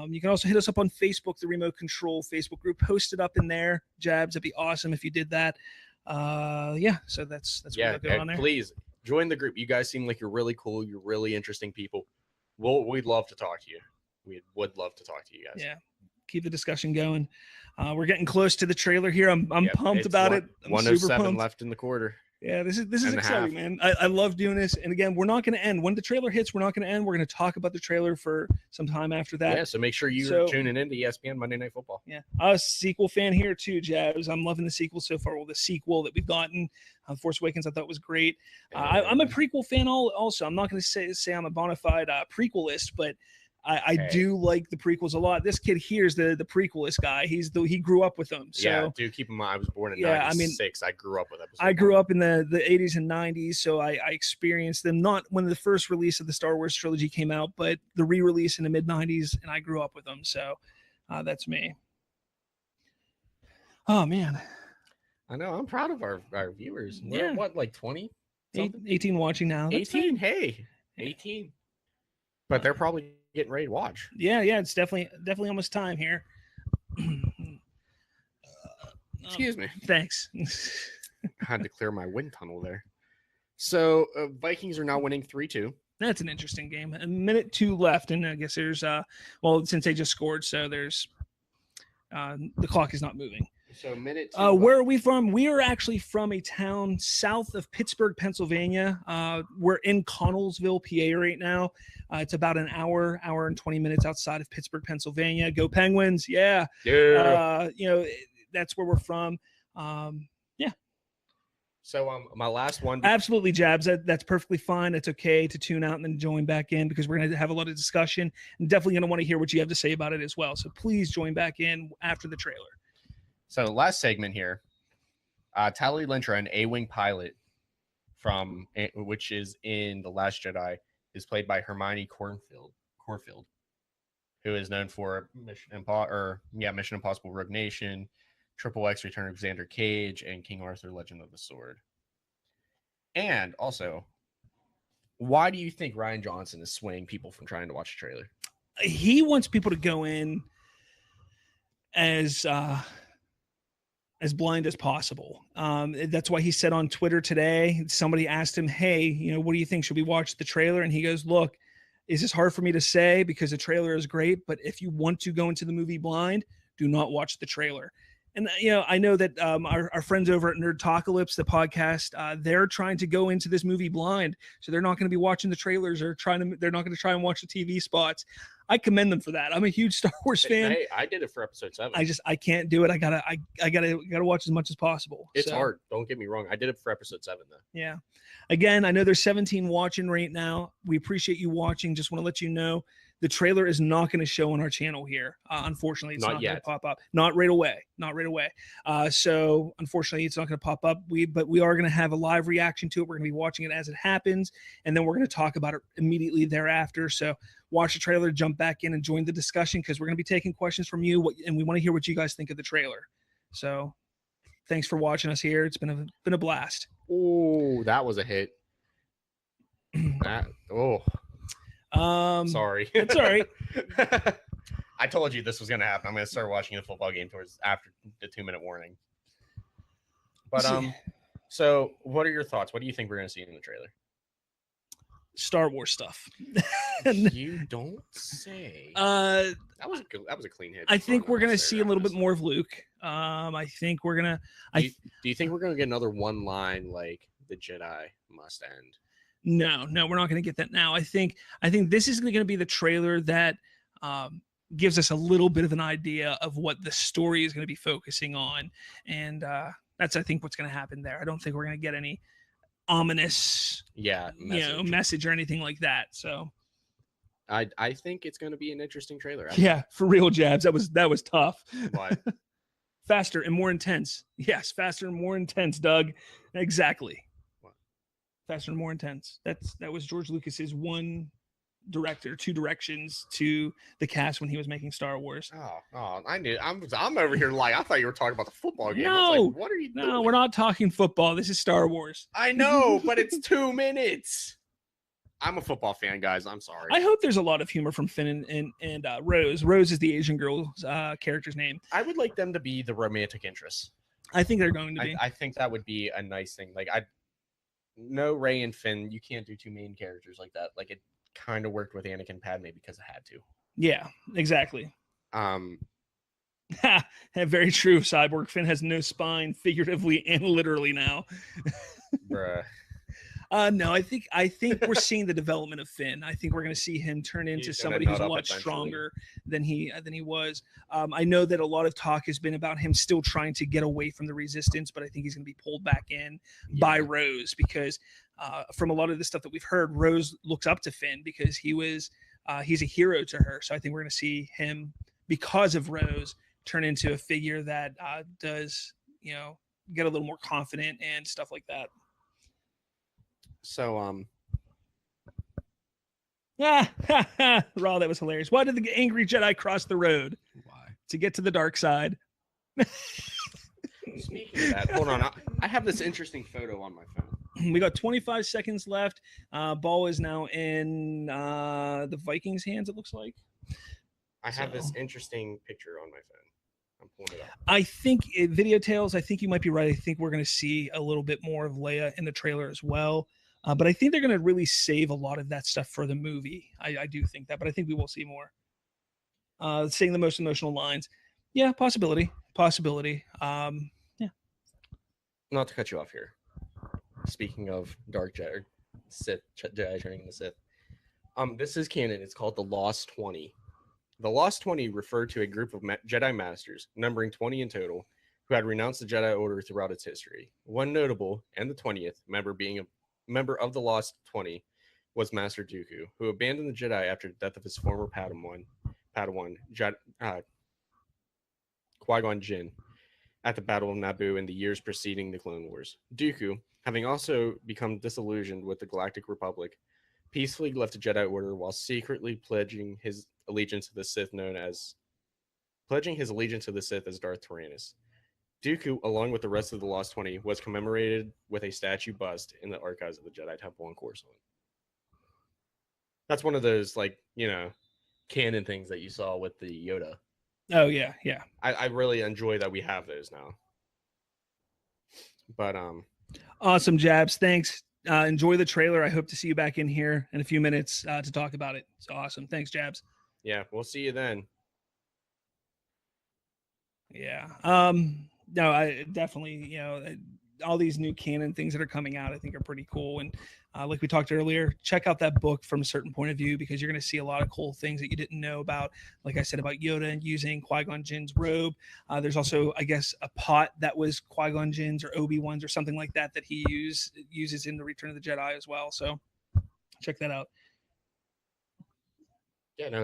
You can also hit us up on Facebook, the Remote Control Facebook group. Post it up in there, Jabs. That'd be awesome if you did that. So that's what's going on there. Please join the group. You guys seem like you're really cool. You're really interesting people. We'd love to talk to you. We would love to talk to you guys. Yeah, keep the discussion going. We're getting close to the trailer here. I'm pumped about it. 107 left in the quarter. Yeah, this is exciting, man. I love doing this. And again, we're not going to end. When the trailer hits, we're not going to end. We're going to talk about the trailer for some time after that. Yeah, so make sure you're tuning in to ESPN Monday Night Football. Yeah, I'm a sequel fan here too, Jabs. I'm loving the sequel so far. Well, the sequel that we've gotten, Force Awakens, I thought was great. I'm a prequel fan also. I'm not going to say I'm a bona fide prequelist, but I do like the prequels a lot. This kid here's the prequelist guy. He grew up with them. So, yeah, dude, keep in mind I was born in 96. I grew up with them. I grew up in the 80s and 90s, so I experienced them not when the first release of the Star Wars trilogy came out, but the re-release in the mid 90s, and I grew up with them. So that's me. Oh man. I know. I'm proud of our viewers. Yeah. What, like 20? 18 watching now. That's 18. Hey, 18. But they're probably getting ready to watch. Yeah, it's definitely almost time here. Excuse me. Thanks. I had to clear my wind tunnel there. So Vikings are now winning 3-2. That's an interesting game. A minute 2 left, and I guess there's since they just scored, so there's the clock is not moving. So minute 2. Where are we from? We are actually from a town south of Pittsburgh, Pennsylvania. We're in Connellsville, PA right now. It's about an hour and 20 minutes outside of Pittsburgh, Pennsylvania. Go Penguins. Yeah. That's where we're from. Yeah. So my last one. Absolutely, Jabs. That's perfectly fine. It's okay to tune out and then join back in because we're going to have a lot of discussion and definitely going to want to hear what you have to say about it as well. So please join back in after the trailer. So last segment here, Tali Lintra, an A-wing pilot which is in The Last Jedi, is played by Hermione Corfield, who is known for Mission Impossible: Rogue Nation, Triple X: Return of Xander Cage, and King Arthur: Legend of the Sword. And also, why do you think Rian Johnson is swaying people from trying to watch the trailer? He wants people to go in as as blind as possible. That's why he said on Twitter today, somebody asked him, hey, what do you think? Should we watch the trailer? And he goes, look, is this hard for me to say because the trailer is great, but if you want to go into the movie blind, do not watch the trailer. And, I know that our friends over at Nerd Talkalypse, the podcast, they're trying to go into this movie blind. So they're not going to be watching the trailers or they're not going to try and watch the TV spots. I commend them for that. I'm a huge Star Wars fan. Hey, I did it for episode 7. I can't do it. I gotta watch as much as possible. It's hard. Don't get me wrong. I did it for episode 7 though. Yeah. Again, I know there's 17 watching right now. We appreciate you watching. Just want to let you know the trailer is not going to show on our channel here. Unfortunately, it's not going to pop up. Not right away. So unfortunately, it's not going to pop up. But we are going to have a live reaction to it. We're going to be watching it as it happens, and then we're going to talk about it immediately thereafter. So watch the trailer, jump back in, and join the discussion because we're going to be taking questions from you, and we want to hear what you guys think of the trailer. So thanks for watching us here. It's been a blast. Oh, that was a hit. Sorry. It's all right. I told you this was going to happen. I'm going to start watching the football game towards after the 2-minute warning. But so what are your thoughts? What do you think we're going to see in the trailer? Star Wars stuff. You don't say. That was a clean hit. I think we're going to see a little bit more of Luke. I think we're going to do you think we're going to get another one line like the Jedi must end? No, we're not going to get that now. I think this is going to be the trailer that gives us a little bit of an idea of what the story is going to be focusing on, and that's I think what's going to happen there. I don't think we're going to get any ominous, message or anything like that. So, I think it's going to be an interesting trailer. For real, Jabs. That was tough. What? Faster and more intense. Yes, faster and more intense, Doug. Exactly. Faster and more intense. That was George Lucas's two directions to the cast when he was making Star Wars. Oh, I knew. I'm over here like I thought you were talking about the football game. No, like, what are you doing? No, we're not talking football. This is Star Wars. I know, but it's 2 minutes. I'm a football fan, guys. I'm sorry. I hope there's a lot of humor from Finn and Rose. Rose is the Asian girl's character's name. I would like them to be the romantic interests. I think they're going to be. I think that would be a nice thing. Like no Rey and Finn, you can't do 2 main characters like that. Like it kind of worked with Anakin and Padme because it had to. Yeah, exactly. Very true. Cyborg Finn has no spine, figuratively and literally now. Bruh. No, I think we're seeing the development of Finn. I think we're going to see him turn into somebody who's a lot stronger than he was. I know that a lot of talk has been about him still trying to get away from the Resistance, but I think he's going to be pulled back in by Rose because from a lot of the stuff that we've heard, Rose looks up to Finn because he's a hero to her. So I think we're going to see him, because of Rose, turn into a figure that does get a little more confident and stuff like that. So, Raw, that was hilarious. Why did the angry Jedi cross the road? Why? To get to the dark side. Speaking of that, hold on. I have this interesting photo on my phone. We got 25 seconds left. Ball is now in the Vikings' hands, it looks like. I have this interesting picture on my phone. I'm pulling it up. I think Video Tales, I think you might be right. I think we're going to see a little bit more of Leia in the trailer as well. But I think they're going to really save a lot of that stuff for the movie. I do think that, but I think we will see more. Saying the most emotional lines. Yeah, possibility. Yeah. Not to cut you off here. Speaking of Dark Jedi, or Sith Jedi turning into Sith. This is canon. It's called the Lost 20. The Lost 20 referred to a group of Jedi Masters, numbering 20 in total, who had renounced the Jedi Order throughout its history. One notable, and the 20th, being a member of the Lost 20, was Master Dooku, who abandoned the Jedi after the death of his former Padawan Qui-Gon Jinn, at the Battle of Naboo in the years preceding the Clone Wars. Dooku, having also become disillusioned with the Galactic Republic, peacefully left the Jedi Order while secretly pledging his allegiance to the Sith as Darth Tyrannus. Dooku, along with the rest of the Lost 20, was commemorated with a statue bust in the archives of the Jedi Temple on Coruscant. That's one of those, canon things that you saw with the Yoda. Oh, yeah. I really enjoy that we have those now. But Awesome, Jabs. Thanks. Enjoy the trailer. I hope to see you back in here in a few minutes to talk about it. It's awesome. Thanks, Jabs. yeah, we'll see you then. Yeah. No, I definitely, all these new canon things that are coming out, I think are pretty cool. And like we talked earlier, check out that book from a certain point of view, because you're going to see a lot of cool things that you didn't know about. Like I said, about Yoda and using Qui-Gon Jinn's robe. There's also, I guess, a pot that was Qui-Gon Jinn's or Obi-Wan's or something like that he uses in the Return of the Jedi as well. So check that out. Yeah, no,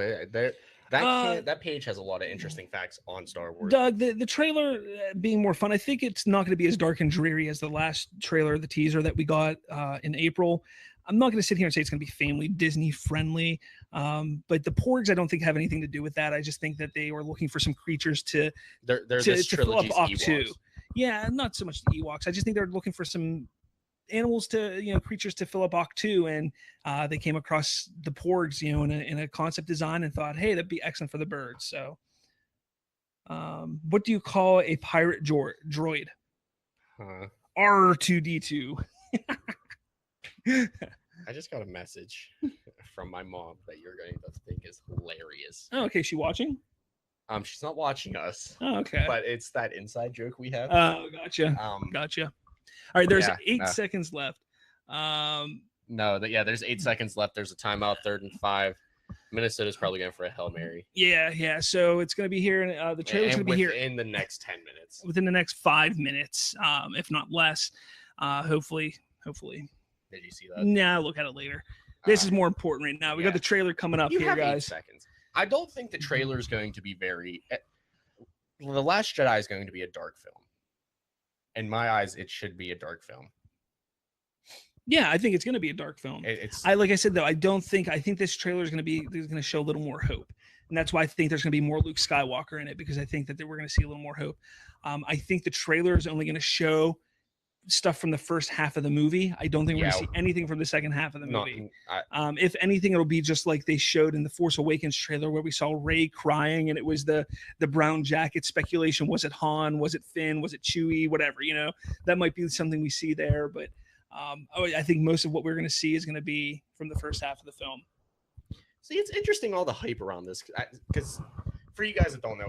that page has a lot of interesting facts on Star Wars. Doug, the trailer being more fun, I think it's not going to be as dark and dreary as the last trailer, the teaser that we got in April. I'm not going to sit here and say it's going to be family Disney friendly, but the Porgs I don't think have anything to do with that. I just think that they were looking for some creatures to fill up Octu. Yeah, not so much the Ewoks. I just think they're looking for some animals to creatures to fill up Octu, and they came across the Porgs in a concept design and thought, hey, that'd be excellent for the birds. So what do you call a pirate droid? R2D2. I just got a message from my mom that you're going to think is hilarious. Oh, okay, she watching? She's not watching us. Oh, okay. But it's that inside joke we have. Oh, gotcha. Gotcha. All right, there's 8 seconds left. There's 8 seconds left. There's a timeout, 3rd and 5. Minnesota's probably going for a Hail Mary. Yeah. So it's going to be here. The trailer's going to be here in the next 10 minutes. Within the next 5 minutes, if not less. Hopefully. Did you see that? Nah, look at it later. This is more important right now. We got the trailer coming up here, guys. 8 seconds. I don't think the trailer is going to be very. The Last Jedi is going to be a dark film. In my eyes, it should be a dark film. Yeah, I think it's going to be a dark film. Like I said, though, I think this trailer is going to show a little more hope. And that's why I think there's going to be more Luke Skywalker in it, because I think that we're going to see a little more hope. I think the trailer is only going to show stuff from the first half of the movie. I don't think we're going to see anything from the second half of the movie. If anything, it'll be just like they showed in the Force Awakens trailer, where we saw Rey crying, and it was the brown jacket speculation. Was it Han? Was it Finn? Was it Chewie? Whatever, that might be something we see there. But I think most of what we're going to see is going to be from the first half of the film. See, it's interesting, all the hype around this, because for you guys that don't know,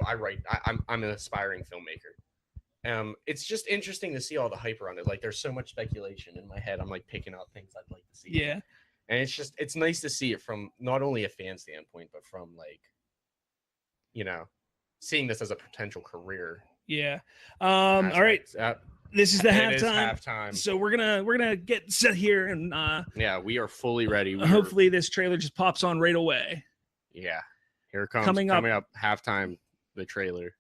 I'm an aspiring filmmaker. It's just interesting to see all the hype around it. Like, there's so much speculation in my head. I'm like picking out things I'd like to see. Yeah. And it's nice to see it from not only a fan standpoint, but from seeing this as a potential career. Yeah. All right. This is the halftime. So we're gonna get set here, and we are fully ready. Hopefully this trailer just pops on right away. Yeah. Here it comes. Coming up halftime, the trailer.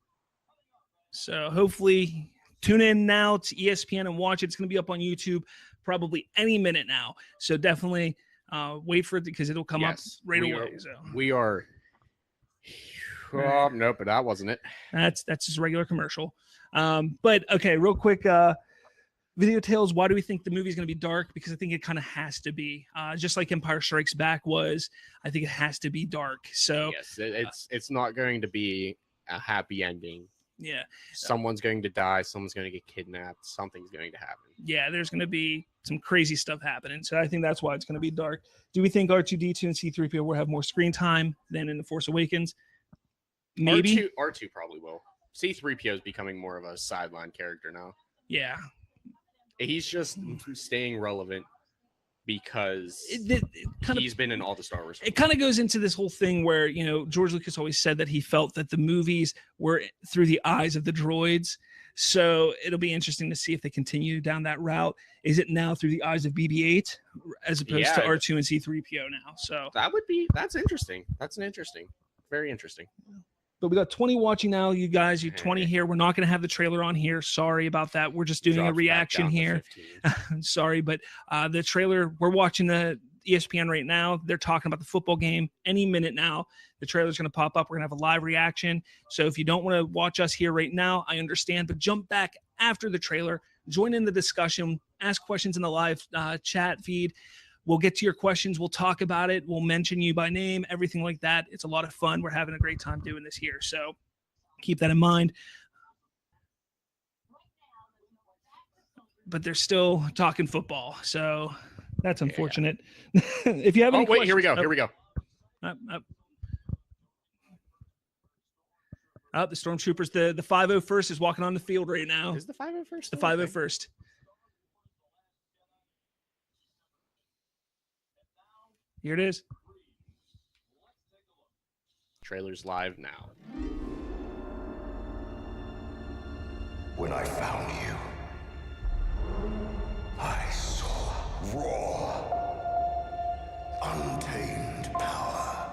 So hopefully tune in now to ESPN and watch it. It's going to be up on YouTube probably any minute now. So definitely wait for it, because it'll come up right away. We are. Oh, nope, but that wasn't it. That's just a regular commercial. But okay, real quick. Video Tales, why do we think the movie is going to be dark? Because I think it kind of has to be. Just like Empire Strikes Back was, I think it has to be dark. So yes, it's not going to be a happy ending. Yeah. Someone's going to die. Someone's going to get kidnapped. Something's going to happen. Yeah, there's going to be some crazy stuff happening. So I think that's why it's going to be dark. Do we think R2-D2 and C-3PO will have more screen time than in The Force Awakens? Maybe. R2 probably will. C-3PO is becoming more of a sideline character now. Yeah. He's just staying relevant because he's been in all the Star Wars films. It kind of goes into this whole thing where, George Lucas always said that he felt that the movies were through the eyes of the droids. So it'll be interesting to see if they continue down that route. Is it now through the eyes of BB-8 as opposed to R2 and C-3PO now? So that's interesting. That's very interesting. But we got 20 watching now, you guys. You're 20 here. We're not going to have the trailer on here. Sorry about that. We're just doing a reaction here. Sorry, but the trailer, we're watching the ESPN right now. They're talking about the football game any minute now. The trailer's going to pop up. We're going to have a live reaction. So if you don't want to watch us here right now, I understand. But jump back after the trailer. Join in the discussion. Ask questions in the live chat feed. We'll get to your questions. We'll talk about it. We'll mention you by name, everything like that. It's a lot of fun. We're having a great time doing this here. So keep that in mind. but they're still talking football. So that's unfortunate. If you have any wait, here we questions- go. Here we go. The stormtroopers, the 501st is walking on the field right now. Is the 501st? The 501st. Here it is. Trailer's live now. When I found you, I saw raw, untamed power.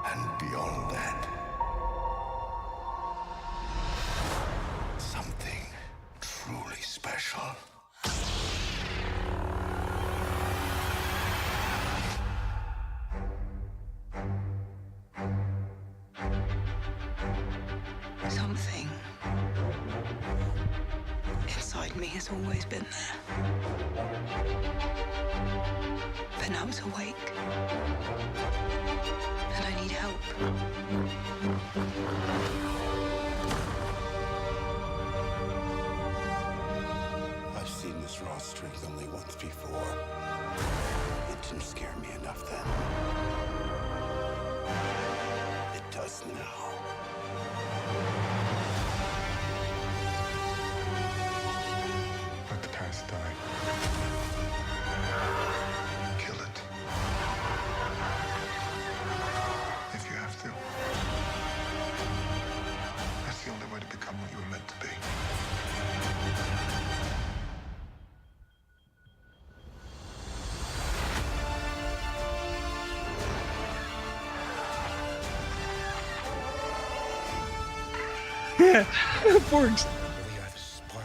And beyond that, something truly special. Something inside me has always been there. But now it's awake. And I need help. I've seen this raw strength only once before. It didn't scare me enough then. It does now. Let the past die. Kill it. If you have to. That's the only way to become what you were meant to be. Forks. We are the spark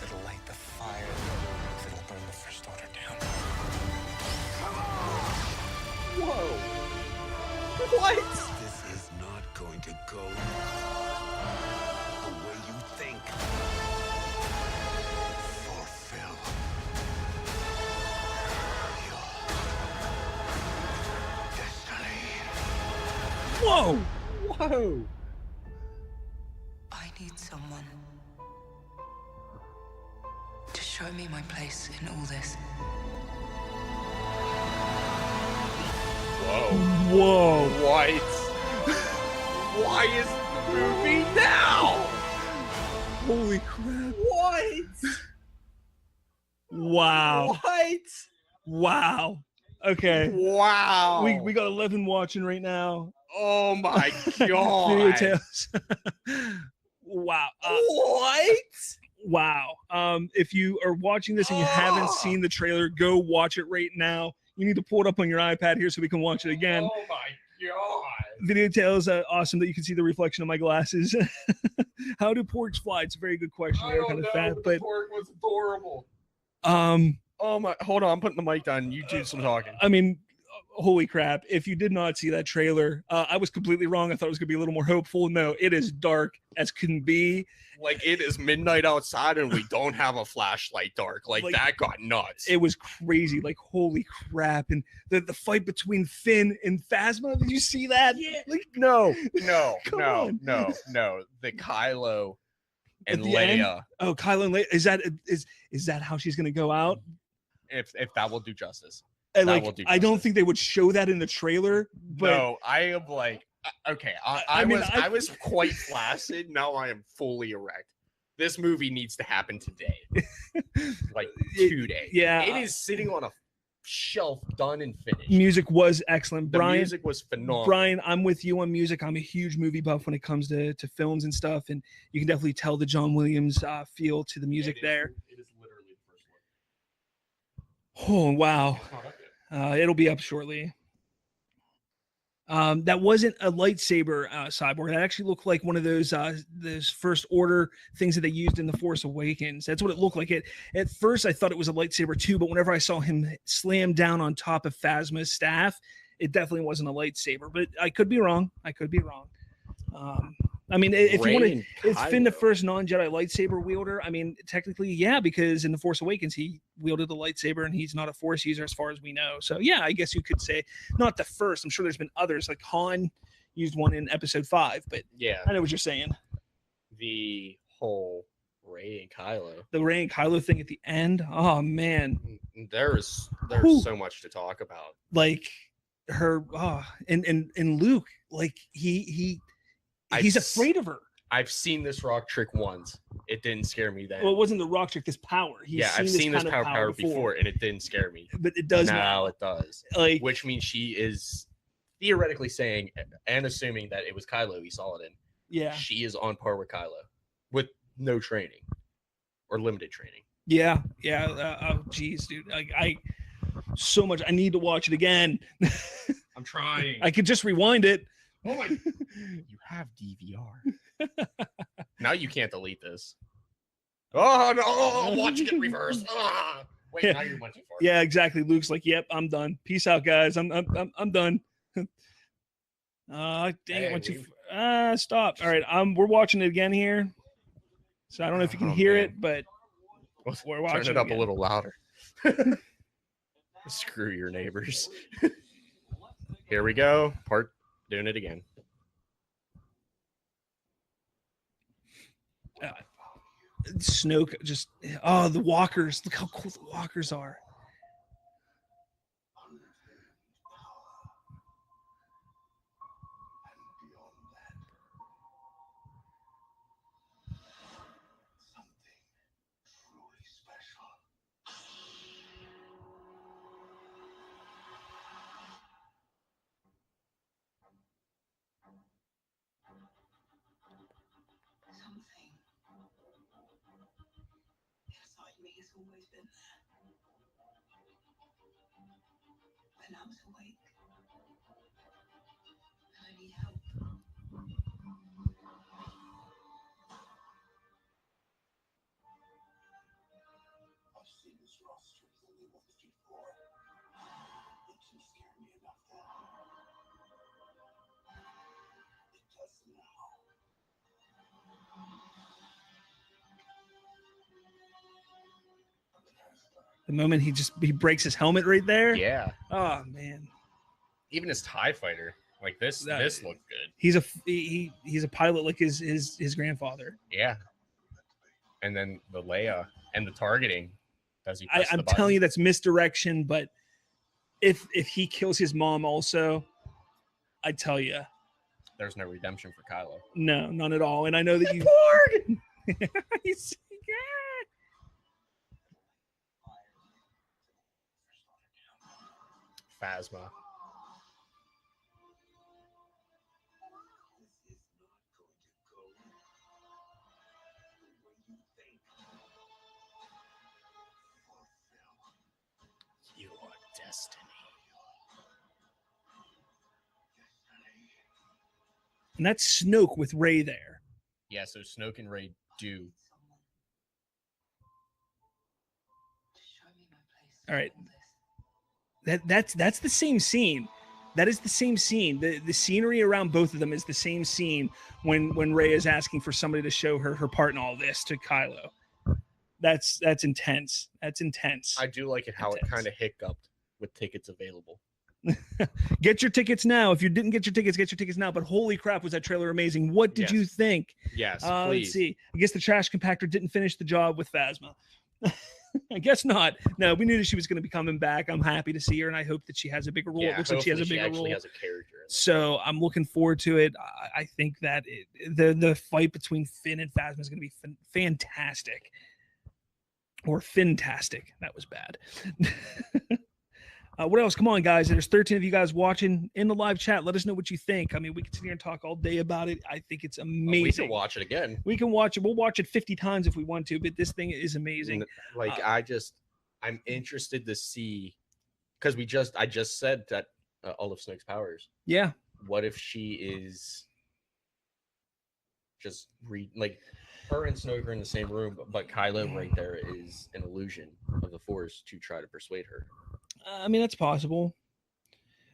that'll light the fire that'll burn the First Order down. Whoa. What? This is not going to go the way you think. Fulfill your destiny. Whoa. Whoa. I need someone to show me my place in all this. Whoa. Whoa. What? Why is the movie now? Holy crap. What? Wow. What? Wow. Okay. Wow. We got 11 watching right now. Oh my Video god. tales. Wow. What? Wow. If you are watching this and you haven't seen the trailer, go watch it right now. You need to pull it up on your iPad here so we can watch it again. Oh my god. Video tales, awesome that you can see the reflection of my glasses. How do porks fly? It's a very good question. They're kind of fat, but pork was adorable. oh my, hold on, I'm putting the mic down. You do some talking. I mean, holy crap. If you did not see that trailer, I was completely wrong. I thought it was gonna be a little more hopeful. No, it is dark as can be. Like, it is midnight outside and we don't have a flashlight dark. Like that got nuts. It was crazy. Like, holy crap. And the fight between Finn and Phasma, did you see that? Yeah. Like, no. Come on. The Kylo and At the end? Leia. Oh, Kylo and Leia. Is that how she's gonna go out? If that will do justice. And That like, will do I don't justice. think they would show that in the trailer. But No, I am like, okay, I mean, I was quite flaccid. Now I am fully erect. This movie needs to happen today. Like today. yeah. It is sitting on a shelf, done and finished. music was excellent. The Brian, music was phenomenal. Brian, I'm with you on music. I'm a huge movie buff when it comes to films and stuff, and you can definitely tell the John Williams feel to the music there. It is literally the first one. Oh wow, It's not up yet. it'll be up shortly. That wasn't a lightsaber cyborg. That actually looked like one of those First Order things that they used in The Force Awakens. That's what it looked like. At first, I thought it was a lightsaber too, but whenever I saw him slam down on top of Phasma's staff, it definitely wasn't a lightsaber. But I could be wrong. I mean, if you want Rey to, is Finn the Kylo. first non-Jedi lightsaber wielder? I mean, technically, yeah, because in The Force Awakens, he wielded a lightsaber and he's not a Force user as far as we know. So, yeah, I guess you could say not the first. I'm sure there's been others, like Han used one in Episode 5, but Yeah, I know what you're saying. the whole Rey and Kylo. The Rey and Kylo thing at the end. Oh man, There's Whew. so much to talk about. like her. Oh, and Luke, like he's afraid of her. I've seen this rock trick once. It didn't scare me then. Well, it wasn't the rock trick. This power. I've seen this power before, and it didn't scare me. But it does now. now. It does. Like, Which means she is theoretically saying and assuming that it was Kylo he saw it in. yeah, She is on par with Kylo with no training or limited training. yeah. Oh, geez, dude. Like so much. I need to watch it again. I'm trying. I could just rewind it. Oh my! You have DVR. Now you can't delete this. Oh no! Watch it reverse. reversed. Wait, Yeah. now you're much too far. Yeah, exactly. Luke's like, "Yep, I'm done. Peace out, guys. I'm done." Dang it! Went too. Stop. All right, we're watching it again here. So I don't know if you can Oh, hear man. it, but we're watching Turn it up again. a little louder. Screw your neighbors. Here we go. Doing it again. Snoke just the walkers. Look how cool the walkers are. Something inside me has always been there. When I was awake. And I need help. I've seen this raw strength only once before. It didn't scare me enough then. It does now. The moment he breaks his helmet right there. Yeah. Oh man. Even his TIE fighter. Like this looked good. He's a pilot like his grandfather. Yeah. And then the Leia and the targeting. Does he press I'm the button? telling you that's misdirection, but if he kills his mom also, I tell you, There's no redemption for Kylo. no, none at all. And I know that you He's- Phasma. Your destiny. and that's Snoke with Rey there. Yeah, so Snoke and Rey do. To show me my place. All right. in all this. That's the same scene. That is the same scene. The scenery around both of them is the same scene when Rey is asking for somebody to show her part in all this to Kylo. That's intense. That's intense. I do like it how it Intense. kind of hiccuped with tickets available. Get your tickets now. If you didn't get your tickets now. But holy crap, was that trailer amazing? What did Yes. you think? Yes, Let's please. see. I guess the trash compactor didn't finish the job with Phasma. I guess not. No, we knew that she was going to be coming back. I'm happy to see her, and I hope that she has a bigger role. Yeah, It looks like she has a hopefully bigger actually role. has a character in it. So I'm looking forward to it. I think that the fight between Finn and Phasma is going to be fantastic. Or fantastic. That was bad. What else? Come on, guys. There's 13 of you guys watching in the live chat. Let us know what you think. I mean, we can sit here and talk all day about it. I think it's amazing. We can watch it again. We can watch it. We'll watch it 50 times if we want to, but this thing is amazing. Like I'm interested to see because I just said that all of Snoke's powers. Yeah. What if she is just like her and Snoke are in the same room, but Kylo right there is an illusion of the Force to try to persuade her. I mean, that's possible.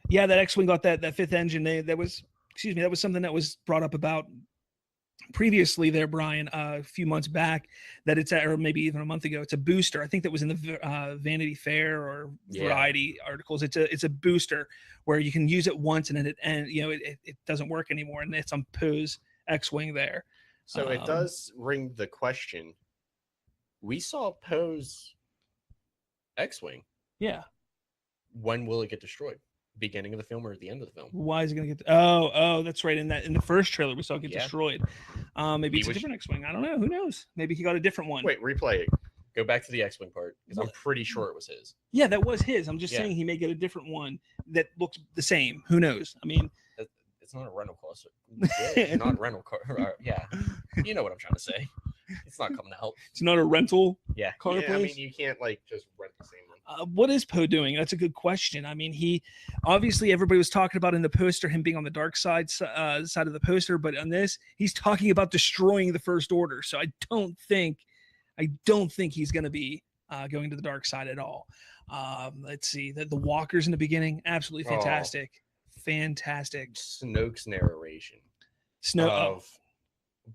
Yeah, that X-Wing got that fifth engine. That was something that was brought up about previously there, Brian, a few months back, that it's or maybe even a month ago. It's a booster. I think that was in the Vanity Fair or Variety articles. It's a booster where you can use it once and then it doesn't work anymore, and it's on Poe's X-Wing there. So it does ring the question We saw Poe's X-wing. Yeah. When will it get destroyed? Beginning of the film or at the end of the film? Why is it gonna get? Oh, that's right. In the first trailer, we saw it get Yeah. destroyed. Maybe He it's a was- different X-wing. I don't know. Who knows? Maybe he got a different one. Wait, replay it. Go back to the X-wing part because I'm What? pretty sure it was his. Yeah, that was his. I'm just Yeah. saying he may get a different one that looks the same. Who knows? I mean, It's not a rental car. It's not a rental car. Yeah, you know what I'm trying to say. It's not coming out. it's not a rental. Yeah, Car yeah. I mean, place? you can't like just rent the same one. What is Poe doing? That's a good question. I mean, he obviously everybody was talking about in the poster him being on the dark side side of the poster, but on this he's talking about destroying the First Order. So I don't think he's going to be going to the dark side at all. Let's see the walkers in the beginning, absolutely fantastic, fantastic. Snoke's narration Snow. of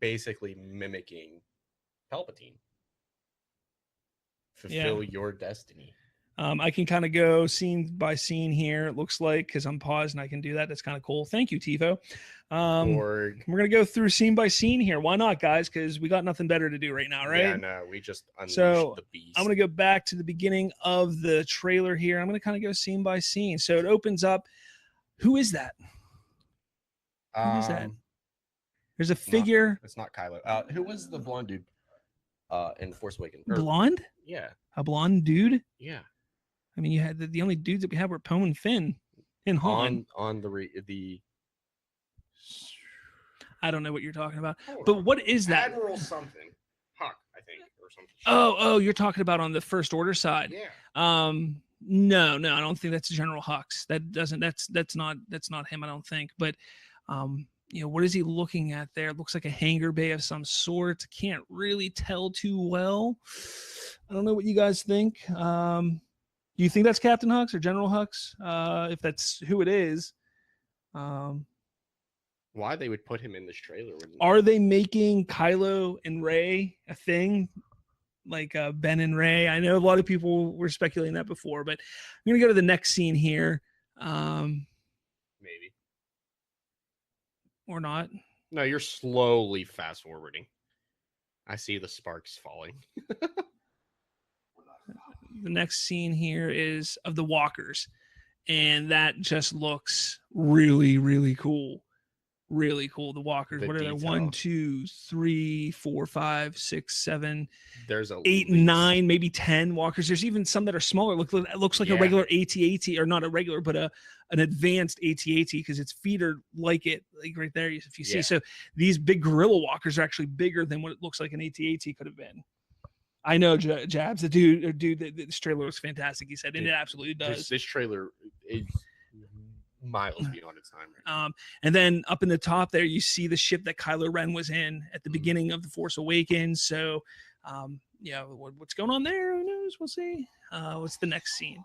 basically mimicking Palpatine. Fulfill your destiny. I can kind of go scene by scene here. It looks like because I'm paused and I can do that. That's kind of cool. Thank you, Tifo. Or We're gonna go through scene by scene here. Why not, guys? Because we got nothing better to do right now, right? Yeah, no, we just unleashed So, the beast. I'm gonna go back to the beginning of the trailer here. I'm gonna kind of go scene by scene. So it opens up. Who is that? Who is that? There's a figure. It's not Kylo. Who was the blonde dude in Force Awakens? Or- Blonde? Yeah, A blonde dude? yeah. I mean, you had the only dudes that we had were Poe and Finn and Han. On the I don't know what you're talking about. But what is that? Admiral something, Huck, I think, or something. Oh, you're talking about on the First Order side. yeah. No, I don't think that's General Hux. That's not him, I don't think. But what is he looking at there? It looks like a hangar bay of some sort. Can't really tell too well. I don't know what you guys think. Do you think that's Captain Hux or General Hux? If that's who it is. Why they would put him in this trailer? Are they making Kylo and Rey a thing? Like Ben and Rey? I know a lot of people were speculating that before, but I'm going to go to the next scene here. Maybe. Or not. No, you're slowly fast forwarding. I see the sparks falling. The next scene here is of the walkers, and that just looks really, really cool. Really cool. The walkers. The What are they? detail. 1, 2, 3, 4, 5, 6, 7, There's a 8, 9, maybe 10 walkers. There's even some that are smaller. It looks like a Yeah. regular AT-AT, or not a regular, but an advanced AT-AT, because its feet are like it, like right there. If you see, Yeah. so these big gorilla walkers are actually bigger than what it looks like an AT-AT could have been. I know, Jabs, the dude, this trailer looks fantastic. He said, and it absolutely does. This trailer is miles beyond its time. Right And then up in the top there, you see the ship that Kylo Ren was in at the beginning of The Force Awakens. So, what's going on there? Who knows? We'll see. What's the next scene?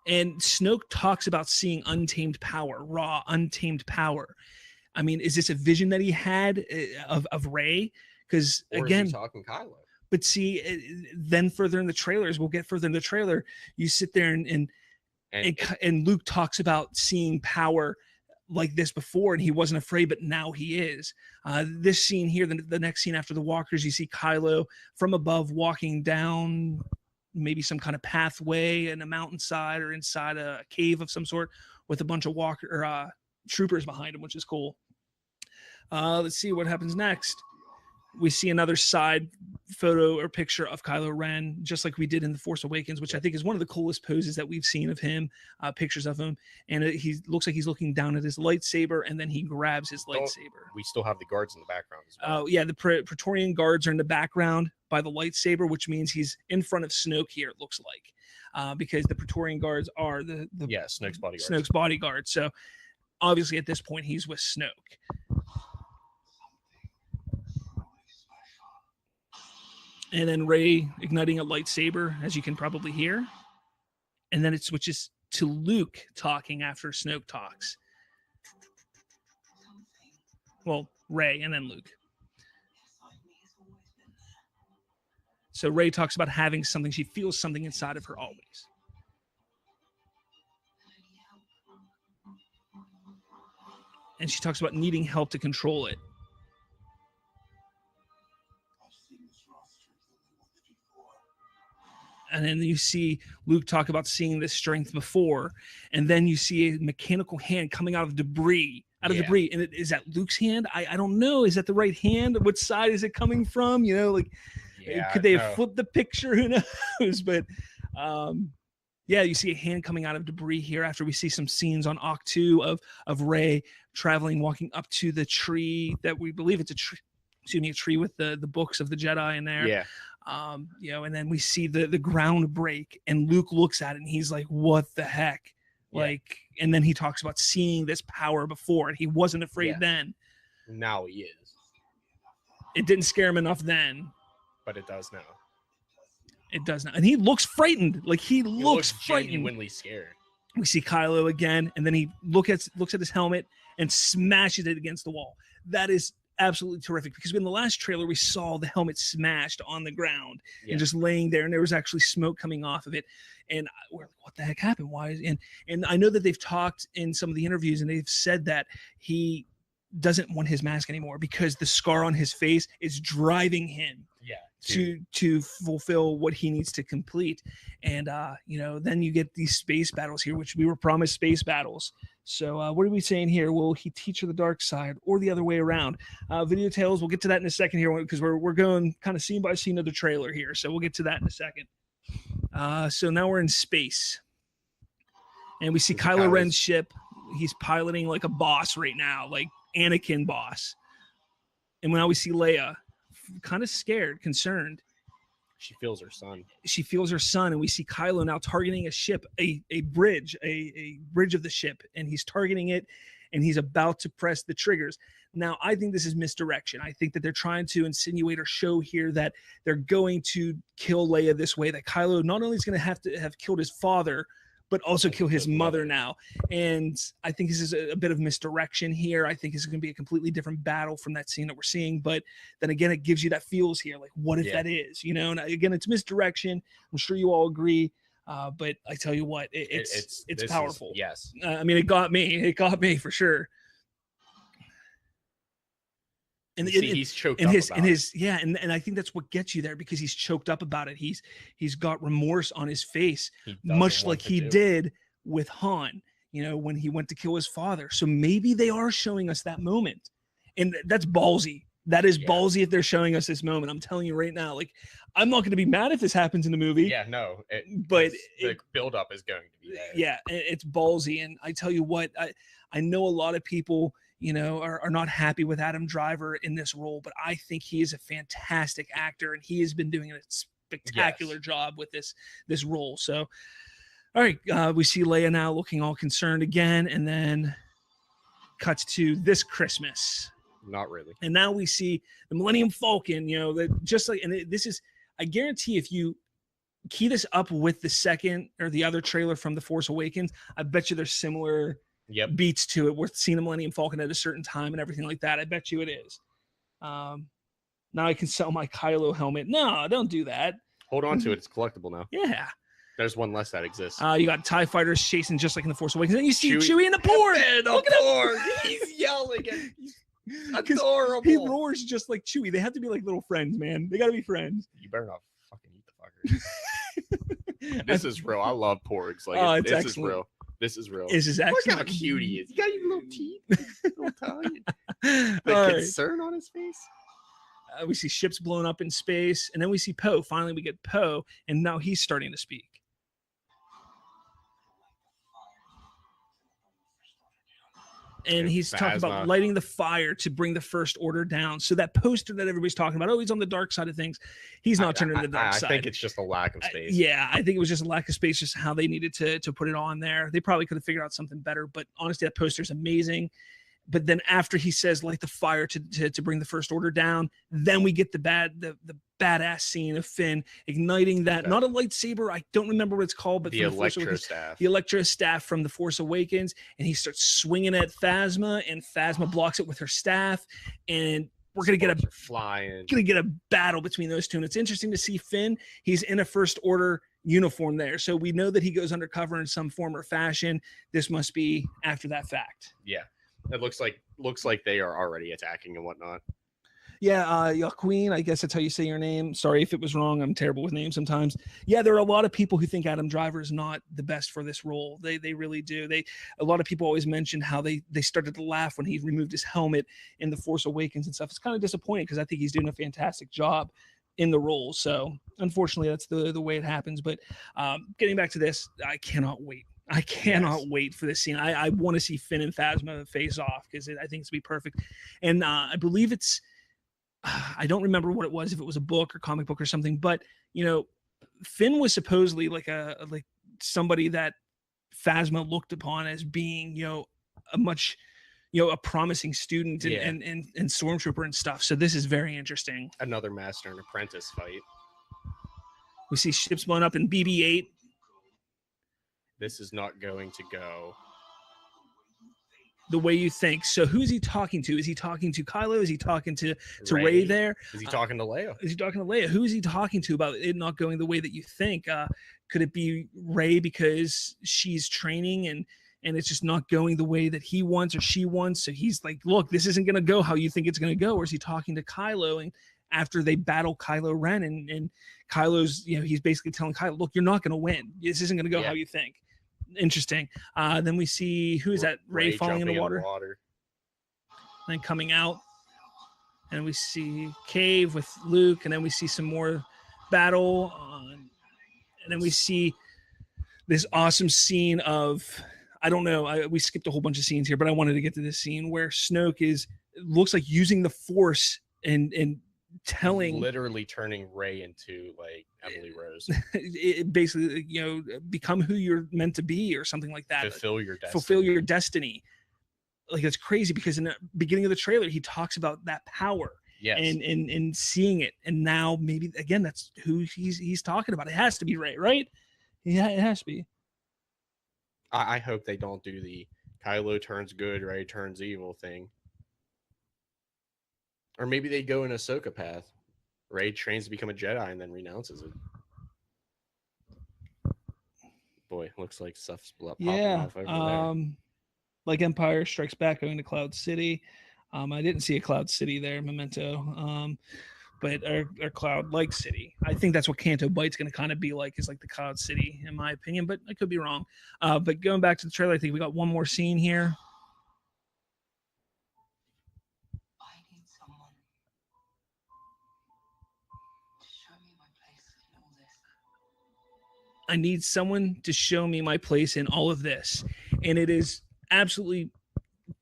And Snoke talks about seeing untamed power, raw, untamed power. I mean, is this a vision that he had of Rey? Because Or again, is he talking Kylo? but see, then further in the trailers, we'll get further in the trailer. You sit there and Luke talks about seeing power like this before, and he wasn't afraid, but now he is. This scene here, the next scene after the walkers, you see Kylo from above walking down maybe some kind of pathway in a mountainside or inside a cave of some sort with a bunch of troopers behind him, which is cool. Let's see what happens next. We see another side photo or picture of Kylo Ren, just like we did in The Force Awakens, which I think is one of the coolest poses that we've seen of him, pictures of him. And he looks like he's looking down at his lightsaber, and then he grabs his lightsaber. We still have the guards in the background as well. Oh, yeah, the Praetorian guards are in the background by the lightsaber, which means he's in front of Snoke here, it looks like, because the Praetorian guards are the Snoke's bodyguards. Snoke's bodyguard. So obviously at this point, he's with Snoke. And then Rey igniting a lightsaber, as you can probably hear. And then it switches to Luke talking after Snoke talks. Well, Rey and then Luke. So Rey talks about having something. She feels something inside of her always. And she talks about needing help to control it. And then you see Luke talk about seeing this strength before, and then you see a mechanical hand coming out of debris. Debris, and is that Luke's hand? I don't know. Is that the right hand? What side is it coming from? You know, like could they have flipped the picture? Who knows? But yeah, you see a hand coming out of debris here after we see some scenes on Octu of Rey traveling, walking up to the tree that we believe it's a tree. Excuse me, a tree with the books of the Jedi in there. Yeah. You know, and then we see the ground break, and Luke looks at it and he's like, "What the heck?" Yeah. Like, and then he talks about seeing this power before, and he wasn't afraid then. Now he is. It didn't scare him enough then, but it does now. It does now, and he looks frightened. Like he looks frightened. Genuinely scared. We see Kylo again, and then he looks at his helmet and smashes it against the wall. That is absolutely terrific, because in the last trailer we saw the helmet smashed on the ground and just laying there, and there was actually smoke coming off of it, and we're like, what the heck happened? Why is and I know that they've talked in some of the interviews, and they've said that he doesn't want his mask anymore because the scar on his face is driving him to fulfill what he needs to complete. And you know, then you get these space battles here, which we were promised space battles. So what are we saying here? Will he teach her the dark side, or the other way around? Video tales, we'll get to that in a second here, because we're going kind of scene by scene of the trailer here. So we'll get to that in a second. So now we're in space, and we see Kylo Ren's ship. He's piloting like a boss right now, like Anakin boss. And now we see Leia, kind of scared, concerned. She feels her son. And we see Kylo now targeting a ship, a bridge of the ship, and he's targeting it, and he's about to press the triggers. Now, I think this is misdirection. I think that they're trying to insinuate or show here that they're going to kill Leia this way, that Kylo not only is going to have killed his father, but also kill his mother now. And I think this is a bit of misdirection here. I think this is going to be a completely different battle from that scene that we're seeing. But then again, it gives you that feels here. Like, what if that is, you know? And again, it's misdirection. I'm sure you all agree. But I tell you what, it's powerful. Yes. I mean, it got me. It got me for sure. And he's choked up about it. And I think that's what gets you there, because he's choked up about it. He's got remorse on his face, much like he did with Han, you know, when he went to kill his father. So maybe they are showing us that moment, and that's ballsy. That is ballsy if they're showing us this moment. I'm telling you right now, like, I'm not going to be mad if this happens in the movie. Yeah, no, but the buildup is going to be there. Yeah, it's ballsy, and I tell you what, I know a lot of people, you know, are not happy with Adam Driver in this role, but I think he is a fantastic actor, and he has been doing a spectacular job with this role. So, all right, we see Leia now looking all concerned again, and then cuts to this Christmas. Not really. And now we see the Millennium Falcon, you know, that just like, and this is, I guarantee if you key this up with the second or the other trailer from The Force Awakens, I bet you there's similar beats to it. We're seeing the Millennium Falcon at a certain time and everything like that. I bet you it is. Now I can sell my Kylo helmet. No, don't do that. Hold on to it. It's collectible now. Yeah. There's one less that exists. You got TIE fighters chasing just like in The Force Awakens. And you see Chewie in the porg. Look at him. He's yelling at adorable. He roars just like Chewie. They have to be like little friends, man. They got to be friends. You better not fucking eat the fucker. This is real. I love porgs. Like, this excellent. is real. This is real. This is excellent. Look how cute he is. He got even little teeth. Little tongue. The concern on his face. We see ships blowing up in space, and then we see Poe. Finally, we get Poe, and now he's starting to speak. And he's talking about lighting the fire to bring the First Order down. So that poster that everybody's talking about, he's on the dark side of things. He's not turning to the dark side. I think it's just a lack of space. Yeah, I think it was just a lack of space, just how they needed to put it on there. They probably could have figured out something better, but honestly, that poster is amazing. But then after he says light the fire to bring the First Order down, then we get the badass scene of Finn igniting that, not a lightsaber, I don't remember what it's called, but the Electro Staff. The Electro Staff from The Force Awakens, and he starts swinging at Phasma, and Phasma blocks it with her staff, and we're gonna get a battle between those two. And it's interesting to see Finn. He's in a First Order uniform there, so we know that he goes undercover in some form or fashion. This must be after that fact. Yeah. It looks like they are already attacking and whatnot. Yeah, Queen, I guess that's how you say your name. Sorry if it was wrong. I'm terrible with names sometimes. Yeah, there are a lot of people who think Adam Driver is not the best for this role. They really do. A lot of people always mention how they started to laugh when he removed his helmet in The Force Awakens and stuff. It's kind of disappointing because I think he's doing a fantastic job in the role. So unfortunately, that's the way it happens. But getting back to this, I cannot wait. I cannot wait for this scene. I want to see Finn and Phasma face off because I think it's be perfect. And I believe it's. I don't remember what it was, if it was a book or comic book or something, but Finn was supposedly like somebody that Phasma looked upon as being, a much, a promising student and stormtrooper and stuff. So this is very interesting. Another master and apprentice fight. We see ships blown up in BB-8. This is not going to go the way you think. So who's he talking to? Is he talking to Kylo? Is he talking to Rey there? Is he talking to Leia? Is he talking to Leia? Who is he talking to about it not going the way that you think? Could it be Rey because she's training and it's just not going the way that he wants or she wants? So he's like, look, this isn't going to go how you think it's going to go. Or is he talking to Kylo and after they battle Kylo Ren and Kylo's, he's basically telling Kylo, look, you're not going to win. This isn't going to go how you think. Interesting. Then we see who is that? Rey falling in the water. Then coming out, and we see cave with Luke, and then we see some more battle, and then we see this awesome scene of I don't know. We skipped a whole bunch of scenes here, but I wanted to get to this scene where Snoke looks like using the Force and literally turning Rey into like Emily Rose. It basically, become who you're meant to be or something like that. Fulfill your destiny. Fulfill your destiny. Like it's crazy because in the beginning of the trailer, he talks about that power. Yes. And seeing it. And now maybe again, that's who he's talking about. It has to be Rey, right? Yeah, it has to be. I hope they don't do the Kylo turns good, Rey turns evil thing. Or maybe they go in Ahsoka path. Rey trains to become a Jedi and then renounces it. Boy, looks like stuff's popping off over there. Like Empire Strikes Back going to Cloud City. I didn't see a Cloud City there, Memento. But our Cloud like City. I think that's what Canto Bite's going to kind of be like, is like the Cloud City, in my opinion. But I could be wrong. But going back to the trailer, I think we got one more scene here. I need someone to show me my place in all of this. And it is absolutely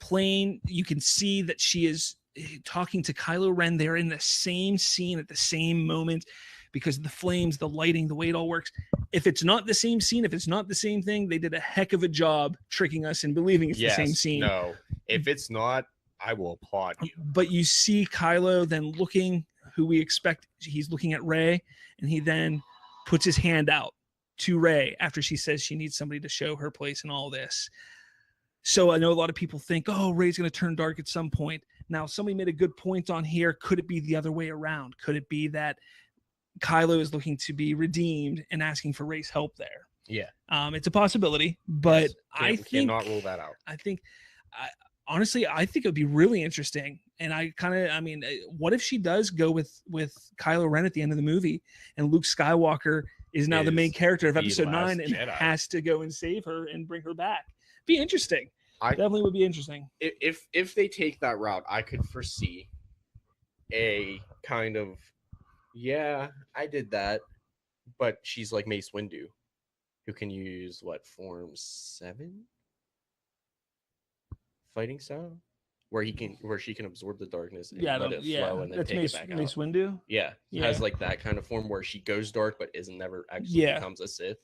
plain. You can see that she is talking to Kylo Ren. They're in the same scene at the same moment because of the flames, the lighting, the way it all works. If it's not the same scene, if it's not the same thing, they did a heck of a job tricking us and believing it's the same scene. No, if it's not, I will applaud you. But you see Kylo then looking, who we expect, he's looking at Rey, and he then puts his hand out to Rey after she says she needs somebody to show her place in all this. So I know a lot of people think, oh, Rey's going to turn dark at some point. Now, somebody made a good point on here. Could it be the other way around? Could it be that Kylo is looking to be redeemed and asking for Rey's help there? Yeah. It's a possibility, but yes, cannot rule that out. Honestly, I think it would be really interesting. And what if she does go with Kylo Ren at the end of the movie and Luke Skywalker is now the main character of episode 9 and Jedi. Has to go and save her and bring her back? Be interesting. Definitely would be interesting. If they take that route, I could foresee a kind of, yeah, I did that, but she's like Mace Windu, who can use Form 7 fighting style, where she can absorb the darkness and let it flow and then that's take Mace, it back Mace out. Windu. Yeah, has like that kind of form where she goes dark but isn't never actually becomes a Sith.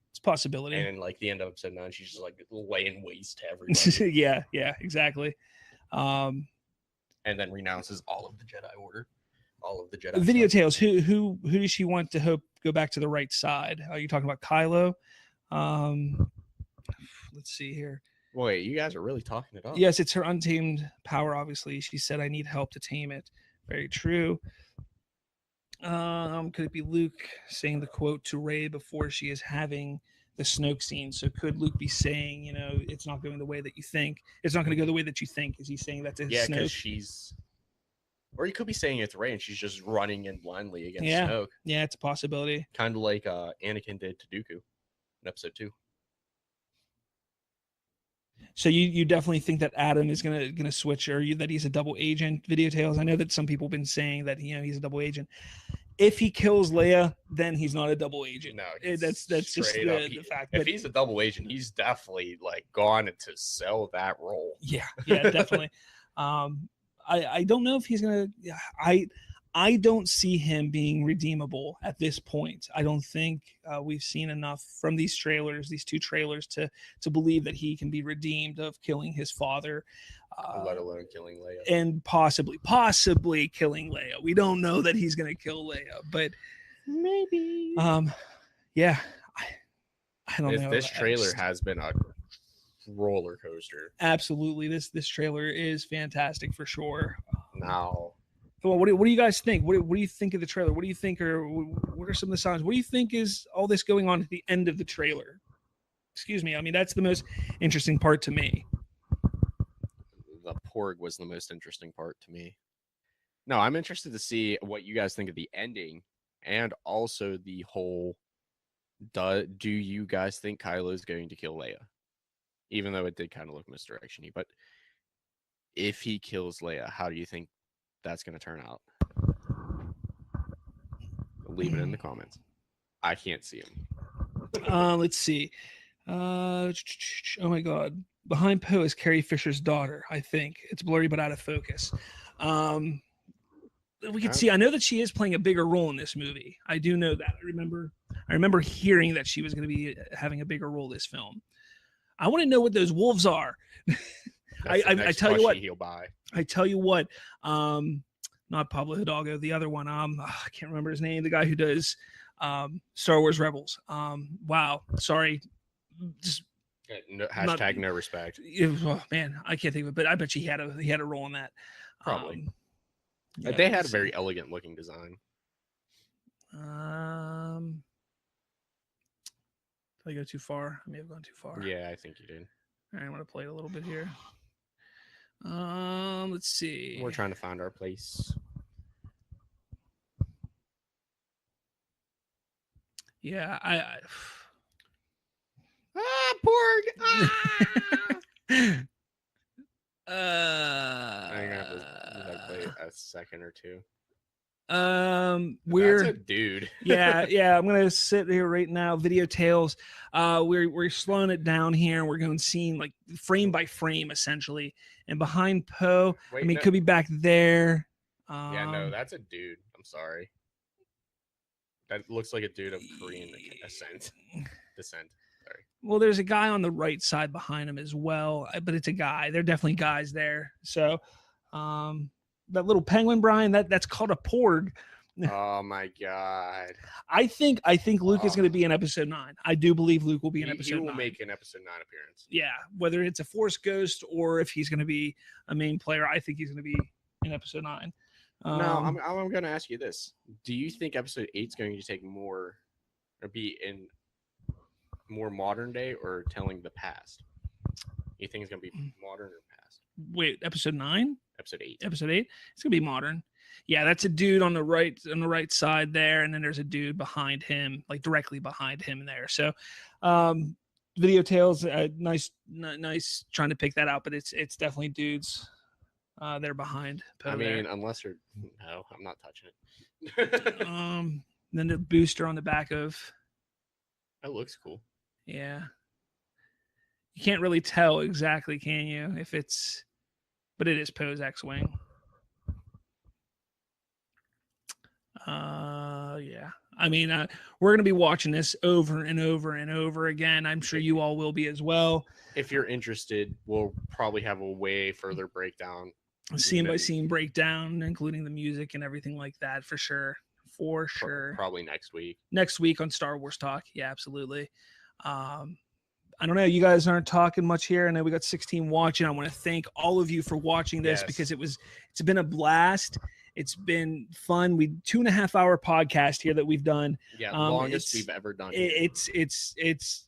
It's a possibility. And like the end of episode 9, she's just like laying waste to everybody. yeah, exactly. And then renounces all of the Jedi Order, all of the Jedi. Video Tales. Who does she want to go back to the right side? Are you talking about Kylo? Let's see here. Boy, you guys are really talking it up. Yes, it's her untamed power. Obviously, she said, "I need help to tame it." Very true. Could it be Luke saying the quote to Rey before she is having the Snoke scene? So could Luke be saying, it's not going the way that you think? It's not going to go the way that you think. Is he saying that to Snoke? Yeah, because she's Or he could be saying it's Rey and she's just running in blindly against Yeah. Snoke. Yeah, it's a possibility. Kind of like Anakin did to Dooku in episode 2. So you definitely think that Adam is gonna switch, or that he's a double agent? Video Tales. I know that some people have been saying that he's a double agent. If he kills Leia, then he's not a double agent. No, That's just straight up. the fact. If But he's a double agent, he's definitely like gone to sell that role. yeah, definitely. I don't know if he's gonna. I don't see him being redeemable at this point. I don't think we've seen enough from these two trailers, to believe that he can be redeemed of killing his father, Let alone killing Leia. and possibly killing Leia. We don't know that he's gonna kill Leia, but Maybe. Yeah, I don't know. This trailer has been a roller coaster. Absolutely, this trailer is fantastic for sure. Now, Well, what do you guys think? What do you think of the trailer? What do you think what are some of the signs? What do you think is all this going on at the end of the trailer? Excuse me. I mean, that's the most interesting part to me. the Porg was the most interesting part to me. No, I'm interested to see what you guys think of the ending, and also the whole. Do you guys think Kylo is going to kill Leia? Even though it did kind of look misdirection-y, but if he kills Leia, how do you think that's going to turn out? Leave it in the comments. I can't see him. Let's see. Oh my God. Behind Poe is Carrie Fisher's daughter, I think. It's blurry but out of focus. We can see, I know that she is playing a bigger role in this movie. I do know that. I remember hearing that she was going to be having a bigger role this film. I want to know what those wolves are. I tell you what. I tell you what. Not Pablo Hidalgo, the other one. I can't remember his name. The guy who does Star Wars Rebels. Wow. Sorry. Just Hashtag no respect. Oh, man, I can't think of it, but I bet he had a role in that. Probably. Yeah, They had a very elegant looking design. Did I go too far? I may have gone too far. Yeah, I think you did. All right, I'm gonna play it a little bit here. Let's see. We're trying to find our place. Yeah, Porg! I'm gonna have to play a second or two. We're That's a dude. yeah. I'm gonna sit here right now. Video Tales. We're slowing it down here. We're going scene like frame by frame essentially. And behind Poe, Wait, it could be back there. Yeah, no, that's a dude. I'm sorry. That looks like a dude of Korean descent. Sorry. Well, there's a guy on the right side behind him as well, but it's a guy. There are definitely guys there. So, that little penguin, Brian, that's called a Porg. Oh my God. I think Luke is going to be in episode 9. I do believe Luke will be in episode 9. He will make an episode 9 appearance. Yeah, whether it's a Force ghost or if he's going to be a main player, I think he's going to be in episode 9. Now, I'm going to ask you this. Do you think episode 8 is going to take more or be in more modern day or telling the past? You think it's going to be modern or past? Wait, episode 9? Episode 8. Episode 8? It's going to be modern. Yeah, that's a dude on the right side there, and then there's a dude behind him, like directly behind him there. So, Video Tales, nice trying to pick that out, but it's definitely dudes. They're behind Poe. I mean, there. unless you're no, I'm not touching it. Then the booster on the back of. That looks cool. Yeah. You can't really tell exactly, can you? But it is Poe's X-Wing. Yeah. I mean, we're going to be watching this over and over and over again. I'm sure you all will be as well. If you're interested, we'll probably have a way further breakdown. Scene by scene breakdown, including the music and everything like that, for sure. For sure. Probably next week. Next week on Star Wars Talk. Yeah, absolutely. I don't know. You guys aren't talking much here. I know we got 16 watching. I want to thank all of you for watching this because it's been a blast. It's been fun. 2.5 hour podcast here that we've done. Yeah, longest we've ever done. It's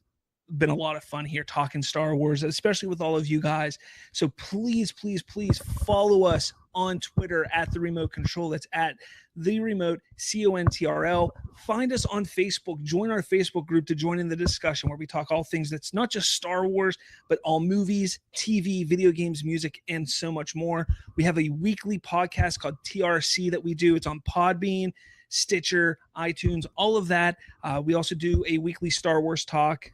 been a lot of fun here talking Star Wars, especially with all of you guys. So please, please, please follow us on Twitter at the Remote Control. That's at the Remote CONTRL. Find us on Facebook. Join our Facebook group to join in the discussion where we talk all things that's not just Star Wars, but all movies, TV, video games, music, and so much more. We have a weekly podcast called TRC that we do. It's on Podbean, Stitcher, iTunes, all of that. We also do a weekly Star Wars talk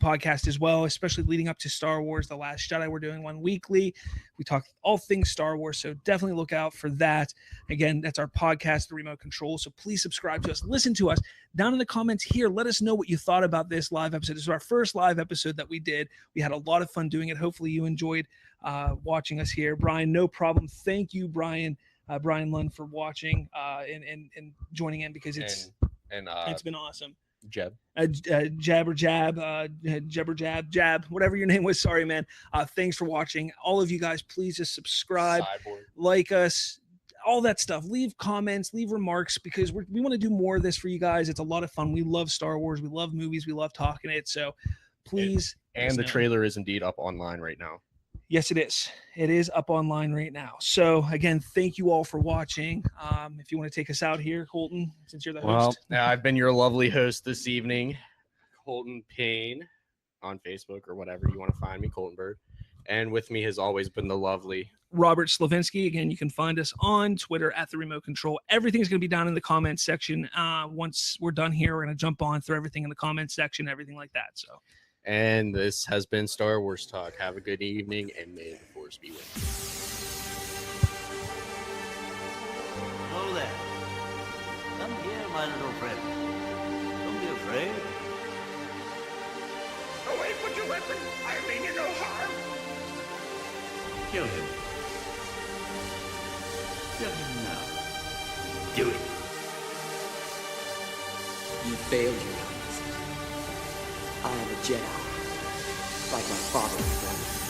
podcast as well, especially leading up to Star Wars The Last Jedi. We're doing one weekly. We talk all things Star Wars, so definitely look out for that. Again, that's our podcast, The Remote Control. So please subscribe to us, listen to us. Down in the comments here, let us know what you thought about this live episode. This is our first live episode that we did. We had a lot of fun doing it. Hopefully you enjoyed watching us here. Brian, no problem. Thank you, Brian Lund, for watching and joining in, because it's been awesome. Jeb. Jab or jab, jab, whatever your name was. Sorry, man. Thanks for watching. All of you guys, please just subscribe, like us, all that stuff. Leave comments, leave remarks, because we want to do more of this for you guys. It's a lot of fun. We love Star Wars. We love movies. We love talking it. So please. And the trailer is indeed up online right now. Yes, it is. It is up online right now. So again, thank you all for watching. If you want to take us out here, Colton, since you're the host. Well, I've been your lovely host this evening, Colton Payne, on Facebook or whatever you want to find me, Colton Bird. And with me has always been the lovely Robert Slavinsky. Again, you can find us on Twitter at the Remote Control. Everything's going to be down in the comments section. Once we're done here, we're going to jump on through everything in the comments section, everything like that. So. And this has been Star Wars Talk. Have a good evening, and may the Force be with you. Hello there. Come here, my little friend. Don't be afraid. Away with your weapon. I mean you no harm. Kill him. Kill him now. Do it. You failed, your Highness. I am a Jedi, like my father and brother.